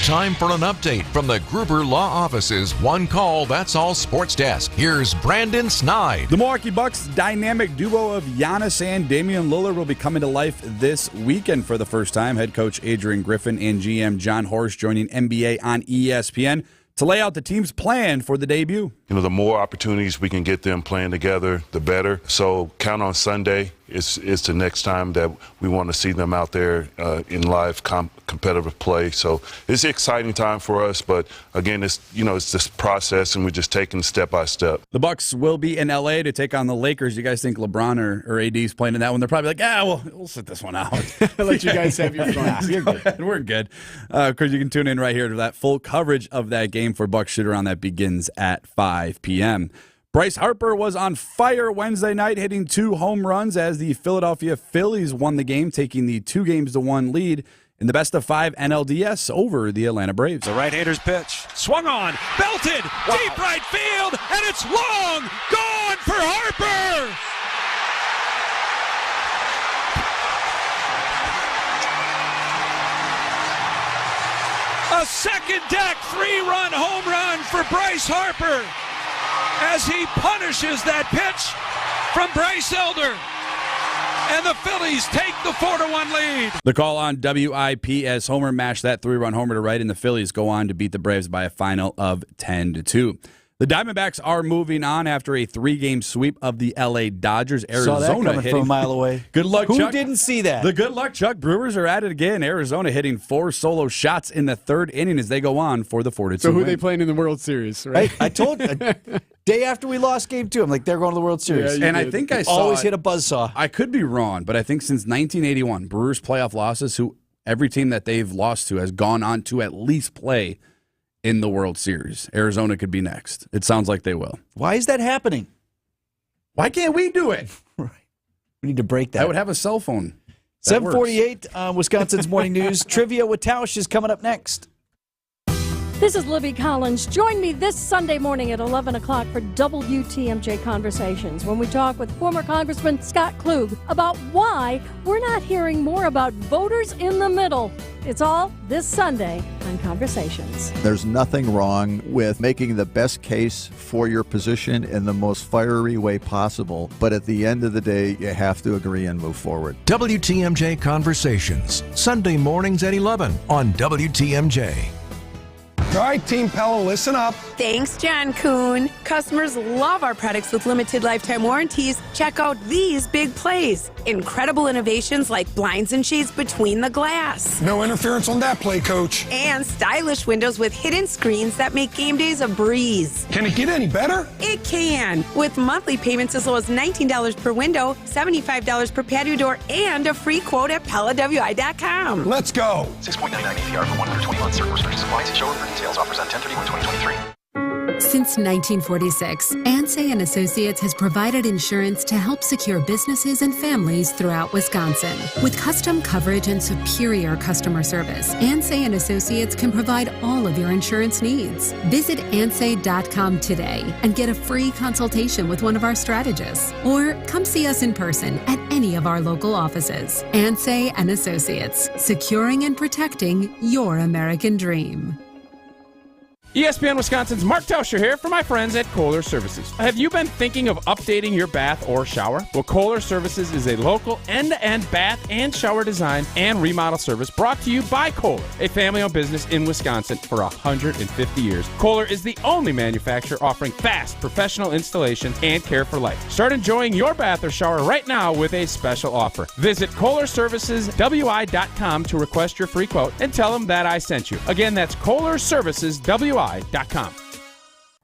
Time for an update from the Gruber Law Office's One Call, That's All Sports Desk. Here's Brandon Snide. The Milwaukee Bucks' dynamic duo of Giannis and Damian Lillard will be coming to life this weekend for the first time. Head coach Adrian Griffin and GM John Horst joining NBA on ESPN to lay out the team's plan for the debut. You know, the more opportunities we can get them playing together, the better. So count on Sunday. It's the next time that we want to see them out there in live competitive play. So it's an exciting time for us. But again, it's this process, and we're just taking step by step. The Bucks will be in LA to take on the Lakers. You guys think LeBron or AD is playing in that one? They're probably like, we'll sit this one out. Let you guys have your fun. You're good. We're good. Because you can tune in right here to that full coverage of that game for Bucks Shoot Around that begins at 5 p.m. Bryce Harper was on fire Wednesday night, hitting 2 home runs as the Philadelphia Phillies won the game, taking the 2-1 lead in the best of 5 NLDS over the Atlanta Braves. The right-hander's pitch, swung on, belted, deep right field, and it's long gone for Harper! A second deck 3-run home run for Bryce Harper as he punishes that pitch from Bryce Elder. And the Phillies take the 4-1 lead. The call on WIP as Homer mashed that 3-run homer to right, and the Phillies go on to beat the Braves by a final of 10-2. The Diamondbacks are moving on after a 3-game sweep of the LA Dodgers. Arizona saw that coming hitting from a mile away. Good luck, Who Chuck. didn't see that? The good luck, Chuck. Brewers are at it again. Arizona hitting 4 solo shots in the 3rd inning as they go on for the 4-2 So who win. are they playing in the World Series, right? I told you. Day after we lost game 2, I'm like, they're going to the World Series. Yeah, and I think I saw always hit a buzzsaw. I could be wrong, but I think since 1981, Brewers playoff losses, every team that they've lost to has gone on to at least play in the World Series. Arizona could be next. It sounds like they will. Why is that happening? Why can't we do it? Right. We need to break that. I would have a cell phone. 7:48, Wisconsin's Morning News. Trivia with Tausch is coming up next. This is Libby Collins. Join me this Sunday morning at 11 o'clock for WTMJ Conversations when we talk with former Congressman Scott Klug about why we're not hearing more about voters in the middle. It's all this Sunday on Conversations. There's nothing wrong with making the best case for your position in the most fiery way possible, but at the end of the day, you have to agree and move forward. WTMJ Conversations, Sunday mornings at 11 on WTMJ. All right, Team Pella, listen up. Thanks, John Kuhn. Customers love our products with limited lifetime warranties. Check out these big plays. Incredible innovations like blinds and shades between the glass. No interference on that play, Coach. And stylish windows with hidden screens that make game days a breeze. Can it get any better? It can. With monthly payments as low as $19 per window, $75 per patio door, and a free quote at PellaWI.com. Let's go. 6.99 APR for 1 year, 20 months. Certain restrictions apply. See showroom for details. Offers on 10/31/2023. Since 1946, Ansay & Associates has provided insurance to help secure businesses and families throughout Wisconsin. With custom coverage and superior customer service, Ansay & Associates can provide all of your insurance needs. Visit ansay.com today and get a free consultation with one of our strategists. Or come see us in person at any of our local offices. Ansay & Associates, securing and protecting your American dream. ESPN Wisconsin's Mark Tauscher here for my friends at Kohler Services. Have you been thinking of updating your bath or shower? Well, Kohler Services is a local end-to-end bath and shower design and remodel service brought to you by Kohler, a family-owned business in Wisconsin for 150 years. Kohler is the only manufacturer offering fast, professional installation and care for life. Start enjoying your bath or shower right now with a special offer. Visit KohlerServicesWI.com to request your free quote and tell them that I sent you. Again, that's KohlerServicesWI.com.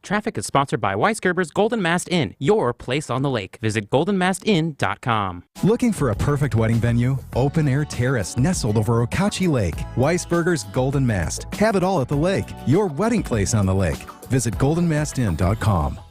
Traffic is sponsored by Weisgerber's Golden Mast Inn, your place on the lake. Visit goldenmastin.com. Looking for a perfect wedding venue? Open air terrace nestled over Okachi Lake. Weisberger's Golden Mast. Have it all at the lake. Your wedding place on the lake. Visit goldenmastin.com.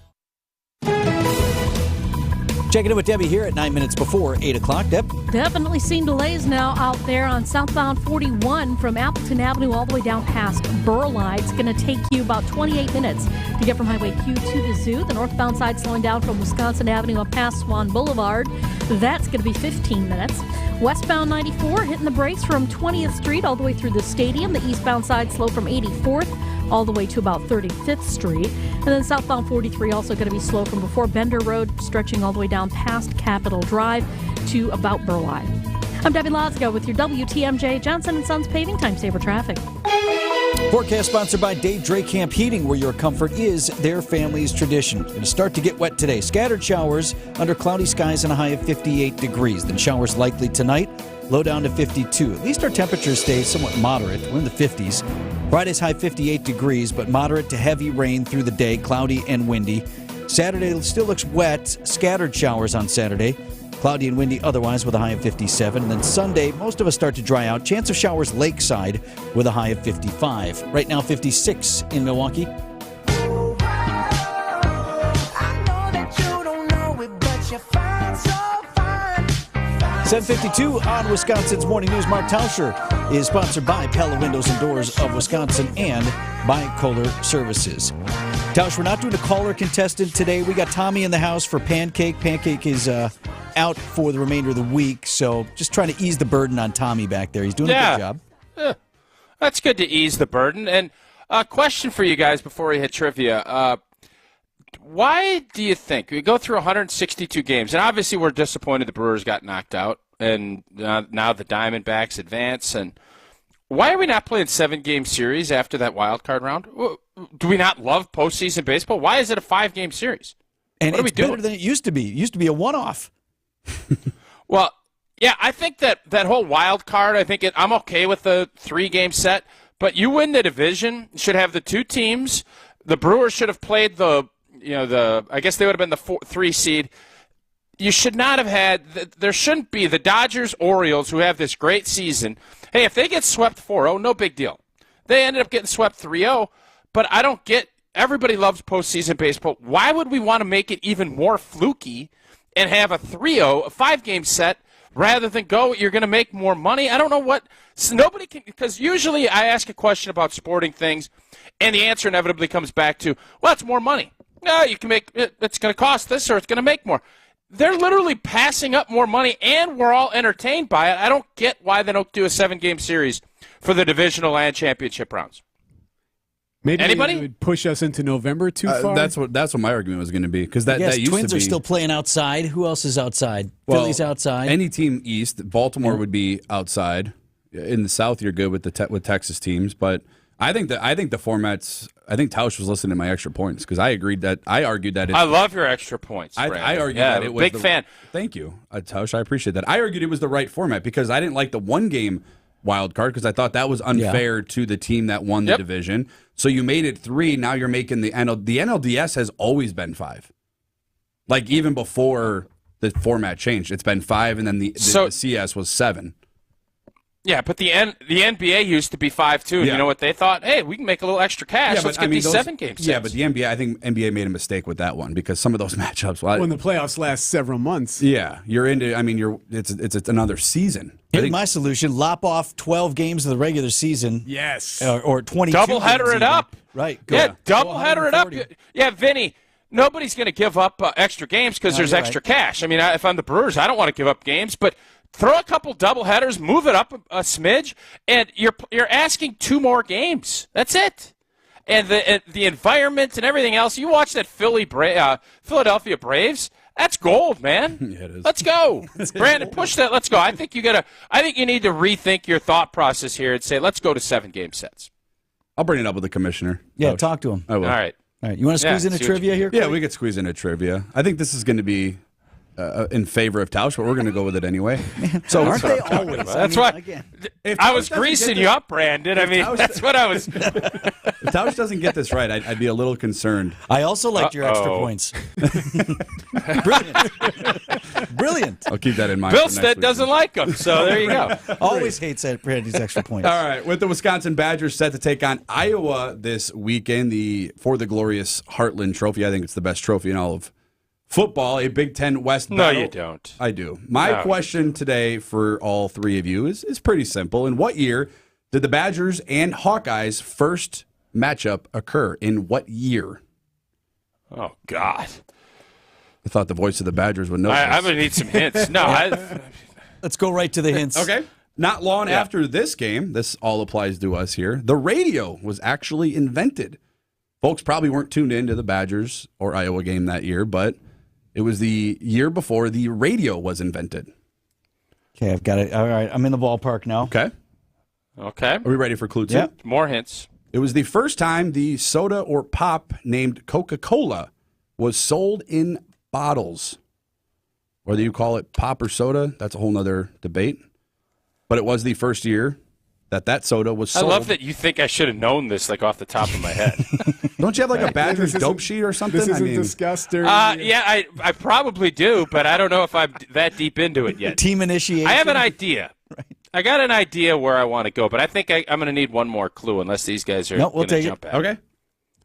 Checking in with Debbie here at 9 minutes before 8 o'clock. Deb? Definitely seen delays now out there on southbound 41 from Appleton Avenue all the way down past Burleigh. It's going to take you about 28 minutes to get from Highway Q to the zoo. The northbound side slowing down from Wisconsin Avenue up past Swan Boulevard. That's going to be 15 minutes. Westbound 94 hitting the brakes from 20th Street all the way through the stadium. The eastbound side slow from 84th all the way to about 35th Street. And then southbound 43 also going to be slow from before Bender Road, stretching all the way down past Capitol Drive to about Burleigh. I'm Debbie Lozgo with your WTMJ Johnson & Sons Paving Time Saver Traffic. Forecast sponsored by Dave Drake Camp Heating, where your comfort is their family's tradition. It's going to start to get wet today. Scattered showers under cloudy skies and a high of 58 degrees. Then showers likely tonight, low down to 52. At least our temperatures stay somewhat moderate. We're in the 50s. Friday's high 58 degrees, but moderate to heavy rain through the day, cloudy and windy. Saturday still looks wet. Scattered showers on Saturday. Cloudy and windy otherwise with a high of 57. And then Sunday, most of us start to dry out. Chance of showers lakeside with a high of 55. Right now, 56 in Milwaukee. 7:52 on Wisconsin's Morning News. Mark Tauscher is sponsored by Pella Windows and Doors of Wisconsin and by Kohler Services. Tausch, we're not doing a caller contestant today. We got Tommy in the house for Pancake. Pancake is out for the remainder of the week, so just trying to ease the burden on Tommy back there. He's doing a good job. That's good to ease the burden. And a question for you guys before we hit trivia. Why do you think we go through 162 games, and obviously we're disappointed the Brewers got knocked out, and now the Diamondbacks advance, and why are we not playing 7-game series after that wild card round? Do we not love postseason baseball? Why is it a 5-game series? And what are we it's doing? better than it used to be. It used to be a one-off. Well, yeah, I think that whole wild card, I'm okay with the 3-game set, but you win the division, should have the 2 teams. The Brewers should have played I guess they would have been the 3 seed. You should not have had, there shouldn't be the Dodgers, Orioles, who have this great season. Hey, if they get swept 4-0, no big deal. They ended up getting swept 3-0, but I don't get, everybody loves postseason baseball. Why would we want to make it even more fluky and have a 3-0, a 5-game set, rather than you're going to make more money? I don't know what, so nobody can, because usually I ask a question about sporting things, and the answer inevitably comes back to, well, it's more money. No, you can make it's going to cost this or it's going to make more. They're literally passing up more money, and we're all entertained by it. I don't get why they don't do a 7-game series for the divisional and championship rounds. Maybe anybody it would push us into November too far. That's what my argument was going to be, because that used Twins to be. are still playing outside. Who else is outside? Well, Philly's outside. Any team east, Baltimore would be outside. In the South, you're good with with Texas teams, but I think the formats. I think Tausch was listening to my extra points, because I argued that I love your extra points. I argued that it was big fan. Thank you, Tausch. I appreciate that. I argued it was the right format because I didn't like the 1-game wild card, because I thought that was unfair to the team that won the division. So you made it 3. Now you're making the NLDS has always been 5. Like even before the format changed, it's been 5, and then the CS was 7. Yeah, but the NBA used to be 5 too. And you know what they thought? Hey, we can make a little extra cash. Let's get these 7-game sets. Yeah, but the NBA, I think NBA made a mistake with that one, because some of those matchups. When the playoffs last several months. Yeah, you're into. I mean, it's another season. Here's my solution: lop off 12 games of the regular season. Yes, or 22. Doubleheader it up. Right. Doubleheader it up. Yeah, Vinny. Nobody's going to give up extra games because there's extra cash. I mean, if I'm the Brewers, I don't want to give up games, but throw a couple doubleheaders, move it up a smidge, and you're asking 2 more games. That's it. and the environment and everything else. You watch that Philadelphia Braves. That's gold, man. Yeah, it is. Let's go, Brandon. Push that. Let's go. I think you need to rethink your thought process here and say, let's go to 7-game sets. I'll bring it up with the commissioner. Yeah, Coach. talk to him. I will. All right. You want to squeeze in a trivia here? Yeah, Cody? we could squeeze in a trivia. I think this is going to be in favor of Tausch, but we're going to go with it anyway. So aren't they always? That's why I was greasing you up, Brandon. I mean, that's what I was. If Tausch doesn't get this right, I'd be a little concerned. I also liked your extra points. Brilliant. I'll keep that in mind. Bill Stead doesn't like them, so there you go. Always hates that Brandy's extra points. All right, with the Wisconsin Badgers set to take on Iowa this weekend, for the glorious Heartland Trophy. I think it's the best trophy in all of football, a Big Ten West battle. No, you don't. I do. My question today for all three of you is pretty simple. In what year did the Badgers and Hawkeyes' first matchup occur? In what year? Oh, God. I thought the voice of the Badgers would know this. I'm going to need some hints. No, let's go right to the hints. Okay. Not long after this game, this all applies to us here, the radio was actually invented. Folks probably weren't tuned into the Badgers or Iowa game that year, but it was the year before the radio was invented. Okay, I've got it. All right, I'm in the ballpark now. Okay. Okay. Are we ready for clue 2? Yeah. More hints. It was the first time the soda or pop named Coca-Cola was sold in bottles. Whether you call it pop or soda, that's a whole nother debate. But it was the first year that soda was sold. I love that you think I should have known this like off the top of my head. Don't you have like a Badgers dope sheet or something? This isn't discussed during yeah, I probably do, but I don't know if I'm that deep into it yet. Team initiation. I have an idea. Right. I got an idea where I want to go, but I think I'm going to need one more clue unless these guys are going to jump at it. Okay.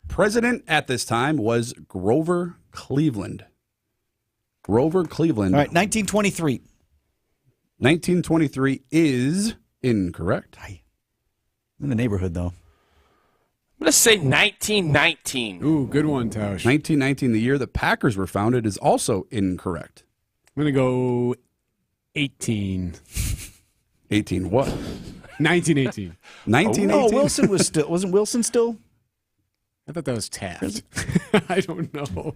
President at this time was Grover Cleveland. Grover Cleveland. All right, 1923. 1923 is incorrect. In the neighborhood, though. I'm going to say 1919. Ooh, good one, Tausch. 1919, the year the Packers were founded, is also incorrect. I'm going to go 18. 18 what? 1918. 1918? Oh, Wilson was still. Wasn't Wilson still? I thought that was Taft. I don't know.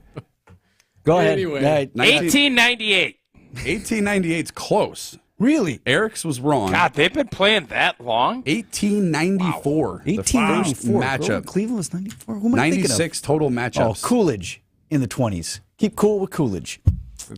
Go ahead. Anyway. 1898. 1898's close. Really? Eric's was wrong. God, they've been playing that long? 1894. Wow. 1894. Matchup. Cleveland was 94. Who am I thinking of? 96 total matchups. Oh, Coolidge in the 20s. Keep cool with Coolidge.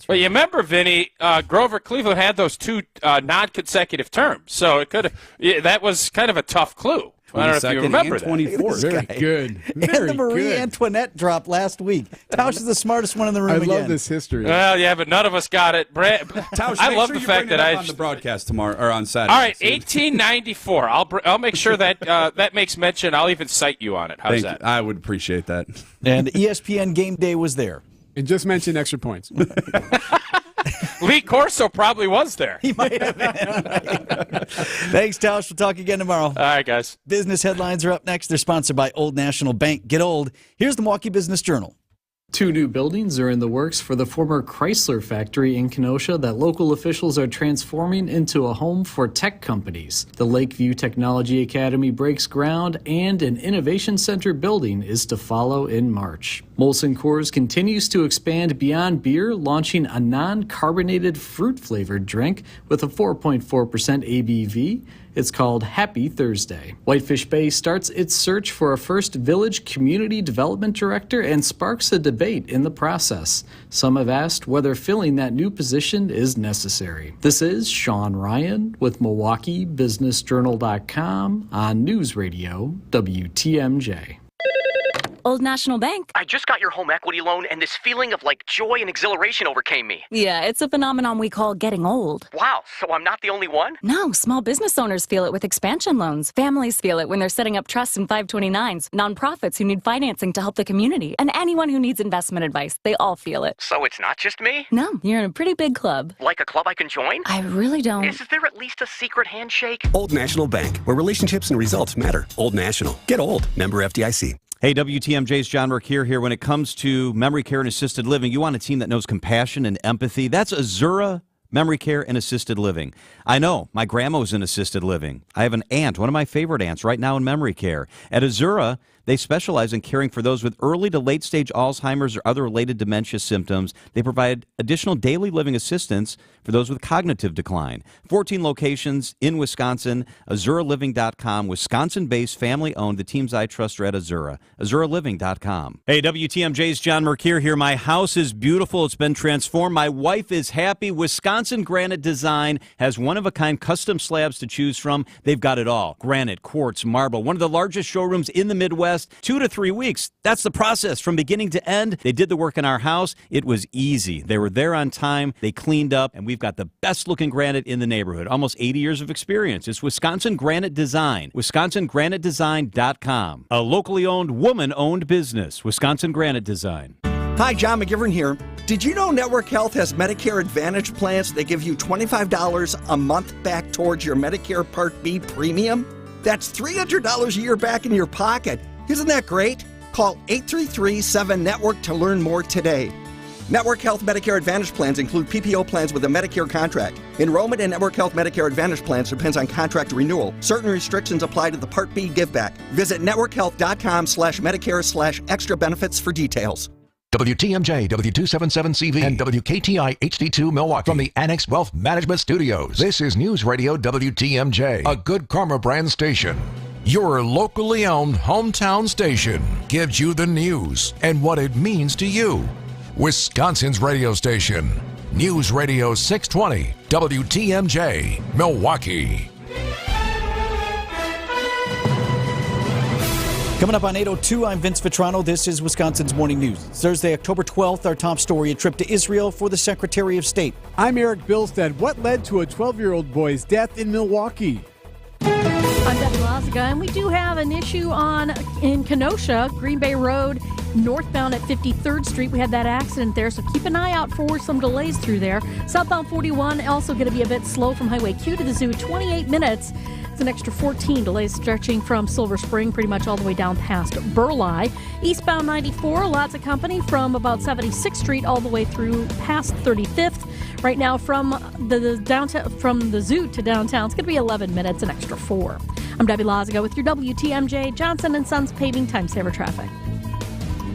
But you remember, Vinny, Grover Cleveland had those 2 non-consecutive terms, so it could that was kind of a tough clue. I don't know if you remember that. 24th. Very good. And the Marie Antoinette drop last week. Tausch is the smartest one in the room again. I love this history. Well, yeah, but none of us got it. Tausch, I love sure the fact that I on the broadcast tomorrow or on Saturday. All right, 1894. I'll make sure that that makes mention. I'll even cite you on it. How's that? I would appreciate that. And ESPN Game Day was there. And just mention extra points. Lee Corso probably was there. He might have been. Thanks, Tausch. We'll talk again tomorrow. All right, guys. Business headlines are up next. They're sponsored by Old National Bank. Get old. Here's the Milwaukee Business Journal. 2 new buildings are in the works for the former Chrysler factory in Kenosha that local officials are transforming into a home for tech companies. The Lakeview Technology Academy breaks ground, and an innovation center building is to follow in March. Molson Coors continues to expand beyond beer, launching a non-carbonated fruit-flavored drink with a 4.4% ABV. It's called Happy Thursday. Whitefish Bay starts its search for a first village community development director and sparks a debate in the process. Some have asked whether filling that new position is necessary. This is Sean Ryan with MilwaukeeBusinessJournal.com on News Radio WTMJ. Old National Bank. I just got your home equity loan, and this feeling of joy and exhilaration overcame me. Yeah, it's a phenomenon we call getting old. Wow, so I'm not the only one? No, small business owners feel it with expansion loans. Families feel it when they're setting up trusts and 529s. Nonprofits who need financing to help the community. And anyone who needs investment advice. They all feel it. So it's not just me? No, you're in a pretty big club. Like a club I can join? I really don't. Is there at least a secret handshake? Old National Bank, where relationships and results matter. Old National. Get old. Member FDIC. Hey, WTMJ's John Rourke here. When it comes to memory care and assisted living, you want a team that knows compassion and empathy. That's Azura Memory Care and Assisted Living. I know, my grandma was in assisted living. I have an aunt, one of my favorite aunts, right now in memory care. At Azura, They specialize in caring for those with early to late-stage Alzheimer's or other related dementia symptoms. They provide additional daily living assistance for those with cognitive decline. 14 locations in Wisconsin. AzuraLiving.com. Wisconsin-based, family-owned. The teams I trust are at Azura. AzuraLiving.com. Hey, WTMJ's John Mercure here. My house is beautiful. It's been transformed. My wife is happy. Wisconsin Granite Design has one-of-a-kind custom slabs to choose from. They've got it all. Granite, quartz, marble. One of the largest showrooms in the Midwest. 2 to 3 weeks. That's the process from beginning to end. They did the work in our house. It was easy. They were there on time. They cleaned up, and we've got the best-looking granite in the neighborhood. Almost 80 years of experience. It's Wisconsin Granite Design. WisconsinGraniteDesign.com. A locally owned, woman-owned business. Wisconsin Granite Design. Hi, John McGivern here. Did you know Network Health has Medicare Advantage plans that give you $25 a month back towards your Medicare Part B premium? That's $300 a year back in your pocket. Isn't that great? Call 833-7-NETWORK to learn more today. Network Health Medicare Advantage plans include PPO plans with a Medicare contract. Enrollment in Network Health Medicare Advantage plans depends on contract renewal. Certain restrictions apply to the Part B giveback. Visit networkhealth.com/Medicare/extra benefits for details. WTMJ, W277CV, and WKTI HD2 Milwaukee from the Annex Wealth Management Studios. This is News Radio WTMJ, a Good Karma brand station. Your locally owned hometown station gives you the news and what it means to you. Wisconsin's radio station, News Radio 620, WTMJ, Milwaukee. Coming up on 8:02, I'm Vince Vitrano. This is Wisconsin's Morning News. It's Thursday, October 12th. Our top story, a trip to Israel for the Secretary of State. I'm Eric Bilstead. What led to a 12-year-old boy's death in Milwaukee? I'm Debbie Lazaga, and we do have an issue in Kenosha, Green Bay Road, northbound at 53rd Street. We had that accident there, so keep an eye out for some delays through there. Southbound 41, also going to be a bit slow from Highway Q to the Zoo, 28 minutes. It's an extra 14 delays stretching from Silver Spring pretty much all the way down past Burleigh. Eastbound 94, lots of company from about 76th Street all the way through past 35th. Right now from the downtown, from the Zoo to downtown, it's going to be 11 minutes, an extra 4. I'm Debbie Lazaga with your WTMJ Johnson & Sons Paving Time Saver Traffic.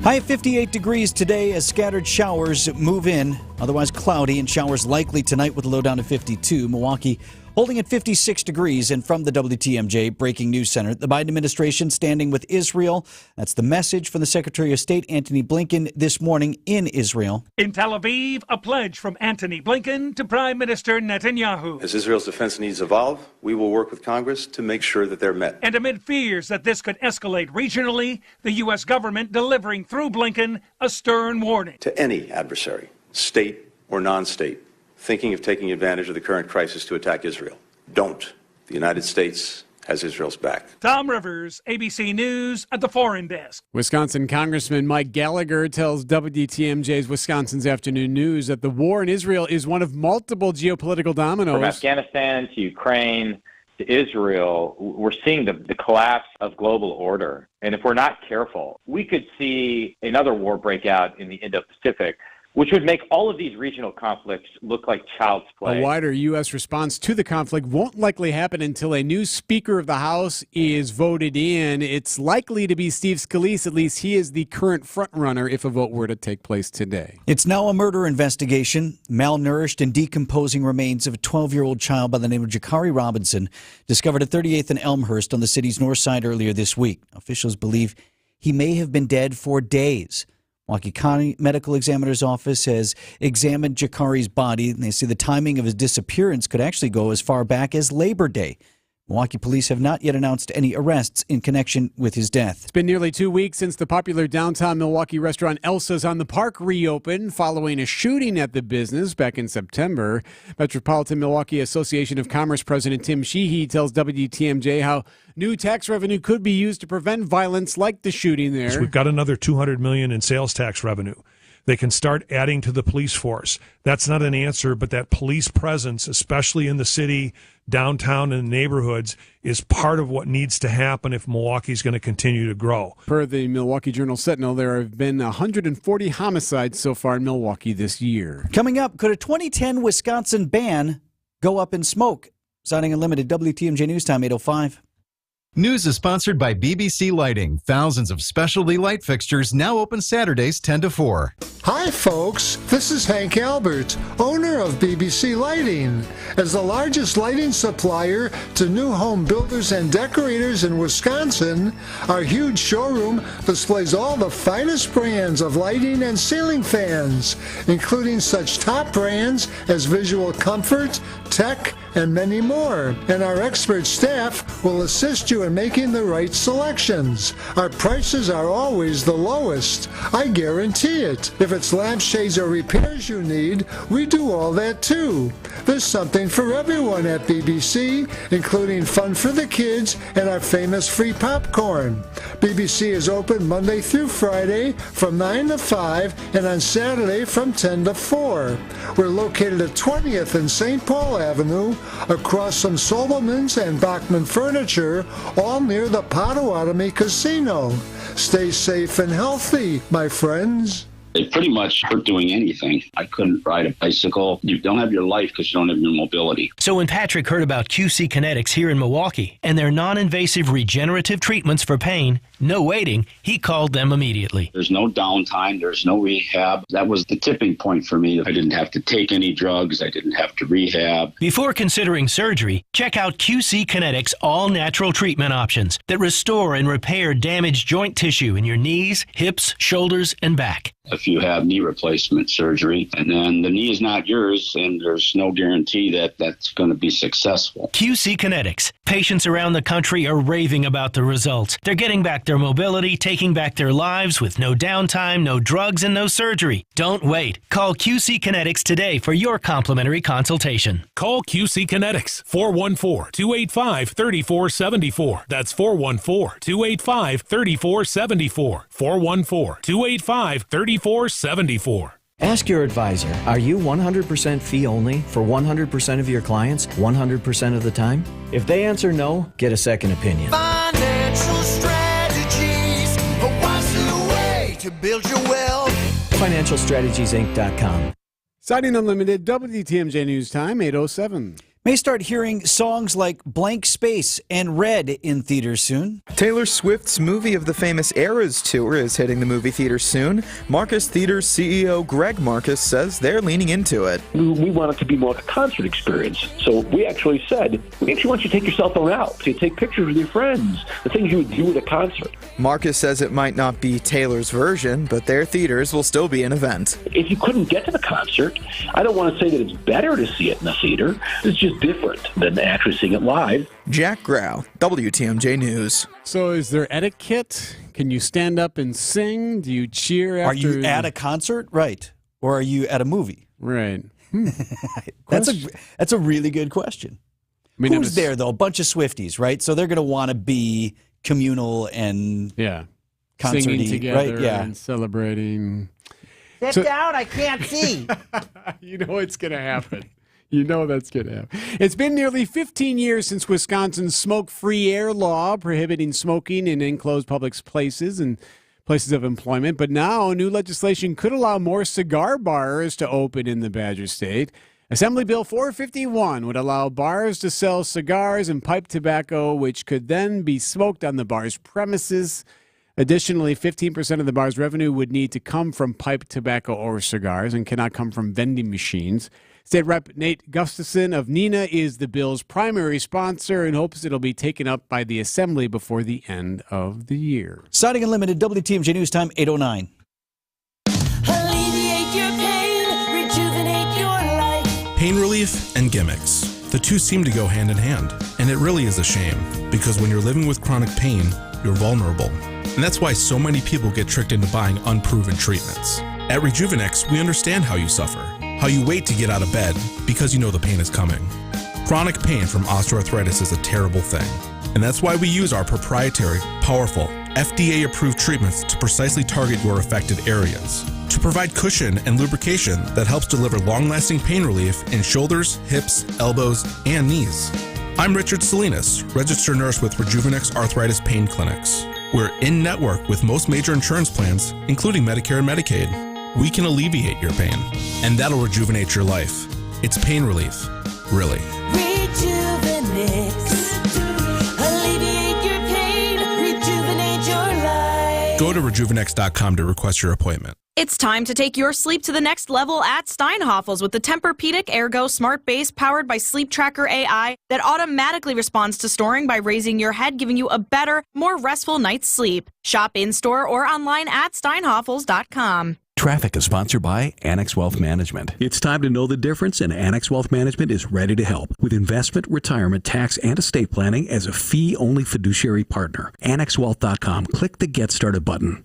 High of 58 degrees today as scattered showers move in. Otherwise cloudy and showers likely tonight with a low down to 52. Milwaukee holding at 56 degrees. And from the WTMJ Breaking News Center, the Biden administration standing with Israel. That's the message from the Secretary of State, Antony Blinken, this morning in Israel. In Tel Aviv, a pledge from Antony Blinken to Prime Minister Netanyahu. As Israel's defense needs evolve, we will work with Congress to make sure that they're met. And amid fears that this could escalate regionally, the U.S. government delivering through Blinken a stern warning. To any adversary, state or non-state, thinking of taking advantage of the current crisis to attack Israel, don't. The United States has Israel's back. Tom Rivers, ABC News at the Foreign Desk. Wisconsin Congressman Mike Gallagher tells WTMJ's Wisconsin's Afternoon News that the war in Israel is one of multiple geopolitical dominoes. From Afghanistan to Ukraine to Israel, we're seeing the collapse of global order. And if we're not careful, we could see another war break out in the Indo-Pacific, which would make all of these regional conflicts look like child's play. A wider U.S. response to the conflict won't likely happen until a new Speaker of the House is voted in. It's likely to be Steve Scalise. At least he is the current frontrunner if a vote were to take place today. It's now a murder investigation. Malnourished and decomposing remains of a 12-year-old child by the name of Jakari Robinson discovered at 38th and Elmhurst on the city's north side earlier this week. Officials believe he may have been dead for days. Milwaukee County Medical Examiner's Office has examined Jakari's body, and they say the timing of his disappearance could actually go as far back as Labor Day. Milwaukee police have not yet announced any arrests in connection with his death. It's been nearly 2 weeks since the popular downtown Milwaukee restaurant Elsa's on the Park reopened following a shooting at the business back in September. Metropolitan Milwaukee Association of Commerce President Tim Sheehy tells WTMJ how new tax revenue could be used to prevent violence like the shooting there. So we've got another $200 million in sales tax revenue. They can start adding to the police force. That's not an answer, but that police presence, especially in the city, downtown, and neighborhoods, is part of what needs to happen if Milwaukee's going to continue to grow. Per the Milwaukee Journal-Sentinel, there have been 140 homicides so far in Milwaukee this year. Coming up, could a 2010 Wisconsin ban go up in smoke? Signing Unlimited, WTMJ News Time, 8:05. News is sponsored by BBC Lighting. Thousands of specialty light fixtures now open Saturdays 10 to 4. Hi, folks. This is Hank Albert, owner of BBC Lighting. As the largest lighting supplier to new home builders and decorators in Wisconsin, our huge showroom displays all the finest brands of lighting and ceiling fans, including such top brands as Visual Comfort, Tech, and many more. And our expert staff will assist you in making the right selections. Our prices are always the lowest. I guarantee it. If it's lampshades or repairs you need, we do all that too. There's something for everyone at BBC, including fun for the kids and our famous free popcorn. BBC is open Monday through Friday from 9 to 5 and on Saturday from 10 to 4. We're located at 20th and St. Paul Avenue, across from Sobelman's and Bachman Furniture, all near the Potawatomi Casino. Stay safe and healthy, my friends. They pretty much hurt doing anything. I couldn't ride a bicycle. You don't have your life because you don't have your mobility. So when Patrick heard about QC Kinetics here in Milwaukee and their non-invasive regenerative treatments for pain, no waiting, he called them immediately. There's no downtime. There's no rehab. That was the tipping point for me. I didn't have to take any drugs. I didn't have to rehab. Before considering surgery, check out QC Kinetics' all-natural treatment options that restore and repair damaged joint tissue in your knees, hips, shoulders, and back. If you have knee replacement surgery, and then the knee is not yours, and there's no guarantee that that's going to be successful. QC Kinetics. Patients around the country are raving about the results. They're getting back their mobility, taking back their lives with no downtime, no drugs, and no surgery. Don't wait. Call QC Kinetics today for your complimentary consultation. Call QC Kinetics, 414-285-3474. That's 414-285-3474. 414-285-3474. Ask your advisor, are you 100% fee only for 100% of your clients 100% of the time? If they answer no, get a second opinion. Financial strategies, what's the way to build your wealth? FinancialStrategiesInc.com. Siding Unlimited, WTMJ News Time, 8:07. May start hearing songs like Blank Space and Red in theaters soon. Taylor Swift's Movie of the Famous Eras tour is hitting the movie theaters soon. Marcus Theaters CEO Greg Marcus says they're leaning into it. We want it to be more like a concert experience. So we actually said, we actually want you to take your cell phone out. So you take pictures with your friends, the things you would do at a concert. Marcus says it might not be Taylor's version, but their theaters will still be an event. If you couldn't get to the concert, I don't want to say that it's better to see it in the theater. It's just different than actually seeing it live. Jack Grau, WTMJ News. So is there etiquette? Can you stand up and sing? Do you cheer after? Are you at a concert? Right. Or are you at a movie? Right. That's a really good question. I mean, who's there, though? A bunch of Swifties, right? So they're going to want to be communal and concerty, singing together, right? Yeah. and celebrating. Sit down, I can't see. You know it's going to happen. You know that's going to happen. It's been nearly 15 years since Wisconsin's smoke-free air law prohibiting smoking in enclosed public places and places of employment. But now new legislation could allow more cigar bars to open in the Badger State. Assembly Bill 451 would allow bars to sell cigars and pipe tobacco, which could then be smoked on the bar's premises. Additionally, 15% of the bar's revenue would need to come from pipe tobacco or cigars and cannot come from vending machines. State Rep Nate Gustafson of Neenah is the bill's primary sponsor and hopes it'll be taken up by the Assembly before the end of the year. Siding Unlimited, WTMJ News Time, 8:09. Alleviate your pain, rejuvenate your life. Pain relief and gimmicks. The two seem to go hand in hand. And it really is a shame, because when you're living with chronic pain, you're vulnerable. And that's why so many people get tricked into buying unproven treatments. At Rejuvenex, we understand how you suffer, how you wait to get out of bed because you know the pain is coming. Chronic pain from osteoarthritis is a terrible thing. And that's why we use our proprietary, powerful, FDA-approved treatments to precisely target your affected areas, to provide cushion and lubrication that helps deliver long-lasting pain relief in shoulders, hips, elbows, and knees. I'm Richard Salinas, registered nurse with Rejuvenex Arthritis Pain Clinics. We're in-network with most major insurance plans, including Medicare and Medicaid. We can alleviate your pain, and that'll rejuvenate your life. It's pain relief, really. Rejuvenex. Alleviate your Go to rejuvenex.com to request your appointment. It's time to take your sleep to the next level at Steinhoffel's with the Tempur-Pedic Ergo Smart Base powered by Sleep Tracker AI that automatically responds to snoring by raising your head, giving you a better, more restful night's sleep. Shop in-store or online at steinhoffels.com. Traffic is sponsored by Annex Wealth Management. It's time to know the difference, and Annex Wealth Management is ready to help with investment, retirement, tax, and estate planning as a fee-only fiduciary partner. AnnexWealth.com. Click the Get Started button.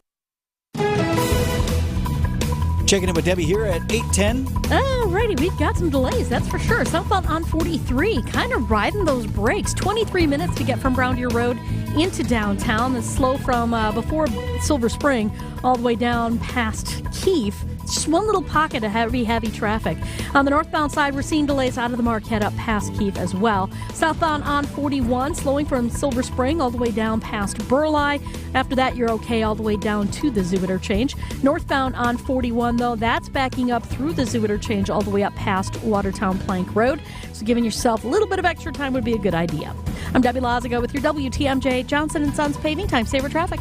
Checking in with Debbie here at 8:10. Alrighty, we've got some delays, that's for sure. Southbound on 43, kind of riding those brakes. 23 minutes to get from Brown Deer Road into downtown. It's slow from before Silver Spring all the way down past Keefe. Just one little pocket of heavy traffic. On the northbound side, we're seeing delays out of the Marquette up past Keefe as well. Southbound on 41, slowing from Silver Spring all the way down past Burleigh. After that, you're okay all the way down to the Zoo Interchange. Northbound on 41, though, that's backing up through the Zoo Interchange all the way up past Watertown Plank Road. So giving yourself a little bit of extra time would be a good idea. I'm Debbie Lazago with your WTMJ Johnson & Sons Paving Time Saver Traffic.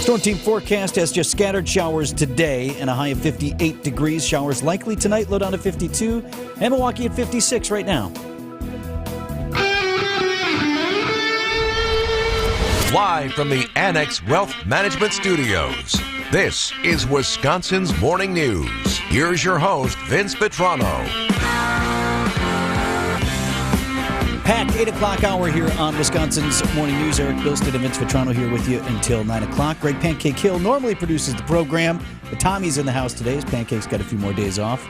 Storm Team forecast has just scattered showers today and a high of 58 degrees. Showers likely tonight, low down to 52. And Milwaukee at 56 right now. Live from the Annex Wealth Management Studios, this is Wisconsin's Morning News. Here's your host, Vince Petrano. Packed 8 o'clock hour here on Wisconsin's Morning News. Eric Bilstead and Vince Vetrano here with you until 9 o'clock. Greg Pancake Hill normally produces the program, but Tommy's in the house today. His Pancake's got a few more days off.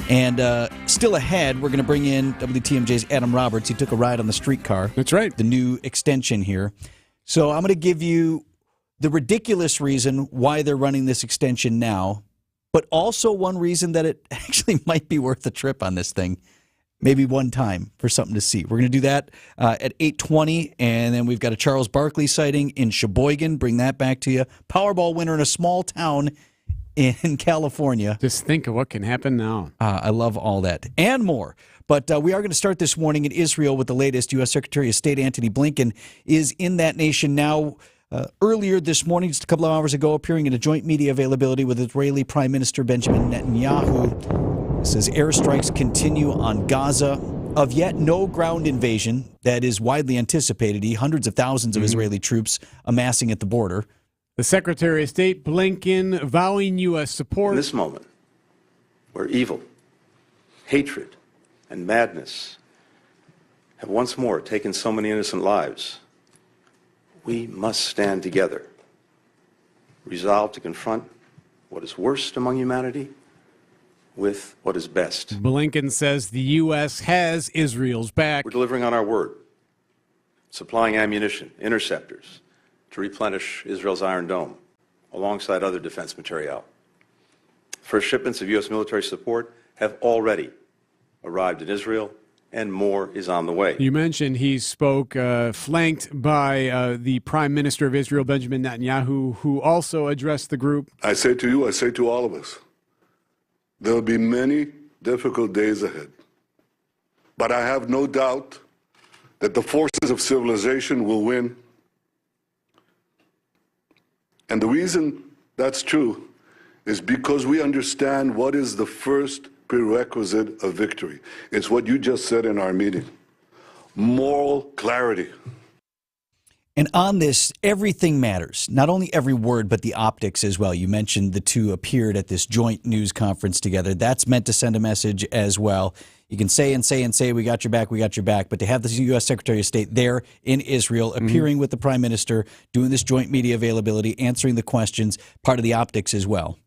And still ahead, we're going to bring in WTMJ's Adam Roberts. He took a ride on the streetcar. That's right. The new extension here. So I'm going to give you the ridiculous reason why they're running this extension now, but also one reason that it actually might be worth a trip on this thing. Maybe one time for something to see. We're going to do that at 8:20, and then we've got a Charles Barkley sighting in Sheboygan. Bring that back to you. Powerball winner in a small town in California. Just think of what can happen now. I love all that and more. But we are going to start this morning in Israel with the latest. U.S. Secretary of State Antony Blinken is in that nation now. Earlier this morning, just a couple of hours ago, appearing in a joint media availability with Israeli Prime Minister Benjamin Netanyahu. It says airstrikes continue on Gaza. Of yet no ground invasion that is widely anticipated, hundreds of thousands of Israeli troops amassing at the border. The Secretary of State Blinken vowing U.S. support. In this moment, where evil, hatred, and madness have once more taken so many innocent lives, we must stand together, resolved to confront what is worst among humanity with what is best. Blinken says the U.S. has Israel's back. We're delivering on our word, supplying ammunition, interceptors, to replenish Israel's Iron Dome, alongside other defense materiel. First shipments of U.S. military support have already arrived in Israel, and more is on the way. You mentioned he spoke flanked by the Prime Minister of Israel, Benjamin Netanyahu, who also addressed the group. I say to you, I say to all of us, there will be many difficult days ahead. But I have no doubt that the forces of civilization will win. And the reason that's true is because we understand what is the first prerequisite of victory. It's what you just said in our meeting. Moral clarity. And on this, everything matters. Not only every word, but the optics as well. You mentioned the two appeared at this joint news conference together. That's meant to send a message as well. You can say and say and say, we got your back, but to have the U.S. Secretary of State there in Israel, appearing with the Prime Minister, doing this joint media availability, answering the questions, part of the optics as well.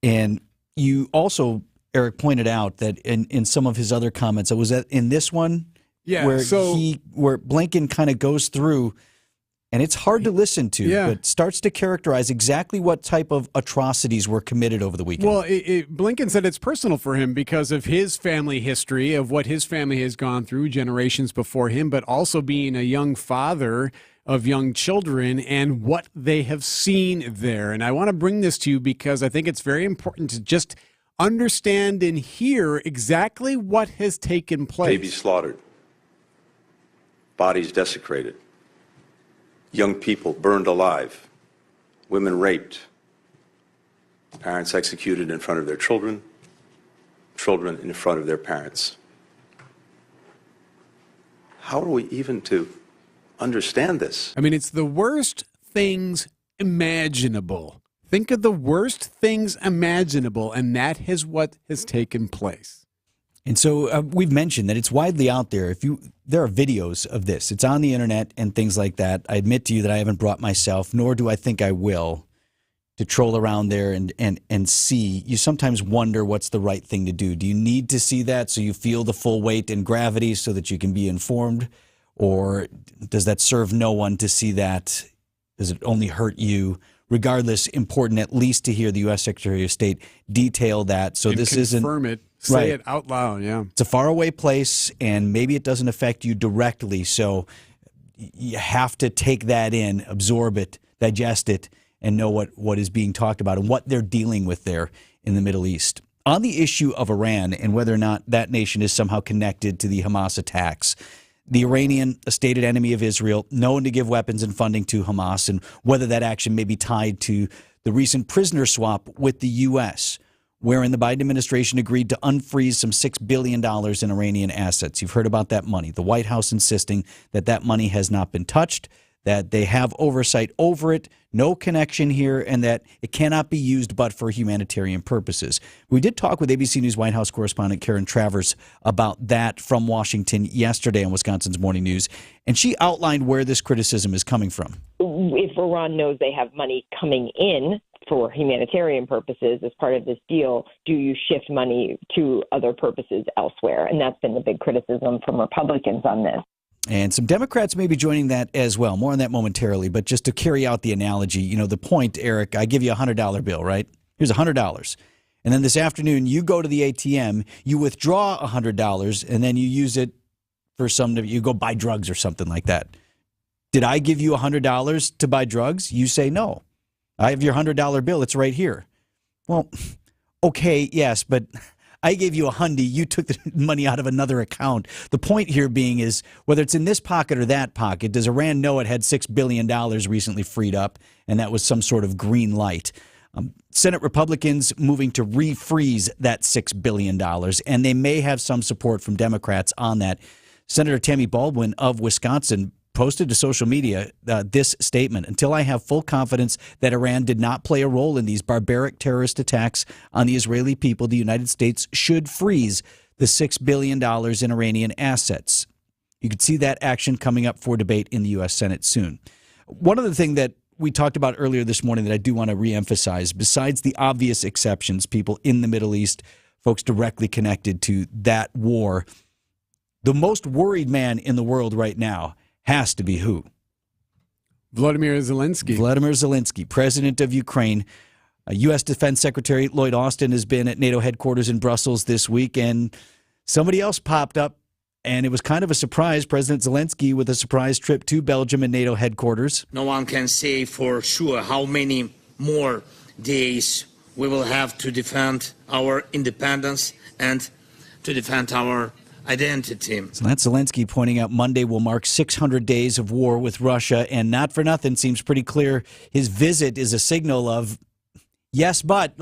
And you also, Eric, pointed out that in some of his other comments, was that in this one, where Blinken kind of goes through, and it's hard to listen to, but starts to characterize exactly what type of atrocities were committed over the weekend. Well, Blinken said it's personal for him because of his family history, of what his family has gone through generations before him, but also being a young father of young children and what they have seen there. And I want to bring this to you because I think it's very important to just understand and hear exactly what has taken place. Babies slaughtered. Bodies desecrated, young people burned alive women raped, parents executed in front of their children, children in front of their parents. How are we even to understand this? I mean, it's the worst things imaginable. Think of the worst things imaginable, and that is what has taken place. And so we've mentioned that it's widely out there. There are videos of this. It's on the internet and things like that. I admit to you that I haven't brought myself, nor do I think I will, to troll around there and see. You sometimes wonder what's the right thing to do. Do you need to see that so you feel the full weight and gravity so that you can be informed? Or does that serve no one to see that? Does it only hurt you? Regardless, important at least to hear the U.S. Secretary of State detail that. So and this isn't... confirm it. Say it out loud, yeah. It's a faraway place, and maybe it doesn't affect you directly. So you have to take that in, absorb it, digest it, and know what is being talked about and what they're dealing with there in the Middle East. On the issue of Iran and whether or not that nation is somehow connected to the Hamas attacks, the Iranian, a stated enemy of Israel, known to give weapons and funding to Hamas, and whether that action may be tied to the recent prisoner swap with the U.S., wherein the Biden administration agreed to unfreeze some $6 billion in Iranian assets. You've heard about that money. The White House insisting that that money has not been touched, that they have oversight over it, no connection here, and that it cannot be used but for humanitarian purposes. We did talk with ABC News White House correspondent Karen Travers about that from Washington yesterday on Wisconsin's Morning News, and she outlined where this criticism is coming from. If Iran knows they have money coming in for humanitarian purposes as part of this deal, do you shift money to other purposes elsewhere? And that's been the big criticism from Republicans on this. And some Democrats may be joining that as well. More on that momentarily. But just to carry out the analogy, the point, Eric, I give you a $100 bill, right? Here's $100. And then this afternoon, you go to the ATM, you withdraw $100, and then you use it for you go buy drugs or something like that. Did I give you $100 to buy drugs? You say no. I have your $100 bill. It's right here. Well, okay, yes, but I gave you $100. You took the money out of another account. The point here being is whether it's in this pocket or that pocket, does Iran know it had $6 billion recently freed up, and that was some sort of green light? Senate Republicans moving to refreeze that $6 billion, and they may have some support from Democrats on that. Senator Tammy Baldwin of Wisconsin posted to social media this statement: until I have full confidence that Iran did not play a role in these barbaric terrorist attacks on the Israeli people, the United States should freeze the $6 billion in Iranian assets. You could see that action coming up for debate in the U.S. Senate soon. One other thing that we talked about earlier this morning that I do want to reemphasize, besides the obvious exceptions, people in the Middle East, folks directly connected to that war, the most worried man in the world right now has to be who? Vladimir Zelensky. Vladimir Zelensky, president of Ukraine. U.S. Defense Secretary Lloyd Austin has been at NATO headquarters in Brussels this week, and somebody else popped up, and it was kind of a surprise. President Zelensky with a surprise trip to Belgium and NATO headquarters. No one can say for sure how many more days we will have to defend our independence and to defend our identity. So that's Zelensky pointing out Monday will mark 600 days of war with Russia, and not for nothing, seems pretty clear his visit is a signal of yes, but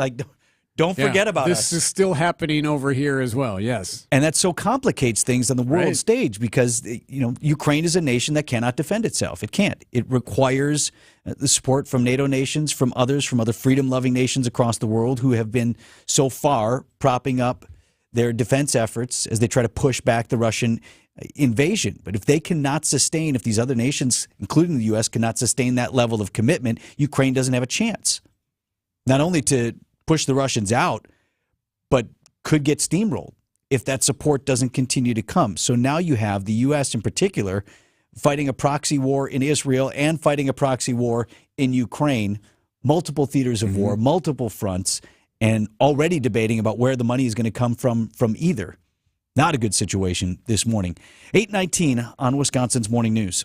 don't forget about us. This is still happening over here as well, yes. And that so complicates things on the world stage because, Ukraine is a nation that cannot defend itself. It can't. It requires the support from NATO nations, from others, from other freedom-loving nations across the world who have been so far propping up their defense efforts as they try to push back the Russian invasion. But if they cannot sustain, if these other nations, including the U.S., cannot sustain that level of commitment, Ukraine doesn't have a chance. Not only to push the Russians out, but could get steamrolled if that support doesn't continue to come. So now you have the U.S. in particular fighting a proxy war in Israel and fighting a proxy war in Ukraine, multiple theaters of war, multiple fronts, and already debating about where the money is going to come from either. Not a good situation this morning. 8:19 on Wisconsin's Morning News.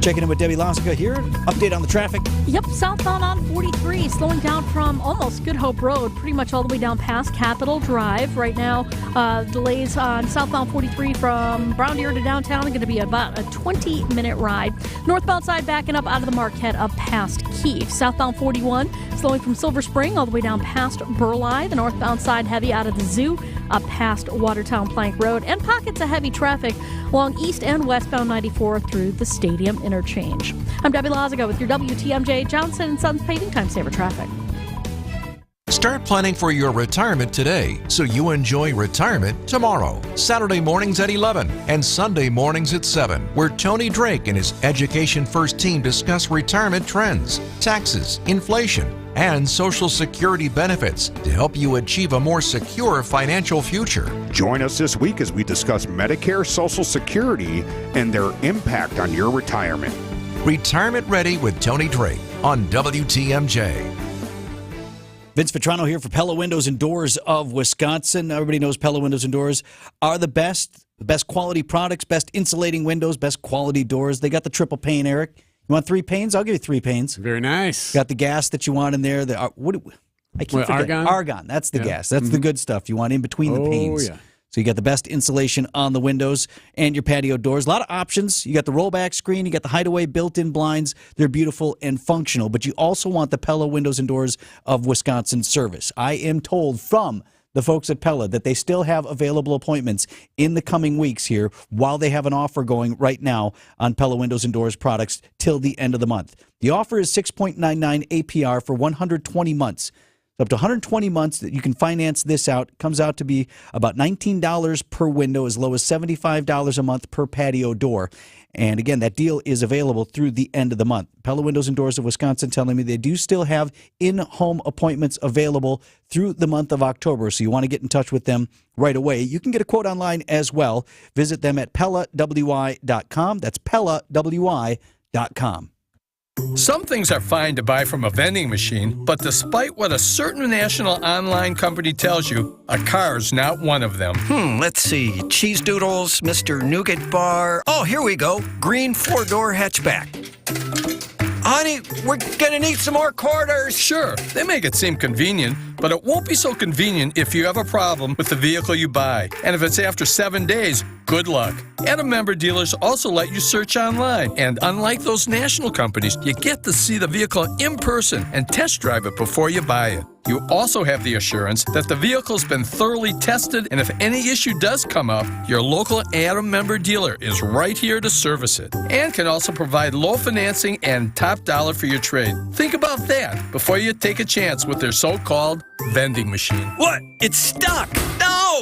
Checking in with Debbie Lazica here. Update on the traffic. Yep, southbound on 43, slowing down from almost Good Hope Road, pretty much all the way down past Capitol Drive. Right now, delays on southbound 43 from Brown Deer to downtown are going to be about a 20-minute ride. Northbound side backing up out of the Marquette up past Keefe. Southbound 41, slowing from Silver Spring all the way down past Burleigh. The northbound side heavy out of the Zoo up past Watertown Plank Road. And pockets of heavy traffic along east and westbound 94 through the Stadium Interchange. I'm Debbie Lazica with your WTMJ Johnson & Sons Paving Time Saver Traffic. Start planning for your retirement today so you enjoy retirement tomorrow. Saturday mornings at 11 and Sunday mornings at 7, where Tony Drake and his Education First team discuss retirement trends, taxes, inflation, and Social Security benefits to help you achieve a more secure financial future. Join us this week as we discuss Medicare, Social Security, and their impact on your retirement. Retirement Ready with Tony Drake on WTMJ. Vince Vitrano here for Pella Windows and Doors of Wisconsin. Everybody knows Pella Windows and Doors are the best quality products, best insulating windows, best quality doors. They got the triple pane, Eric. You want 3 panes? I'll give you 3 panes. Very nice. Got the gas that you want in there. I keep forgetting. Argon. That's the gas. That's the good stuff you want in between the panes. Yeah. So you got the best insulation on the windows and your patio doors. A lot of options. You got the rollback screen. You got the hideaway built-in blinds. They're beautiful and functional. But you also want the Pella Windows and Doors of Wisconsin service. I am told from the folks at Pella that they still have available appointments in the coming weeks here while they have an offer going right now on Pella Windows and Doors products till the end of the month. The offer is 6.99 APR for 120 months. Up to 120 months that you can finance this out. Comes out to be about $19 per window, as low as $75 a month per patio door. And again, that deal is available through the end of the month. Pella Windows and Doors of Wisconsin telling me they do still have in-home appointments available through the month of October. So you want to get in touch with them right away. You can get a quote online as well. Visit them at PellaWI.com. That's PellaWI.com. Some things are fine to buy from a vending machine, but despite what a certain national online company tells you, a car's not one of them. Let's see. Cheese Doodles, Mr. Nougat Bar. Oh, here we go. Green 4-door hatchback. Honey, we're gonna need some more quarters. Sure, they make it seem convenient, but it won't be so convenient if you have a problem with the vehicle you buy. And if it's after 7 days, good luck. Adam member dealers also let you search online. And unlike those national companies, you get to see the vehicle in person and test drive it before you buy it. You also have the assurance that the vehicle's been thoroughly tested, and if any issue does come up, your local Adam member dealer is right here to service it, and can also provide low financing and top dollar for your trade. Think about that before you take a chance with their so-called vending machine. What? It's stuck! No!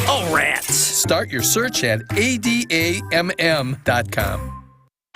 Oh, rats! Start your search at ADAMM.com.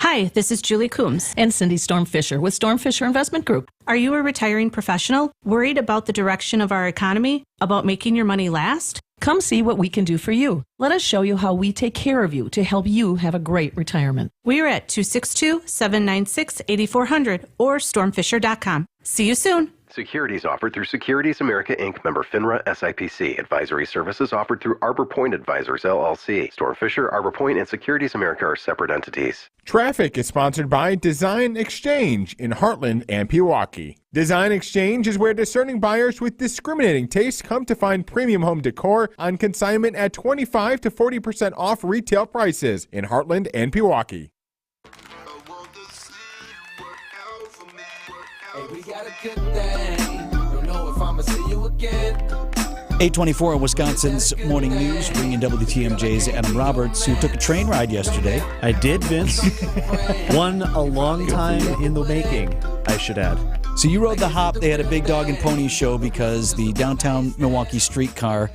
Hi, this is Julie Coombs and Cindy Storm Fisher with Storm Fisher Investment Group. Are you a retiring professional worried about the direction of our economy, about making your money last? Come see what we can do for you. Let us show you how we take care of you to help you have a great retirement. We are at 262-796-8400 or stormfisher.com. See you soon. Securities offered through Securities America Inc., member FINRA SIPC. Advisory services offered through Arbor Point Advisors LLC. Storm Fisher, Arbor Point, and Securities America are separate entities. Traffic is sponsored by Design Exchange in Heartland and Pewaukee. Design Exchange is where discerning buyers with discriminating tastes come to find premium home decor on consignment at 25 to 40% off retail prices in Heartland and Pewaukee. Hey, we got a good thing. Don't know if I'ma see you again. 824 on Wisconsin's Morning News, bringing WTMJ's Adam Roberts, who took a train ride yesterday. I did, Vince. One a long time in the making, I should add. So you rode the Hop. They had a big dog and pony show because the downtown Milwaukee streetcar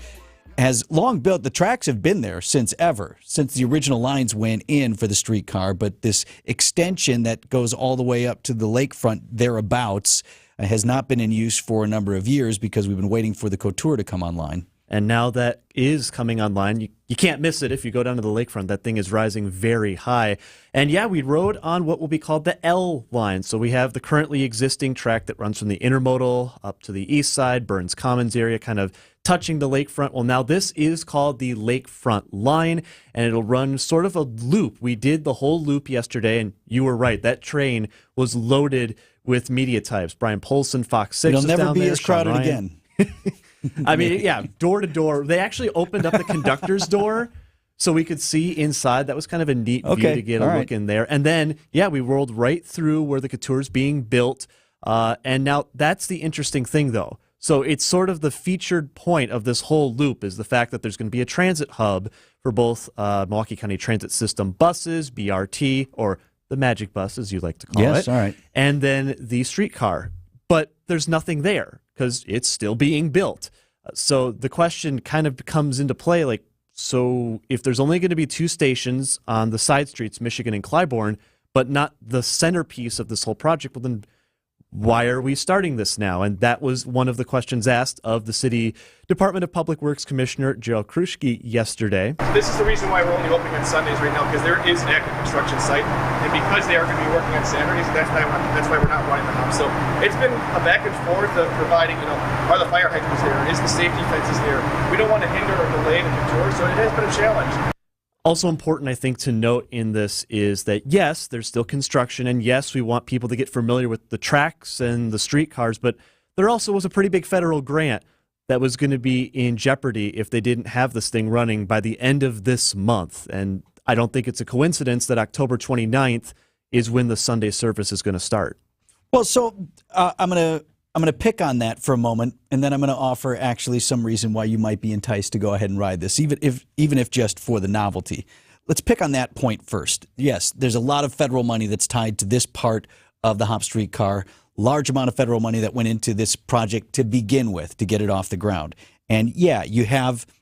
has long built. The tracks have been there since the original lines went in for the streetcar, but this extension that goes all the way up to the lakefront thereabouts has not been in use for a number of years because we've been waiting for the Couture to come online. And now that is coming online. You can't miss it if you go down to the lakefront. That thing is rising very high. And yeah, we rode on what will be called the L line. So we have the currently existing track that runs from the intermodal up to the east side, Burns Commons area, kind of touching the lakefront. Well, now this is called the Lakefront Line, and it'll run sort of a loop. We did the whole loop yesterday, and you were right. That train was loaded with media types. Brian Polson, Fox 6 It'll is never down be there, as Sean crowded Ryan. again. I mean, yeah, door to door. They actually opened up the conductor's door so we could see inside. That was kind of a neat view to get a look in there. And then, yeah, we rolled right through where the Couture is being built. And now that's the interesting thing, though. So it's sort of the featured point of this whole loop is the fact that there's going to be a transit hub for both Milwaukee County Transit System buses, BRT, or the Magic Bus, as you like to call it. Yes, all right. And then the streetcar. But there's nothing there because it's still being built. So the question kind of comes into play, like, so if there's only going to be 2 stations on the side streets, Michigan and Clybourne, but not the centerpiece of this whole project, well, then why are we starting this now? And that was one of the questions asked of the City Department of Public Works Commissioner Gerald Kruschke yesterday. This is the reason why we're only opening on Sundays right now, because there is an active construction site, and because they are going to be working on Saturdays, that's why we're not running the hub. So it's been a back and forth of providing, are the fire hydrants there? Is the safety fences there? We don't want to hinder or delay the Couture, so it has been a challenge. Also important, I think, to note in this is that, yes, there's still construction, and yes, we want people to get familiar with the tracks and the streetcars, but there also was a pretty big federal grant that was going to be in jeopardy if they didn't have this thing running by the end of this month. And I don't think it's a coincidence that October 29th is when the Sunday service is going to start. Well, so I'm going to pick on that for a moment, and then I'm going to offer actually some reason why you might be enticed to go ahead and ride this, even if just for the novelty. Let's pick on that point first. Yes, there's a lot of federal money that's tied to this part of the Hop streetcar, large amount of federal money that went into this project to begin with to get it off the ground. And yeah,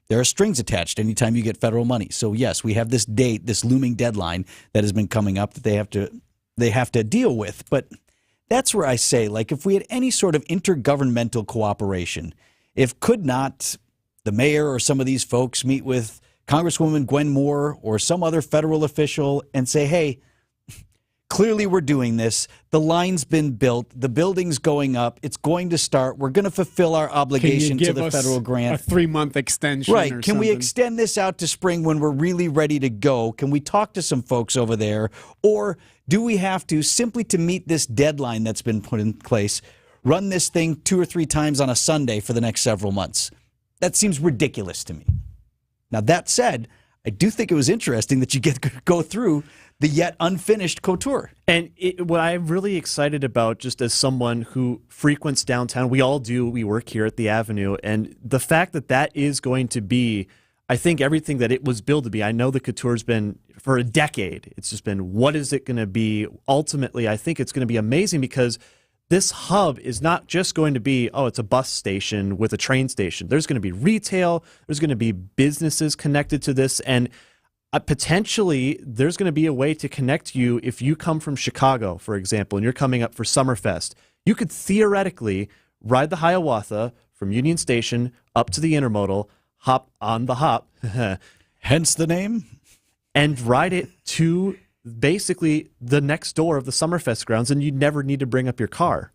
there are strings attached anytime you get federal money. So yes, we have this date, this looming deadline that has been coming up that they have to deal with. But that's where I say, like, if we had any sort of intergovernmental cooperation, could not the mayor or some of these folks meet with Congresswoman Gwen Moore or some other federal official and say, hey, clearly we're doing this. The line's been built. The building's going up. It's going to start. We're going to fulfill our obligation to the federal grant. A 3-month extension. Right. Or Can we something? extend this out to spring when we're really ready to go? Can we talk to some folks over there? Or do we have to, simply to meet this deadline that's been put in place, run this thing 2 or 3 times on a Sunday for the next several months? That seems ridiculous to me. Now, that said, I do think it was interesting that you get to go through the yet unfinished Couture. And what I'm really excited about, just as someone who frequents downtown, we all do, we work here at the Avenue, and the fact that that is going to be, I think, everything that it was billed to be. I know the Couture's been, for a decade, it's just been, what is it going to be? Ultimately, I think it's going to be amazing because this hub is not just going to be, it's a bus station with a train station. There's going to be retail. There's going to be businesses connected to this. And potentially, there's going to be a way to connect you if you come from Chicago, for example, and you're coming up for Summerfest. You could theoretically ride the Hiawatha from Union Station up to the Intermodal, hop on the hop, hence the name, and ride it to basically the next door of the Summerfest grounds, and you'd never need to bring up your car.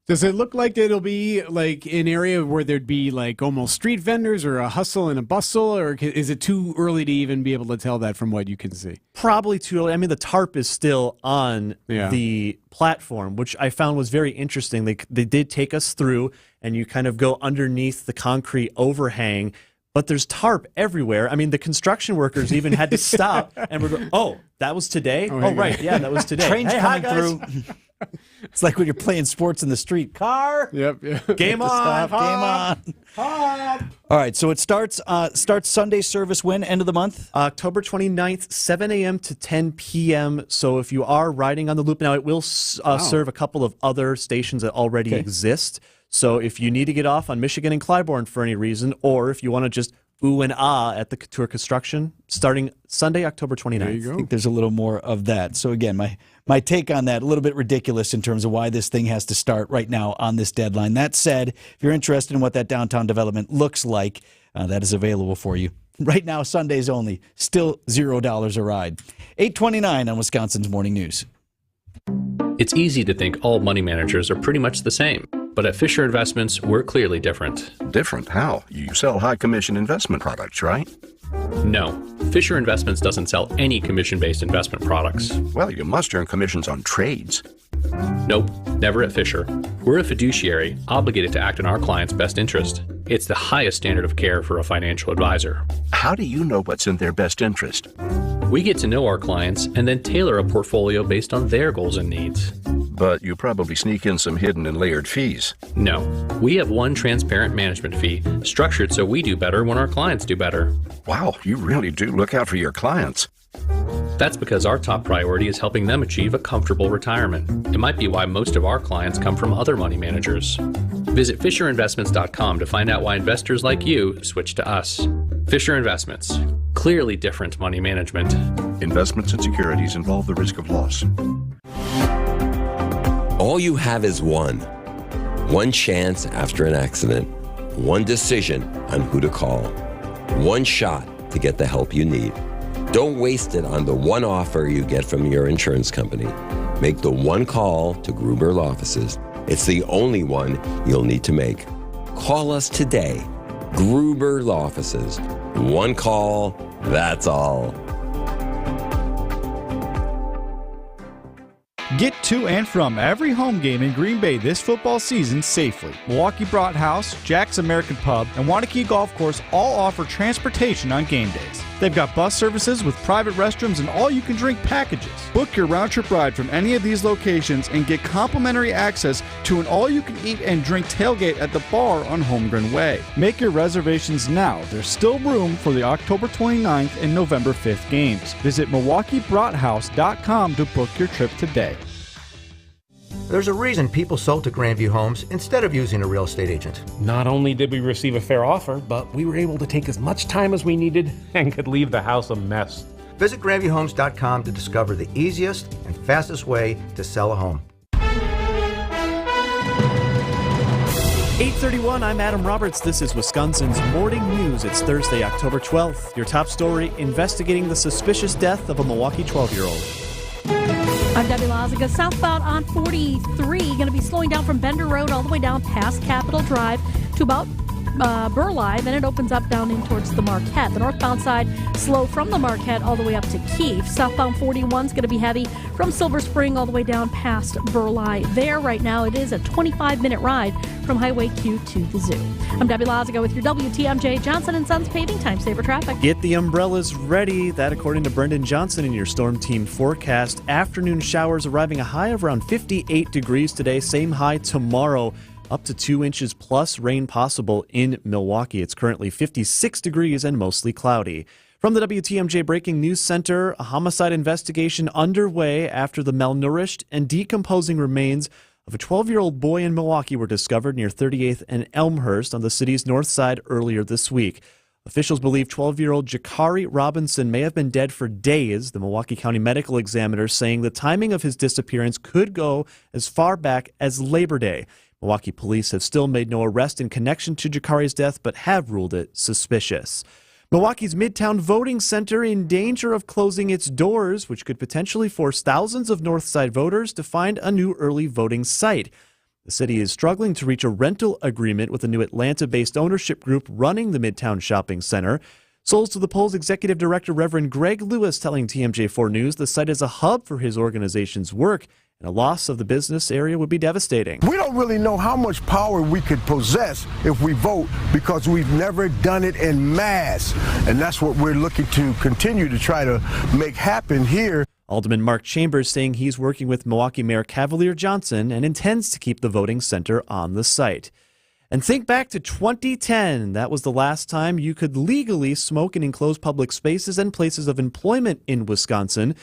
Does it look like it'll be like an area where there'd be like almost street vendors or a hustle and a bustle, or is it too early to even be able to tell that from what you can see? Probably too early. I mean, the tarp is still on the platform, which I found was very interesting. They did take us through, and you kind of go underneath the concrete overhang, but there's tarp everywhere. I mean, the construction workers even had to stop and we're going, that was today? Oh, right. Yeah, that was today. Trains coming hi, through. It's like when you're playing sports in the street. Car. Yep. Game on. Stop, game on. Hop. All right. So it starts Sunday service when? End of the month? October 29th, 7 a.m. to 10 p.m. So if you are riding on the loop now, it will serve a couple of other stations that already exist. So if you need to get off on Michigan and Clybourne for any reason, or if you want to just ooh and ah at the Couture Construction starting Sunday, October 29th. There you go. I think there's a little more of that. So again, my take on that, a little bit ridiculous in terms of why this thing has to start right now on this deadline. That said, if you're interested in what that downtown development looks like, that is available for you. Right now, Sundays only, still $0 a ride. 8:29 on Wisconsin's Morning News. It's easy to think all money managers are pretty much the same. But at Fisher Investments, we're clearly different. Different? How? You sell high commission investment products, right? No, Fisher Investments doesn't sell any commission-based investment products. Well, you must earn commissions on trades. Nope, never at Fisher. We're a fiduciary, obligated to act in our client's best interest. It's the highest standard of care for a financial advisor. How do you know what's in their best interest? We get to know our clients and then tailor a portfolio based on their goals and needs. But you probably sneak in some hidden and layered fees. No, we have one transparent management fee, structured so we do better when our clients do better. Wow, you really do look out for your clients. That's because our top priority is helping them achieve a comfortable retirement. It might be why most of our clients come from other money managers. Visit FisherInvestments.com to find out why investors like you switch to us. Fisher Investments. Clearly different money management. Investments and securities involve the risk of loss. All you have is one chance after an accident, one decision on who to call, one shot to get the help you need. Don't waste it on the one offer you get from your insurance company. Make the one call to Gruber Law Offices. It's the only one you'll need to make. Call us today. Gruber Law Offices. One call, that's all. Get to and from every home game in Green Bay this football season safely. Milwaukee Brought House, Jack's American Pub, and Wanakee Golf Course all offer transportation on game days. They've got bus services with private restrooms and all-you-can-drink packages. Book your round-trip ride from any of these locations and get complimentary access to an all-you-can-eat and drink tailgate at the bar on Holmgren Way. Make your reservations now. There's still room for the October 29th and November 5th games. Visit MilwaukeeBroughtHouse.com to book your trip today. There's a reason people sold to Grandview Homes instead of using a real estate agent. Not only did we receive a fair offer, but we were able to take as much time as we needed and could leave the house a mess. Visit GrandviewHomes.com to discover the easiest and fastest way to sell a home. 8:31, I'm Adam Roberts. This is Wisconsin's Morning News. It's Thursday, October 12th. Your top story, investigating the suspicious death of a Milwaukee 12-year-old. I'm Debbie Lazaga. Southbound on 43, going to be slowing down from Bender Road all the way down past Capitol Drive to about Burleigh. Then it opens up down in towards the Marquette. The northbound side slow from the Marquette all the way up to Keefe. Southbound 41 is going to be heavy from Silver Spring all the way down past Burleigh. There right now it is a 25-minute ride from Highway Q to the zoo. I'm Debbie Lazaga with your WTMJ Johnson & Sons paving time saver traffic. Get the umbrellas ready. That according to Brendan Johnson in your Storm Team forecast. Afternoon showers arriving a high of around 58 degrees today. Same high tomorrow. Up to 2 inches plus rain possible in Milwaukee. It's currently 56 degrees and mostly cloudy. From the WTMJ Breaking News Center, a homicide investigation underway after the malnourished and decomposing remains of a 12-year-old boy in Milwaukee were discovered near 38th and Elmhurst on the city's north side earlier this week. Officials believe 12-year-old Jakari Robinson may have been dead for days. The Milwaukee County Medical Examiner saying the timing of his disappearance could go as far back as Labor Day. Milwaukee police have still made no arrest in connection to Jakari's death, but have ruled it suspicious. Milwaukee's Midtown Voting Center in danger of closing its doors, which could potentially force thousands of Northside voters to find a new early voting site. The city is struggling to reach a rental agreement with a new Atlanta-based ownership group running the Midtown Shopping Center. Souls to the Polls Executive Director Reverend Greg Lewis telling TMJ4 News the site is a hub for his organization's work, and a loss of the business area would be devastating. We don't really know how much power we could possess if we vote because we've never done it en masse. And that's what we're looking to continue to try to make happen here. Alderman Mark Chambers saying he's working with Milwaukee Mayor Cavalier Johnson and intends to keep the voting center on the site. And think back to 2010. That was the last time you could legally smoke in enclosed public spaces and places of employment in Wisconsin.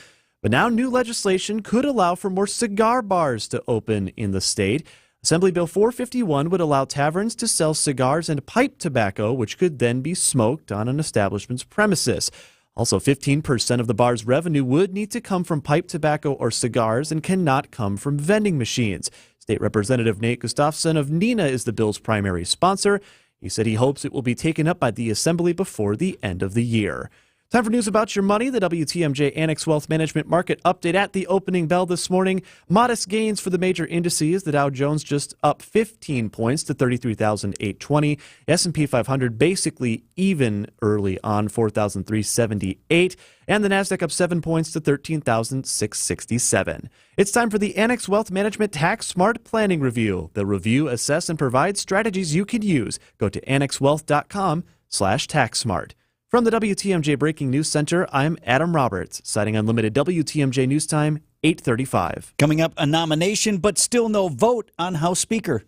But now new legislation could allow for more cigar bars to open in the state. Assembly Bill 451 would allow taverns to sell cigars and pipe tobacco, which could then be smoked on an establishment's premises. Also, 15% of the bar's revenue would need to come from pipe tobacco or cigars and cannot come from vending machines. State Representative Nate Gustafson of Neenah is the bill's primary sponsor. He said he hopes it will be taken up by the Assembly before the end of the year. Time for news about your money. The WTMJ Annex Wealth Management Market Update at the opening bell this morning. Modest gains for the major indices. The Dow Jones just up 15 points to 33,820. S&P 500 basically even early on, 4,378. And the Nasdaq up 7 points to 13,667. It's time for the Annex Wealth Management Tax Smart Planning Review. They'll review, assess, and provide strategies you can use. Go to annexwealth.com/taxsmart. From the WTMJ Breaking News Center, I'm Adam Roberts, citing Unlimited WTMJ News Time, 8:35. Coming up, a nomination, but still no vote on House Speaker.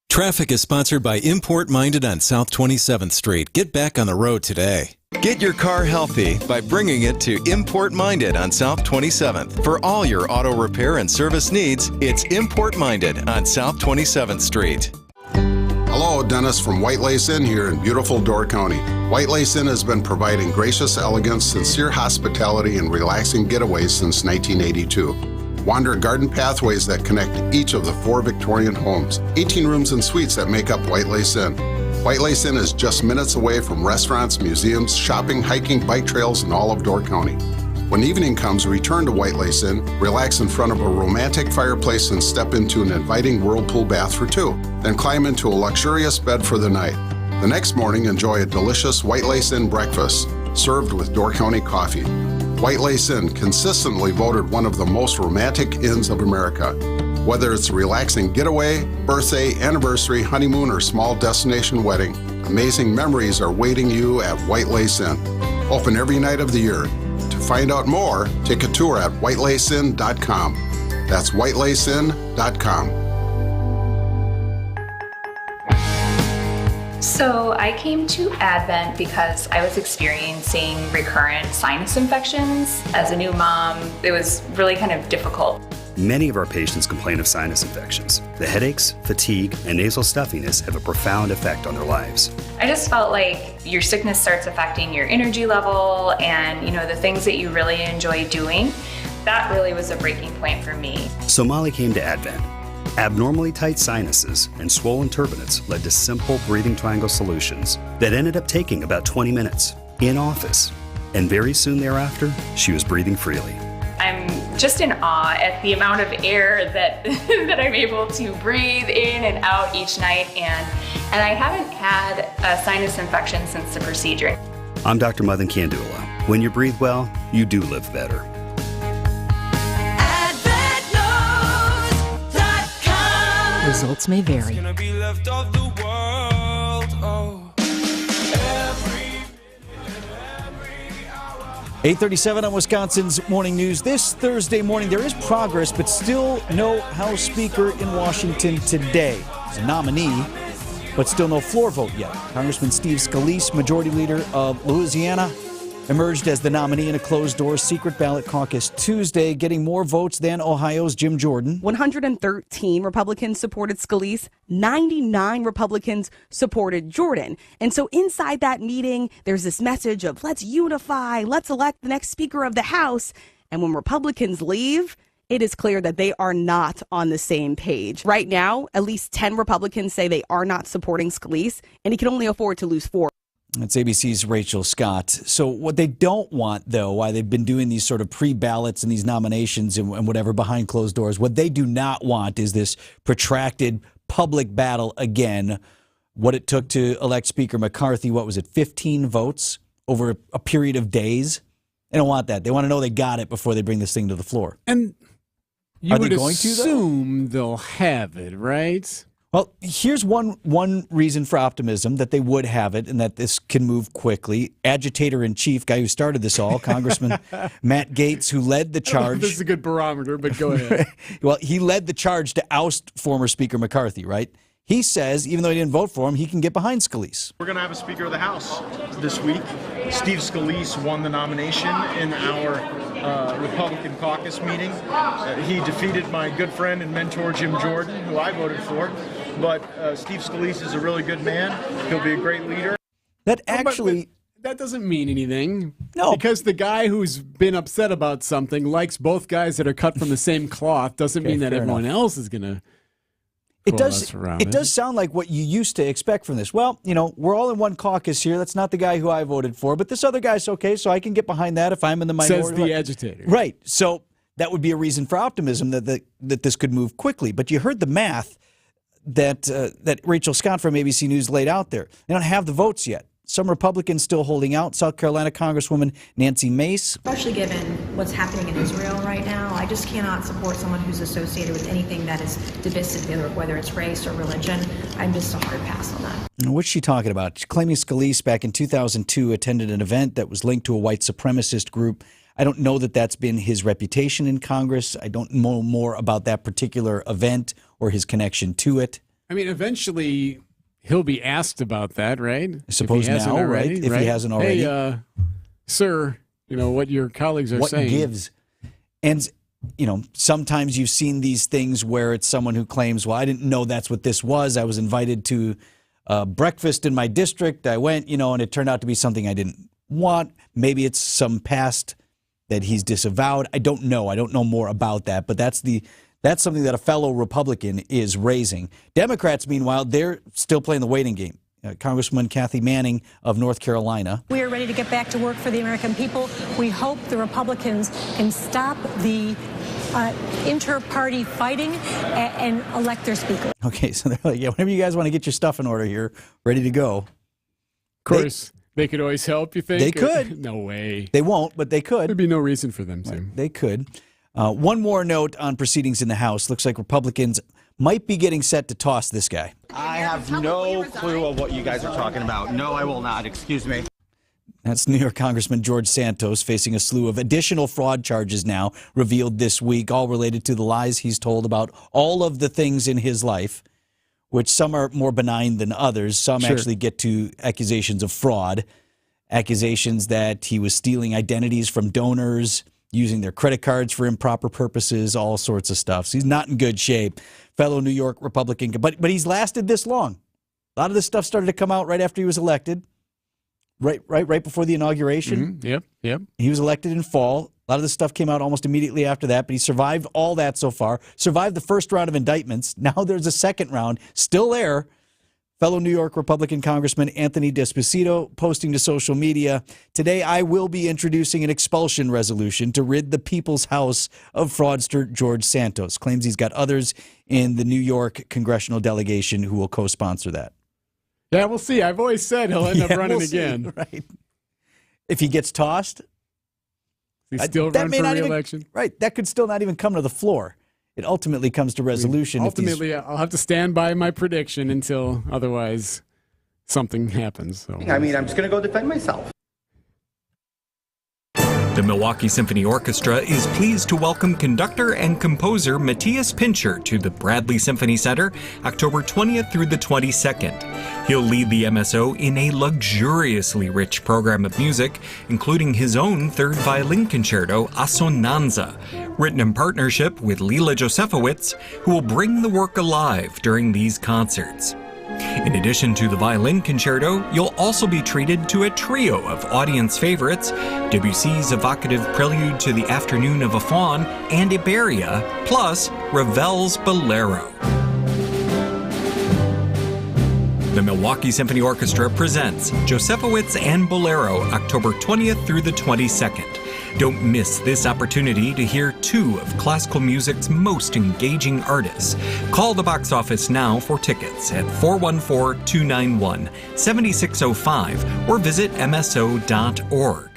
Traffic is sponsored by Import Minded on South 27th Street. Get back on the road today. Get your car healthy by bringing it to Import Minded on South 27th. For all your auto repair and service needs, it's Import Minded on South 27th Street. Hello, Dennis from White Lace Inn here in beautiful Door County. White Lace Inn has been providing gracious elegance, sincere hospitality, and relaxing getaways since 1982. Wander garden pathways that connect each of the 4 Victorian homes, 18 rooms and suites that make up White Lace Inn. White Lace Inn is just minutes away from restaurants, museums, shopping, hiking, bike trails, and all of Door County. When evening comes, return to White Lace Inn, relax in front of a romantic fireplace, and step into an inviting whirlpool bath for 2. Then climb into a luxurious bed for the night. The next morning, enjoy a delicious White Lace Inn breakfast, served with Door County coffee. White Lace Inn, consistently voted one of the most romantic inns of America. Whether it's a relaxing getaway, birthday, anniversary, honeymoon, or small destination wedding, amazing memories are waiting you at White Lace Inn. Open every night of the year. To find out more, take a tour at whitelaceinn.com. That's whitelaceinn.com. So I came to Advent because I was experiencing recurrent sinus infections. As a new mom, it was really kind of difficult. Many of our patients complain of sinus infections. The headaches, fatigue, and nasal stuffiness have a profound effect on their lives. I just felt like your sickness starts affecting your energy level and, the things that you really enjoy doing. That really was a breaking point for me. So Molly came to Advent. Abnormally tight sinuses and swollen turbinates led to simple breathing triangle solutions that ended up taking about 20 minutes in office. And very soon thereafter, she was breathing freely. I'm just in awe at the amount of air that that I'm able to breathe in and out each night, and I haven't had a sinus infection since the procedure. I'm Dr. Madan Kandula. When you breathe well, you do live better. Results may vary. 8:37 on Wisconsin's Morning News. This Thursday morning, there is progress, but still no House Speaker in Washington today. There's a nominee, but still no floor vote yet. Congressman Steve Scalise, Majority Leader of Louisiana, emerged as the nominee in a closed-door secret ballot caucus Tuesday, getting more votes than Ohio's Jim Jordan. 113 Republicans supported Scalise, 99 Republicans supported Jordan. And so inside that meeting, there's this message of let's unify, let's elect the next Speaker of the House. And when Republicans leave, it is clear that they are not on the same page. Right now, at least 10 Republicans say they are not supporting Scalise, and he can only afford to lose 4. That's ABC's Rachel Scott. So what they don't want, though, why they've been doing these sort of pre-ballots and these nominations and whatever behind closed doors, what they do not want is this protracted public battle again. What it took to elect Speaker McCarthy, 15 votes over a period of days? They don't want that. They want to know they got it before they bring this thing to the floor. And you Are would they going assume they'll have it, right? Well, here's one reason for optimism that they would have it and that this can move quickly. Agitator-in-chief, guy who started this all, Congressman Matt Gaetz, who led the charge. This is a good barometer, but go ahead. Well, he led the charge to oust former Speaker McCarthy, right? He says, even though he didn't vote for him, he can get behind Scalise. We're going to have a Speaker of the House this week. Steve Scalise won the nomination in our Republican caucus meeting. He defeated my good friend and mentor, Jim Jordan, who I voted for. But Steve Scalise is a really good man. He'll be a great leader. That actually... That doesn't mean anything. No. Because the guy who's been upset about something likes both guys that are cut from the same cloth doesn't mean that everyone else is going to It does sound like what you used to expect from this. Well, we're all in one caucus here. That's not the guy who I voted for, but this other guy's okay, so I can get behind that if I'm in the minority. Says the agitator. Right. So that would be a reason for optimism that this could move quickly. But you heard the math that Rachel Scott from ABC News laid out there. They don't have the votes yet. Some Republicans still holding out. South Carolina Congresswoman Nancy Mace. Especially given what's happening in Israel right now, I just cannot support someone who's associated with anything that is divisive, whether it's race or religion. I'm just a hard pass on that. What's she talking about? She's claiming Scalise back in 2002 attended an event that was linked to a white supremacist group. I don't know that that's been his reputation in Congress. I don't know more about that particular event or his connection to it. I mean, eventually... he'll be asked about that, right? I suppose now, right? If he hasn't already. Hey, sir, what your colleagues are saying. What gives? And, sometimes you've seen these things where it's someone who claims, well, I didn't know that's what this was. I was invited to breakfast in my district. I went, and it turned out to be something I didn't want. Maybe it's some past that he's disavowed. I don't know. I don't know more about that, but that's something that a fellow Republican is raising. Democrats, meanwhile, they're still playing the waiting game. Congresswoman Kathy Manning of North Carolina. We are ready to get back to work for the American people. We hope the Republicans can stop the inter-party fighting and elect their speaker. Okay, so they're like, yeah, whenever you guys want to get your stuff in order here, ready to go. Of course, they could always help, you think? They could. No way. They won't, but they could. There'd be no reason for them to. They could. One more note on proceedings in the House. Looks like Republicans might be getting set to toss this guy. I have no clue of what you guys are talking about. No, I will not. Excuse me. That's New York Congressman George Santos facing a slew of additional fraud charges now revealed this week, all related to the lies he's told about all of the things in his life, which some are more benign than others. Some actually get to accusations of fraud, accusations that he was stealing identities from donors, using their credit cards for improper purposes, all sorts of stuff. So he's not in good shape. Fellow New York Republican, but he's lasted this long. A lot of this stuff started to come out right after he was elected, right before the inauguration. Mm-hmm. Yep. He was elected in fall. A lot of this stuff came out almost immediately after that, but he survived all that so far, survived the first round of indictments. Now there's a second round, still there. Fellow New York Republican Congressman Anthony Despacito posting to social media, today I will be introducing an expulsion resolution to rid the People's House of fraudster George Santos. Claims he's got others in the New York congressional delegation who will co-sponsor that. Yeah, we'll see. I've always said he'll end up running again. Right. If he gets tossed, he still run for re-election. Right. That could still not even come to the floor. It ultimately comes to resolution. Ultimately, I'll have to stand by my prediction until otherwise something happens. So. I mean, I'm just going to go defend myself. The Milwaukee Symphony Orchestra is pleased to welcome conductor and composer Matthias Pincher to the Bradley Symphony Center October 20th through the 22nd. He'll lead the MSO in a luxuriously rich program of music, including his own third violin concerto, Assonanza, written in partnership with Lila Josefowicz, who will bring the work alive during these concerts. In addition to the violin concerto, you'll also be treated to a trio of audience favorites, Debussy's evocative prelude to the Afternoon of a Faun and Iberia, plus Ravel's Bolero. The Milwaukee Symphony Orchestra presents Josefowicz and Bolero October 20th through the 22nd. Don't miss this opportunity to hear two of classical music's most engaging artists. Call the box office now for tickets at 414-291-7605 or visit mso.org.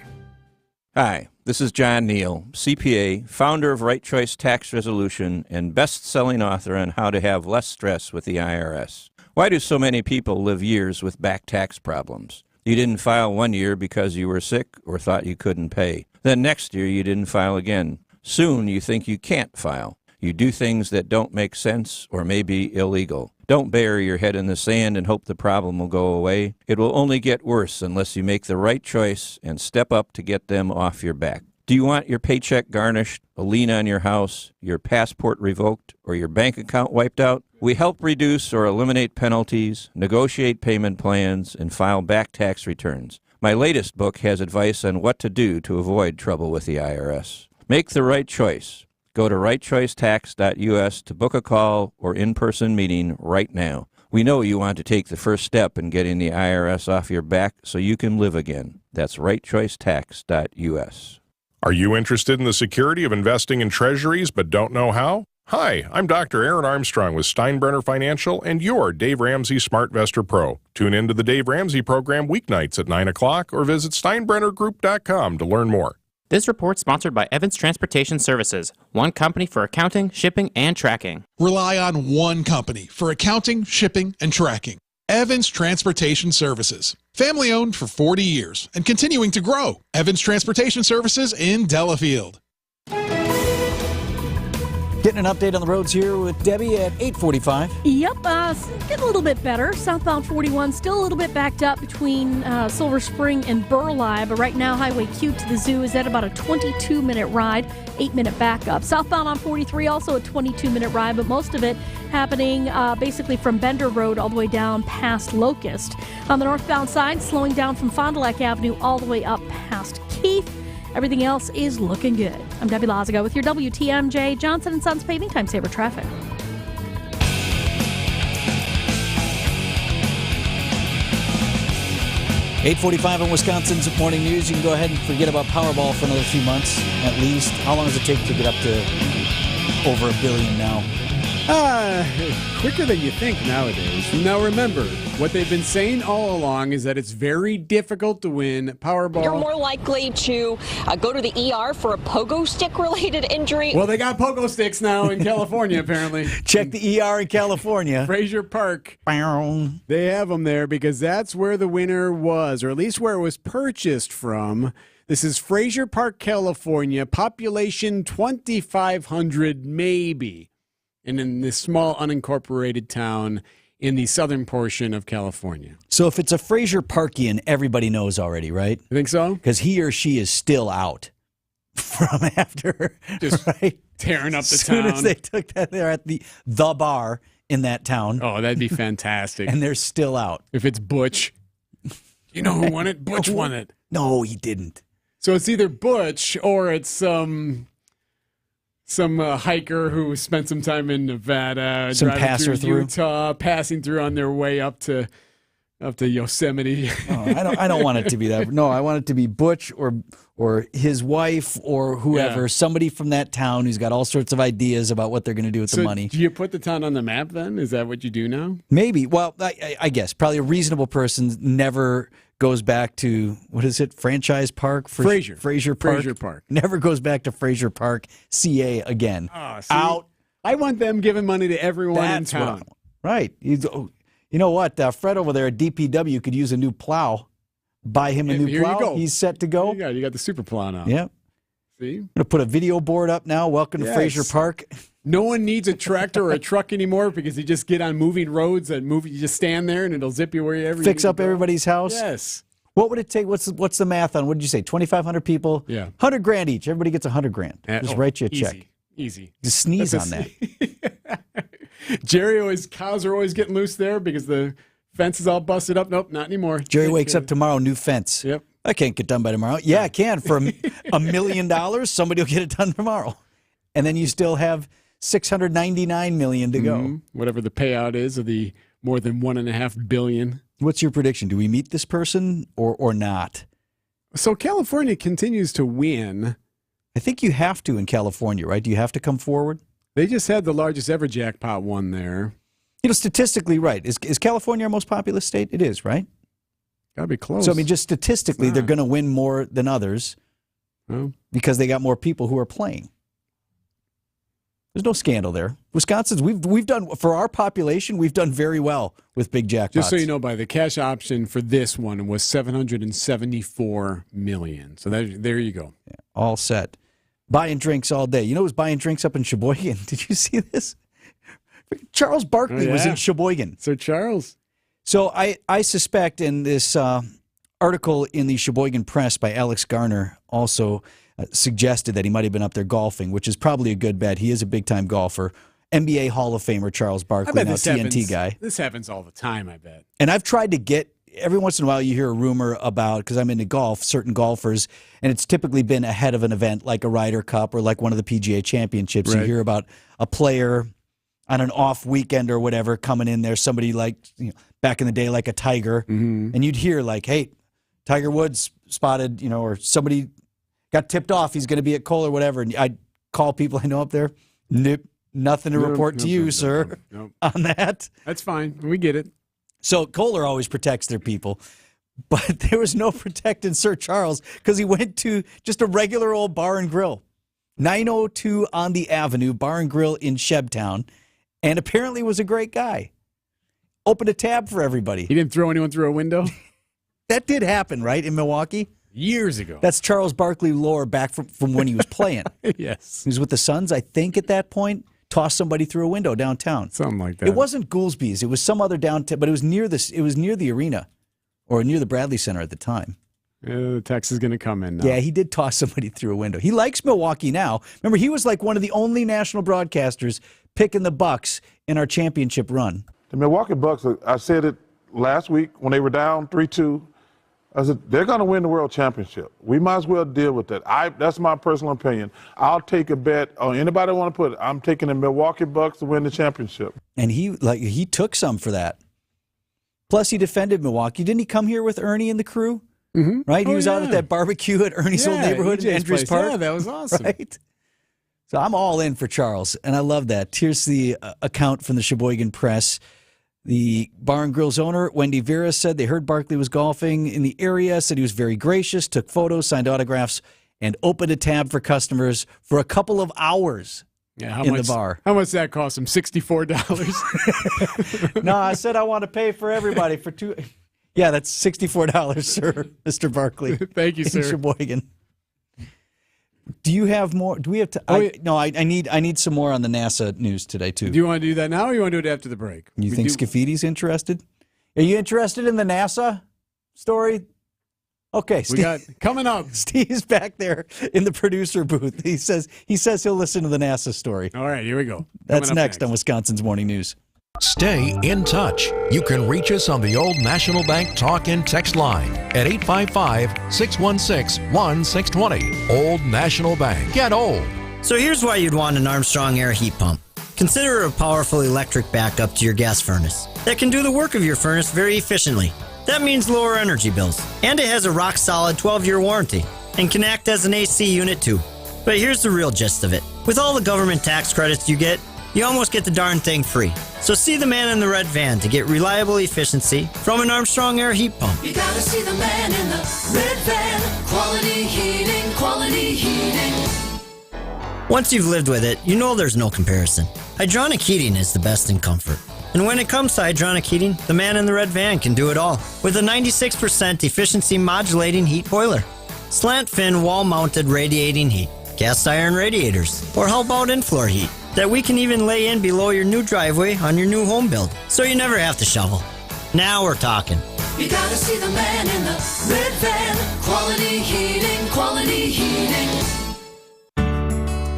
Hi, this is John Neal, CPA, founder of Right Choice Tax Resolution and best-selling author on how to have less stress with the IRS. Why do so many people live years with back tax problems? You didn't file one year because you were sick or thought you couldn't pay. Then next year you didn't file again. Soon you think you can't file. You do things that don't make sense or may be illegal. Don't bury your head in the sand and hope the problem will go away. It will only get worse unless you make the right choice and step up to get them off your back. Do you want your paycheck garnished, a lien on your house, your passport revoked, or your bank account wiped out? We help reduce or eliminate penalties, negotiate payment plans, and file back tax returns. My latest book has advice on what to do to avoid trouble with the IRS. Make the right choice. Go to rightchoicetax.us to book a call or in-person meeting right now. We know you want to take the first step in getting the IRS off your back so you can live again. That's rightchoicetax.us. Are you interested in the security of investing in treasuries but don't know how? Hi, I'm Dr. Aaron Armstrong with Steinbrenner Financial and your Dave Ramsey SmartVestor Pro. Tune into the Dave Ramsey program weeknights at 9 o'clock or visit steinbrennergroup.com to learn more. This report sponsored by Evans Transportation Services, one company for accounting, shipping, and tracking. Rely on one company for accounting, shipping, and tracking. Evans Transportation Services. Family owned for 40 years and continuing to grow. Evans Transportation Services in Delafield. Getting an update on the roads here with Debbie at 8:45. Yep, getting a little bit better. Southbound 41 still a little bit backed up between Silver Spring and Burleigh, but right now Highway Q to the zoo is at about a 22-minute ride, 8-minute backup. Southbound on 43 also a 22-minute ride, but most of it happening basically from Bender Road all the way down past Locust. On the northbound side, slowing down from Fond du Lac Avenue all the way up past Keith. Everything else is looking good. I'm Debbie Lazago with your WTMJ Johnson & Sons Paving Time Saver Traffic. $8:45 on Wisconsin's Morning News. You can go ahead and forget about Powerball for another few months, at least. How long does it take to get up to over $1 billion now? Quicker than you think nowadays. Now remember, what they've been saying all along is that it's very difficult to win Powerball. You're more likely to go to the ER for a pogo stick-related injury. Well, they got pogo sticks now in California, apparently. Check the ER in California. Frazier Park. They have them there because that's where the winner was, or at least where it was purchased from. This is Frazier Park, California, population 2,500 maybe. And in this small unincorporated town in the southern portion of California. So if it's a Frazier Parkian, everybody knows already, right? You think so? Because he or she is still out from after. Just right? tearing up the as soon town. As they took that, they're at the bar in that town. Oh, that'd be fantastic. And they're still out. If it's Butch. You know who won it? Butch won it. No, he didn't. So it's either Butch or it's some hiker who spent some time in Nevada, some driving passer through Utah, passing through on their way up to Yosemite. I don't want it to be that. No, I want it to be Butch or his wife or whoever, Yeah. somebody from that town who's got all sorts of ideas about what they're going to do with the money. Do you put the town on the map then? Is that what you do now? Maybe. Well, I guess probably a reasonable person never goes back to, what is it, Franchise Park? Frazier Park. Frazier Park. Never goes back to Frazier Park, CA again. Oh, see, out. I want them giving money to everyone That's in what I town. want. Right. You know what? Fred over there at DPW could use a new plow. Buy him a new Here plow. you go. He's set to go. You got the super plow now. Yeah. See? I'm going to put a video board up now. Welcome to Yes. Frazier Park. No one needs a tractor or a truck anymore because you just get on moving roads and you just stand there and it'll zip you wherever you Fix need up to go. everybody's house. Yes. What would it take? What's the math on? What did you say? 2,500 people. Yeah. $100,000 each. Everybody gets $100,000. Just write you a check. Easy. Just sneeze That's on that. Cows are always getting loose there because the fence is all busted up. Nope, not anymore. Jerry wakes up tomorrow, new fence. Yep. I can't get done by tomorrow. Yeah, I can. For $1 million, somebody will get it done tomorrow. And then you still have $699 million to go. Whatever the payout is of the more than $1.5 billion. What's your prediction? Do we meet this person or not? So California continues to win. I think you have to in California, right? Do you have to come forward? They just had the largest ever jackpot one there. You know, statistically, right. Is California our most populous state? It is, right? Gotta be close. So, I mean, just statistically, they're going to win more than others because they got more people who are playing. There's no scandal there. Wisconsin's, we've done, for our population, we've done very well with big jackpots. Just so you know, the cash option for this one was $774 million. So there you go. Yeah, all set. Buying drinks all day. You know who's buying drinks up in Sheboygan? Did you see this? Charles Barkley was in Sheboygan. Sir Charles. So I suspect in this article in the Sheboygan Press by Alex Garner also suggested that he might have been up there golfing, which is probably a good bet. He is a big-time golfer. NBA Hall of Famer Charles Barkley, now TNT guy. This happens all the time, I bet. And I've tried to get, every once in a while you hear a rumor about, because I'm into golf, certain golfers, and it's typically been ahead of an event like a Ryder Cup or like one of the PGA Championships. Right. You hear about a player on an off weekend or whatever coming in there, somebody like, back in the day like a Tiger, and you'd hear like, hey, Tiger Woods spotted, or somebody got tipped off he's going to be at Cole or whatever, and I'd call people I know up there. Nothing to report to you, sir, on that. That's fine. We get it. So Kohler always protects their people, but there was no protecting Sir Charles because he went to just a regular old bar and grill, 902 on the Avenue, bar and grill in Shebtown, and apparently was a great guy. Opened a tab for everybody. He didn't throw anyone through a window? That did happen, right, in Milwaukee? Years ago. That's Charles Barkley lore back from when he was playing. Yes. He was with the Suns, I think, at that point. Tossed somebody through a window downtown. Something like that. It wasn't Goolsby's. It was some other downtown, but it was near this. It was near the arena, or near the Bradley Center at the time. The text is going to come in now. Yeah, he did toss somebody through a window. He likes Milwaukee now. Remember, he was like one of the only national broadcasters picking the Bucks in our championship run. The Milwaukee Bucks, I said it last week when they were down 3-2. I said, they're going to win the world championship. We might as well deal with that. That's my personal opinion. I'll take a bet on anybody want to put it. I'm taking the Milwaukee Bucks to win the championship. And he took some for that. Plus, he defended Milwaukee. Didn't he come here with Ernie and the crew? Mm-hmm. Right? He was out at that barbecue at Ernie's old neighborhood in Andrews Park. Yeah, that was awesome. Right? So I'm all in for Charles, and I love that. Here's the account from the Sheboygan Press. The bar and grill's owner, Wendy Vera, said they heard Barkley was golfing in the area, said he was very gracious, took photos, signed autographs, and opened a tab for customers for a couple of hours the bar. How much did that cost him? $64? No, I said I want to pay for everybody for two. Yeah, that's $64, sir, Mr. Barkley. Thank you, sir. In Sheboygan. Do you have more? Do we have to? No, I need some more on the NASA news today, too. Do you want to do that now or you want to do it after the break? You think Scaffidi's interested? Are you interested in the NASA story? Okay, Steve, we got coming up. Steve's back there in the producer booth. He says he'll listen to the NASA story. All right, here we go. That's next on Wisconsin's Morning News. Stay in touch. You can reach us on the Old National Bank talk and text line at 855-616-1620. Old National Bank. Get old. So here's why you'd want an Armstrong air heat pump. Consider a powerful electric backup to your gas furnace that can do the work of your furnace very efficiently. That means lower energy bills. And it has a rock-solid 12-year warranty and can act as an AC unit too. But here's the real gist of it. With all the government tax credits you get, you almost get the darn thing free. So see the man in the red van to get reliable efficiency from an Armstrong air heat pump. You gotta see the man in the red van. Quality heating, quality heating. Once you've lived with it, you know there's no comparison. Hydronic heating is the best in comfort. And when it comes to hydronic heating, the man in the red van can do it all with a 96% efficiency modulating heat boiler, slant fin wall mounted radiating heat, cast iron radiators, or how about in-floor heat that we can even lay in below your new driveway on your new home build, so you never have to shovel. Now we're talking. You gotta see the man in the red van. Quality heating, quality heating.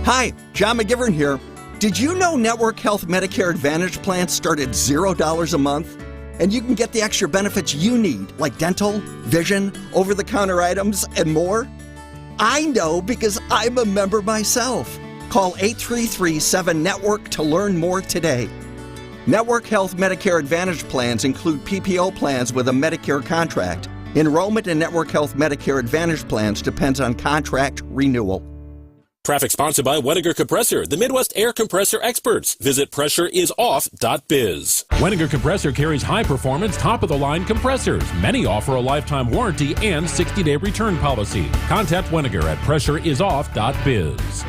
Hi, John McGivern here. Did you know Network Health Medicare Advantage plans start at $0 a month? And you can get the extra benefits you need, like dental, vision, over-the-counter items, and more? I know because I'm a member myself. Call 833-7-NETWORK to learn more today. Network Health Medicare Advantage plans include PPO plans with a Medicare contract. Enrollment in Network Health Medicare Advantage plans depends on contract renewal. Traffic sponsored by Weniger Compressor, the Midwest air compressor experts. Visit pressureisoff.biz. Weniger Compressor carries high-performance, top-of-the-line compressors. Many offer a lifetime warranty and 60-day return policy. Contact Weniger at pressureisoff.biz.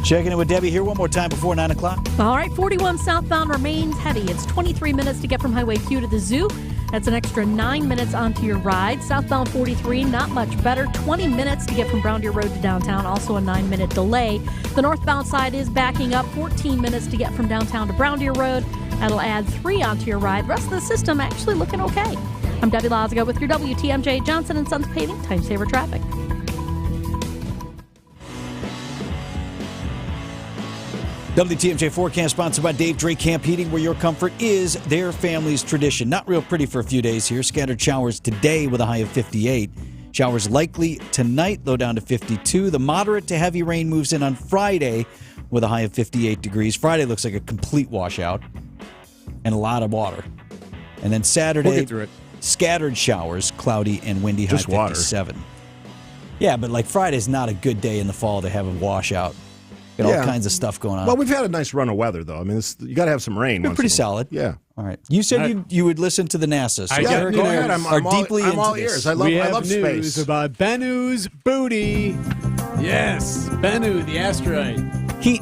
Checking in with Debbie here one more time before 9 o'clock. All right, 41 southbound remains heavy. It's 23 minutes to get from Highway Q to the zoo. That's an extra 9 minutes onto your ride. Southbound 43, not much better. 20 minutes to get from Brown Deer Road to downtown, also a 9-minute delay. The northbound side is backing up, 14 minutes to get from downtown to Brown Deer Road. That'll add 3 onto your ride. The rest of the system actually looking okay. I'm Debbie Lazago with your WTMJ Johnson & Sons Paving Time Saver Traffic. WTMJ forecast sponsored by Dave Drake Camp Heating, where your comfort is their family's tradition. Not real pretty for a few days here. Scattered showers today with a high of 58. Showers likely tonight, low down to 52. The moderate to heavy rain moves in on Friday with a high of 58 degrees. Friday looks like a complete washout and a lot of water. And then Saturday, we'll get through it. Scattered showers, cloudy and windy, just high 57. Water. Yeah, but like Friday's not a good day in the fall to have a washout. All kinds of stuff going on. Well, we've had a nice run of weather, though. I mean, you got to have some rain. Been pretty solid. Yeah. All right. You said you would listen to the NASA. So go ahead. I'm all ears. I love space. News about Bennu's booty. Yes, Bennu, the asteroid.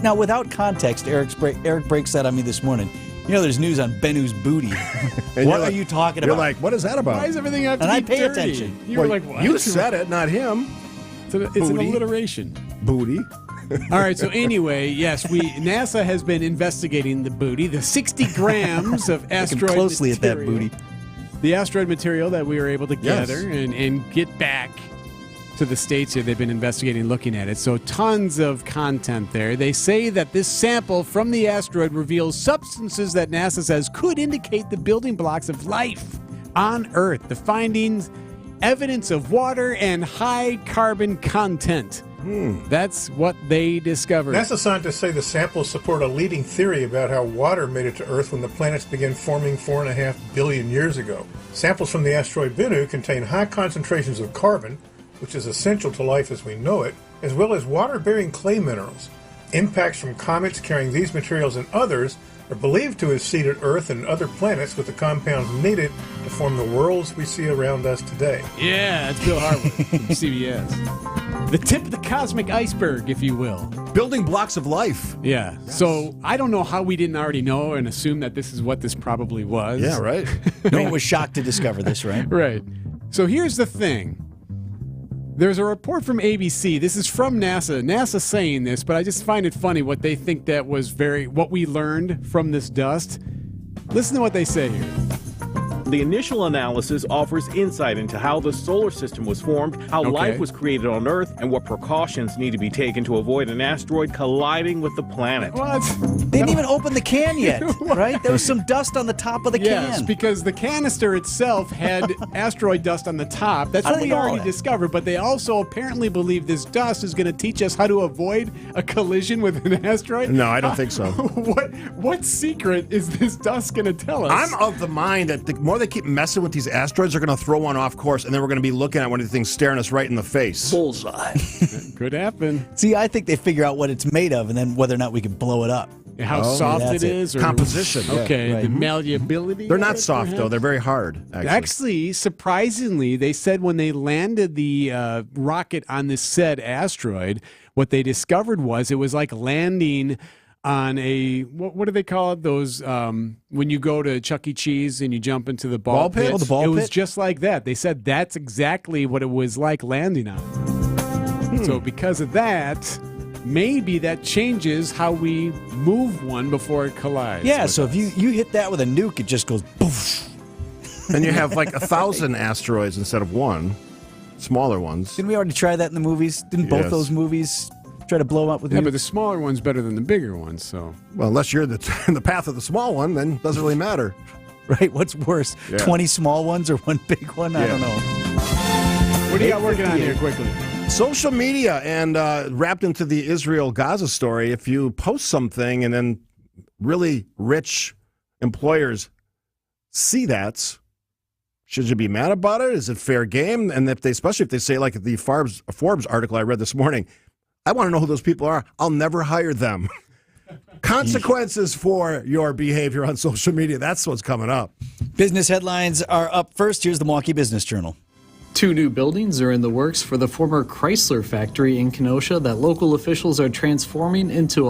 Now, without context, Eric breaks that on me this morning. You know, there's news on Bennu's booty. What are you talking about? You're like, what is that about? Why does everything have to and be I pay dirty? attention. You were like, what? You said it, not him. It's an alliteration. Booty. All right, so anyway, yes, NASA has been investigating the booty, the 60 grams of asteroid closely material. At that booty. The asteroid material that we were able to gather and get back to the States here. They've been investigating, looking at it. So tons of content there. They say that this sample from the asteroid reveals substances that NASA says could indicate the building blocks of life on Earth. The findings, evidence of water and high carbon content. That's what they discovered. NASA scientists say the samples support a leading theory about how water made it to Earth when the planets began forming 4.5 billion years ago. Samples from the asteroid Bennu contain high concentrations of carbon, which is essential to life as we know it, as well as water-bearing clay minerals. Impacts from comets carrying these materials and others are believed to have seeded Earth and other planets with the compounds needed to form the worlds we see around us today. Yeah, that's Bill Harwood from CBS. The tip of the cosmic iceberg, if you will. Building blocks of life. Yeah. Yes. So I don't know how we didn't already know and assume that this is what this probably was. Yeah, right. No one was shocked to discover this, right? Right. So here's the thing. There's a report from ABC. This is from NASA. NASA saying this, but I just find it funny what they think that was what we learned from this dust. Listen to what they say here. The initial analysis offers insight into how the solar system was formed, how life was created on Earth, and what precautions need to be taken to avoid an asteroid colliding with the planet. What? They didn't even open the can yet, right? There was some dust on the top of the can. Yes, because the canister itself had asteroid dust on the top. That's what we already discovered, but they also apparently believe this dust is going to teach us how to avoid a collision with an asteroid. No, I don't think so. What secret is this dust going to tell us? I'm of the mind that the more they keep messing with these asteroids, they're going to throw one off course, and then we're going to be looking at one of the things staring us right in the face. Bullseye. Could happen. See, I think they figure out what it's made of, and then whether or not we can blow it up. How soft it is? Or composition. Okay, right. The malleability. They're not soft, though. They're very hard, Actually, surprisingly, they said when they landed the rocket on this said asteroid, what they discovered was it was like landing on a, what do they call it? Those, when you go to Chuck E. Cheese and you jump into the ball pit. Oh, the ball pit? It was just like that. They said that's exactly what it was like landing on. So because of that, maybe that changes how we move one before it collides. Yeah, so if you hit that with a nuke, it just goes poof. Then you have like 1,000 asteroids instead of one, smaller ones. Didn't we already try that in the movies? Didn't both those movies try to blow them up with nukes? But the smaller one's better than the bigger one, so. Well, unless you're in the path of the small one, then it doesn't really matter. Right? What's worse, 20 small ones or one big one? I don't know. What do you got working on here quickly? Social media and wrapped into the Israel-Gaza story, if you post something and then really rich employers see that, should you be mad about it? Is it fair game? And especially if they say, like the Forbes article I read this morning, I want to know who those people are. I'll never hire them. Consequences for your behavior on social media. That's what's coming up. Business headlines are up first. Here's the Milwaukee Business Journal. 2 new buildings are in the works for the former Chrysler factory in Kenosha that local officials are transforming into a